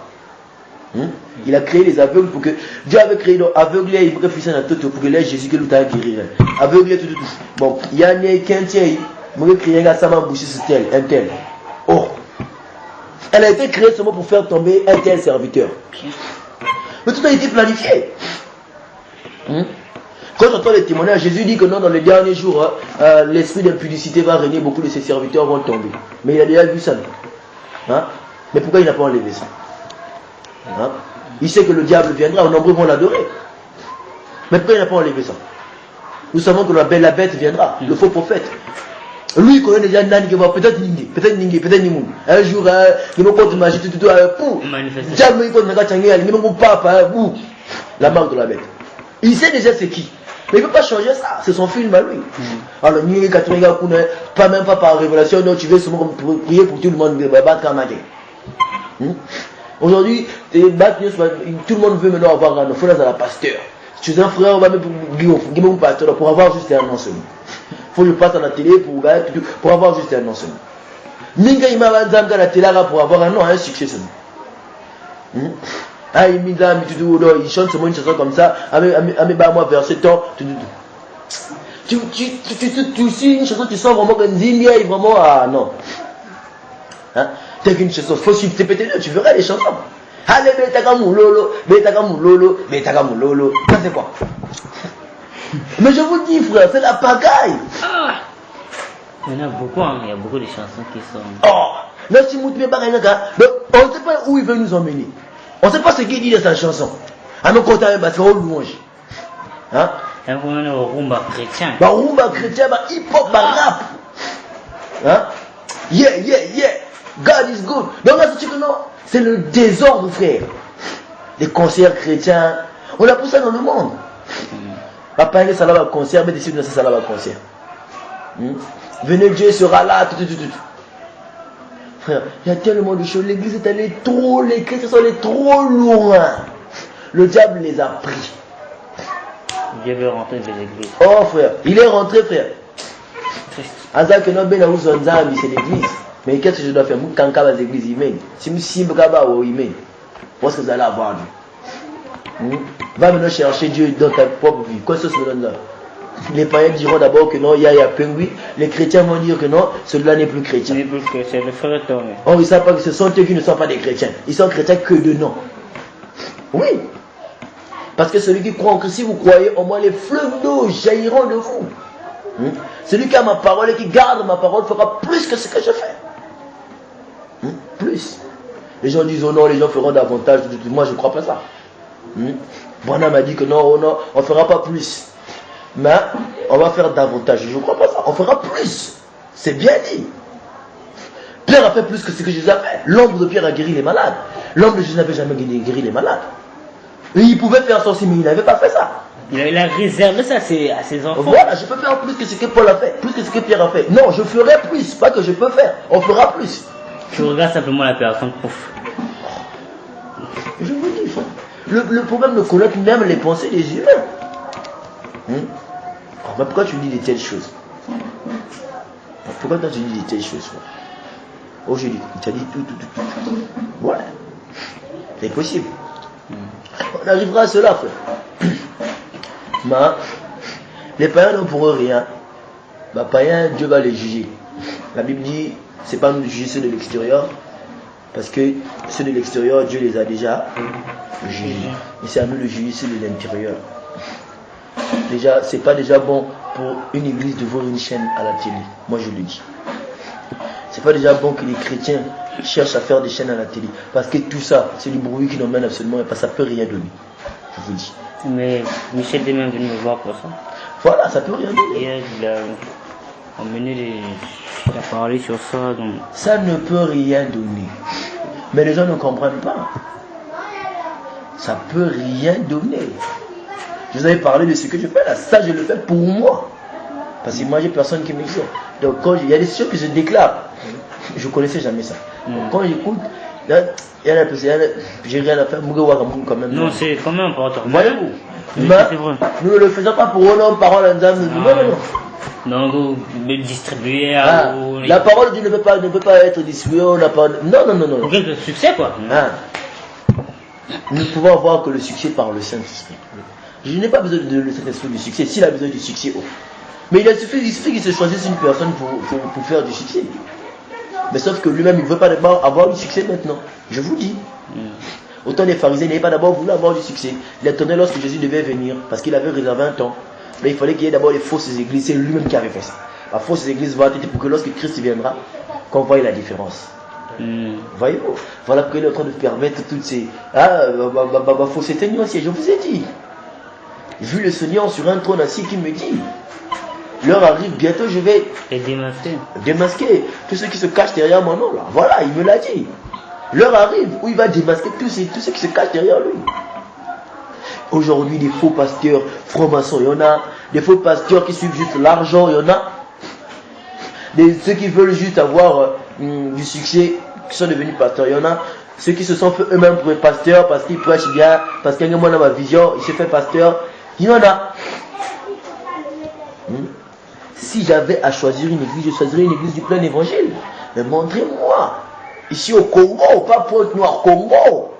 Il a créé les aveugles pour que Dieu avait créé l'aveugle et il préfissait dans tout pour que les Jésus que nous t'a guéri. Aveugle tout. Bon, il y a un quintier, il a créé un saman bouché sur tel, un tel. Oh, elle a été créée seulement pour faire tomber un tel serviteur. Mais tout a été planifié. Quand j'entends les témoignages, Jésus dit que non, dans les derniers jours, l'esprit d'impudicité va régner, beaucoup de ses serviteurs vont tomber. Mais il a déjà vu ça. Mais pourquoi il n'a pas enlevé ça? Il sait que le diable viendra, nombreux vont l'adorer. Mais pourquoi il n'a pas enlevé ça? Nous savons que la bête viendra, le faux prophète. Lui, il connaît déjà Nani qui va peut-être Ningi, peut-être Nimou. Un jour, il va contre magie, tout, pour. Diable, il connaît la marque de la bête. Il sait déjà c'est qui. Mais il ne peut pas changer ça, c'est son film à lui. Alors, pas même pas par révélation, non, tu veux seulement prier pour tout le monde, battre Kamagé. Aujourd'hui, tout le monde veut maintenant avoir un frère à la pasteur. Si tu es un frère, on va mettre Guillaume pasteur pour avoir juste un nom seulement. faut que je passe à la télé pour avoir juste un nom seulement. Minga ima banzamga la télé pour avoir un nom, un succès seulement. Ah, il chante seulement une chanson comme ça, moi vers ce temps, tu suis une chanson, tu sens vraiment que Nzimia est vraiment, ah non. Hein? T'as qu'une chanson, faut suivre TPT2, tu verras les chansons. Allez, Betakamoulolo, ça c'est quoi? Mais je vous dis, frère, c'est la pagaille. Il y en a beaucoup, hein. Il y a beaucoup de chansons qui sont. Oh, là, si vous ne pas, on ne sait pas où il veut nous emmener. On ne sait pas ce qu'il dit de sa chanson. À nos côtés, parce qu'on louange. Hein? Il y a un rumba chrétien. Rumba chrétien, hip-hop, rap. Hein? Yeah. God is good. Donc là, c'est que non, c'est le désordre, frère. Les concerts chrétiens, on a poussé ça dans le monde. Papa, il est salaba concert, mais décide de ça salaba concert. Venez, Dieu sera là, tout. Frère, il y a tellement de choses. L'église est allée trop, les chrétiens sont allés trop loin. Le diable les a pris. Dieu veut rentrer dans l'église. Oh, frère, il est rentré, frère. Azak no ben au zonzambi, c'est l'église. Mais qu'est-ce que je dois faire? Moi, quand les églises y mènent, si je suis au y mène, où est-ce que vous allez avoir Dieu? Va maintenant chercher Dieu dans ta propre vie. Quoi ça se donne là? Les païens diront d'abord que non, il y a pingui. Les chrétiens vont dire que non, celui-là n'est plus chrétien. C'est plus chrétien, le frère tombé. Oh, ils ne savent pas que ce sont eux qui ne sont pas des chrétiens. Ils sont chrétiens que de nom. Oui. Parce que celui qui croit en Christ, si vous croyez, au moins les fleuves d'eau jailliront de vous. Celui qui a ma parole et qui garde ma parole fera plus que ce que je fais. Plus. Les gens disent oh non, les gens feront davantage. Moi, je ne crois pas ça. Bwana m'a dit que non, on ne fera pas plus. Mais on va faire davantage. Je ne crois pas ça. On fera plus. C'est bien dit. Pierre a fait plus que ce que Jésus a fait. L'ombre de Pierre a guéri les malades. L'ombre de Jésus n'avait jamais guéri les malades. Et il pouvait faire ça aussi, mais il n'avait pas fait ça. Il a réservé ça à ses enfants. Voilà, je peux faire plus que ce que Paul a fait, plus que ce que Pierre a fait. Non, je ferai plus, pas que je peux faire. On fera plus. Tu regardes simplement la personne, pouf. Je vous dis, le problème de connaître même les pensées des humains. Mais pourquoi tu dis de telles choses? Pourquoi toi tu dis de telles choses? Oh, je dis, tu as dit tout. Ouais. C'est possible. On arrivera à cela, frère. Mais les païens n'ont pour eux rien. Les païens, Dieu va les juger. La Bible dit, c'est pas nous de juger ceux de l'extérieur, parce que ceux de l'extérieur, Dieu les a déjà jugés. Et c'est à nous de juger ceux de l'intérieur. Déjà, c'est pas déjà bon pour une église de voir une chaîne à la télé. Moi, je le dis. C'est pas déjà bon que les chrétiens cherchent à faire des chaînes à la télé. Parce que tout ça, c'est du bruit qui n'emmène absolument pas. Ça peut rien donner. Je vous dis. Mais Michel est même venu me voir pour ça. Voilà, ça peut rien donner. Hier, il a parlé sur ça. Donc... Ça ne peut rien donner. Mais les gens ne comprennent pas. Ça peut rien donner. Je vous avais parlé de ce que je fais là. Ça, je le fais pour moi. Parce que moi, j'ai personne qui me dit. Donc, quand il y a des choses que je déclare, je ne connaissais jamais ça. Donc, quand j'écoute, j'ai rien à faire. Quand même. Non, c'est quand même important. Voyez-vous, mais nous ne le faisons pas pour un homme, parole, non, vous distribuer. La parole de Dieu ne peut pas être distribuée. Non. Pour quel succès, quoi. Nous pouvons avoir que le succès par le Saint-Esprit. Je n'ai pas besoin de le Saint-Esprit du succès. S'il a besoin du succès, mais il suffit qu'il se choisisse une personne pour faire du succès. Mais sauf que lui-même, il ne veut pas d'abord avoir du succès maintenant. Je vous dis. Autant les pharisiens n'avaient pas d'abord voulu avoir du succès. Il attendait lorsque Jésus devait venir, parce qu'il avait réservé un temps. Mais il fallait qu'il y ait d'abord les fausses églises. C'est lui-même qui avait fait ça. La fausse église va être pour que lorsque Christ viendra, qu'on voie la différence. Voyez-vous, voilà pourquoi il est en train de permettre toutes ces... faut s'éteindre aussi, je vous ai dit. Vu le Seigneur sur un trône assis qui me dit, l'heure arrive, bientôt je vais démasquer tous ceux qui se cachent derrière mon nom là. Voilà, il me l'a dit. L'heure arrive où il va démasquer tous ceux qui se cachent derrière lui. Aujourd'hui, des faux pasteurs francs-maçons, il y en a. Des faux pasteurs qui suivent juste l'argent, il y en a. Ceux qui veulent juste avoir du succès, qui sont devenus pasteurs, il y en a. Ceux qui se sont fait eux-mêmes pour être pasteurs parce qu'ils prêchent bien, parce qu'il y a un ma vision, il se fait pasteur. Il y en a. Si j'avais à choisir une église, je choisirais une église du plein évangile. Mais montrez-moi, ici au Congo, pas Pointe-Noire, Congo,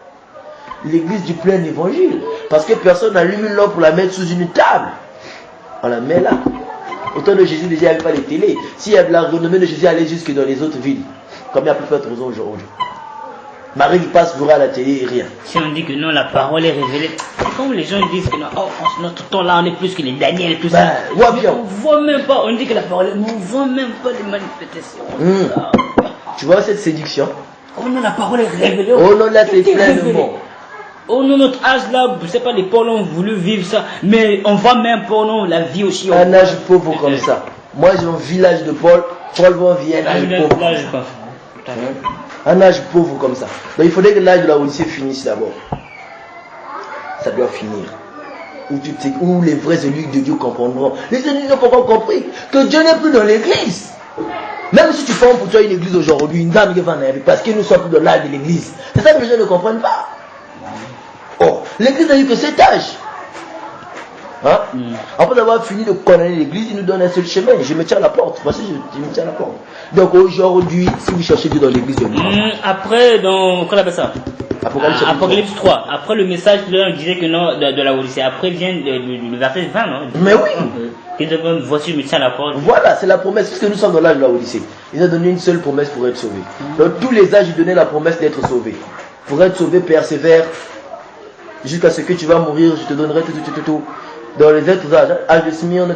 l'église du plein évangile. Parce que personne n'allume une lampe pour la mettre sous une table. On la met là. Au temps de Jésus, déjà, il n'y avait pas les télés. Si la renommée de Jésus allait jusque dans les autres villes, comme il y a plus de raison aujourd'hui. Marie qui passe verra à la télé et rien. Si on dit que non, la parole est révélée, c'est comme les gens disent que non, oh, en notre temps là, on est plus que les Daniel, tout ça. Ouais, bien. On voit même pas, on dit que la parole est, mais on voit même pas les manifestations. Tu vois cette séduction? Oh non, la parole est révélée. Oh non, là c'est plein de mots. Oh non, notre âge là, je sais pas, les Pauls ont voulu vivre ça, mais on voit même pas, non, la vie aussi. Un âge pauvre comme ça. Moi j'ai un village de Paul, Paul va vivre un âge pauvre. Un âge pauvre comme ça. Donc il faudrait que l'âge de la Odyssée finisse d'abord. Ça doit finir. Où les vrais élus de Dieu comprendront. Les élus n'ont pas encore compris que Dieu n'est plus dans l'église. Même si tu formes pour toi une église aujourd'hui, une dame qui va en arriver, parce que nous sommes plus dans l'âge de l'église. C'est ça que les gens ne comprennent pas. Oh, l'église n'a eu que cet âge. Hein? Après avoir fini de condamner l'église, il nous donne un seul chemin. Je me tiens à la porte. Voici, je me tiens à la porte. Donc aujourd'hui, si vous cherchez Dieu dans l'église de Dieu. Après, dans, qu'on appelle ça? Apocalypse 3. Après le message, là, on disait que non, de la Odyssée. Après vient le verset 20, non? Mais oui. Voici, je me tiens à la porte. Voilà, c'est la promesse, puisque nous sommes dans l'âge de la Odyssée. Il a donné une seule promesse pour être sauvé. Dans tous les âges, il donnait la promesse d'être sauvé. Pour être sauvé, persévère. Jusqu'à ce que tu vas mourir, je te donnerai tout. Dans les autres âges de Smyrne,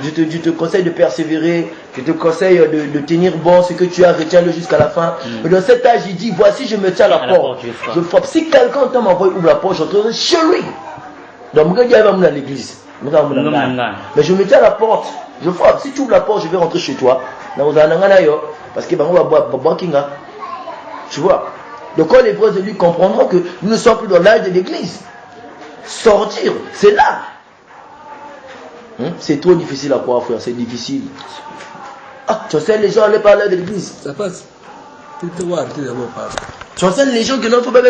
je te conseille de persévérer, je te conseille de tenir bon ce que tu as, retiens-le jusqu'à la fin. Mais dans cet âge, il dit, voici, je me tiens à la porte. Je frappe. Si quelqu'un t'en m'envoie ouvre la porte, j'entrerai chez lui. Donc, il va à l'église. Mais je me tiens à la porte, je frappe. Si tu ouvres la porte, je vais rentrer chez toi. Parce que tu vois. Donc quand les vrais élus comprendront que nous ne sommes plus dans l'âge de l'église, sortir, c'est là. C'est trop difficile à croire, frère, c'est difficile. Ah, tu sais, les gens allaient parler de l'église. Ça passe. Tu enseigne les gens que non, faut pas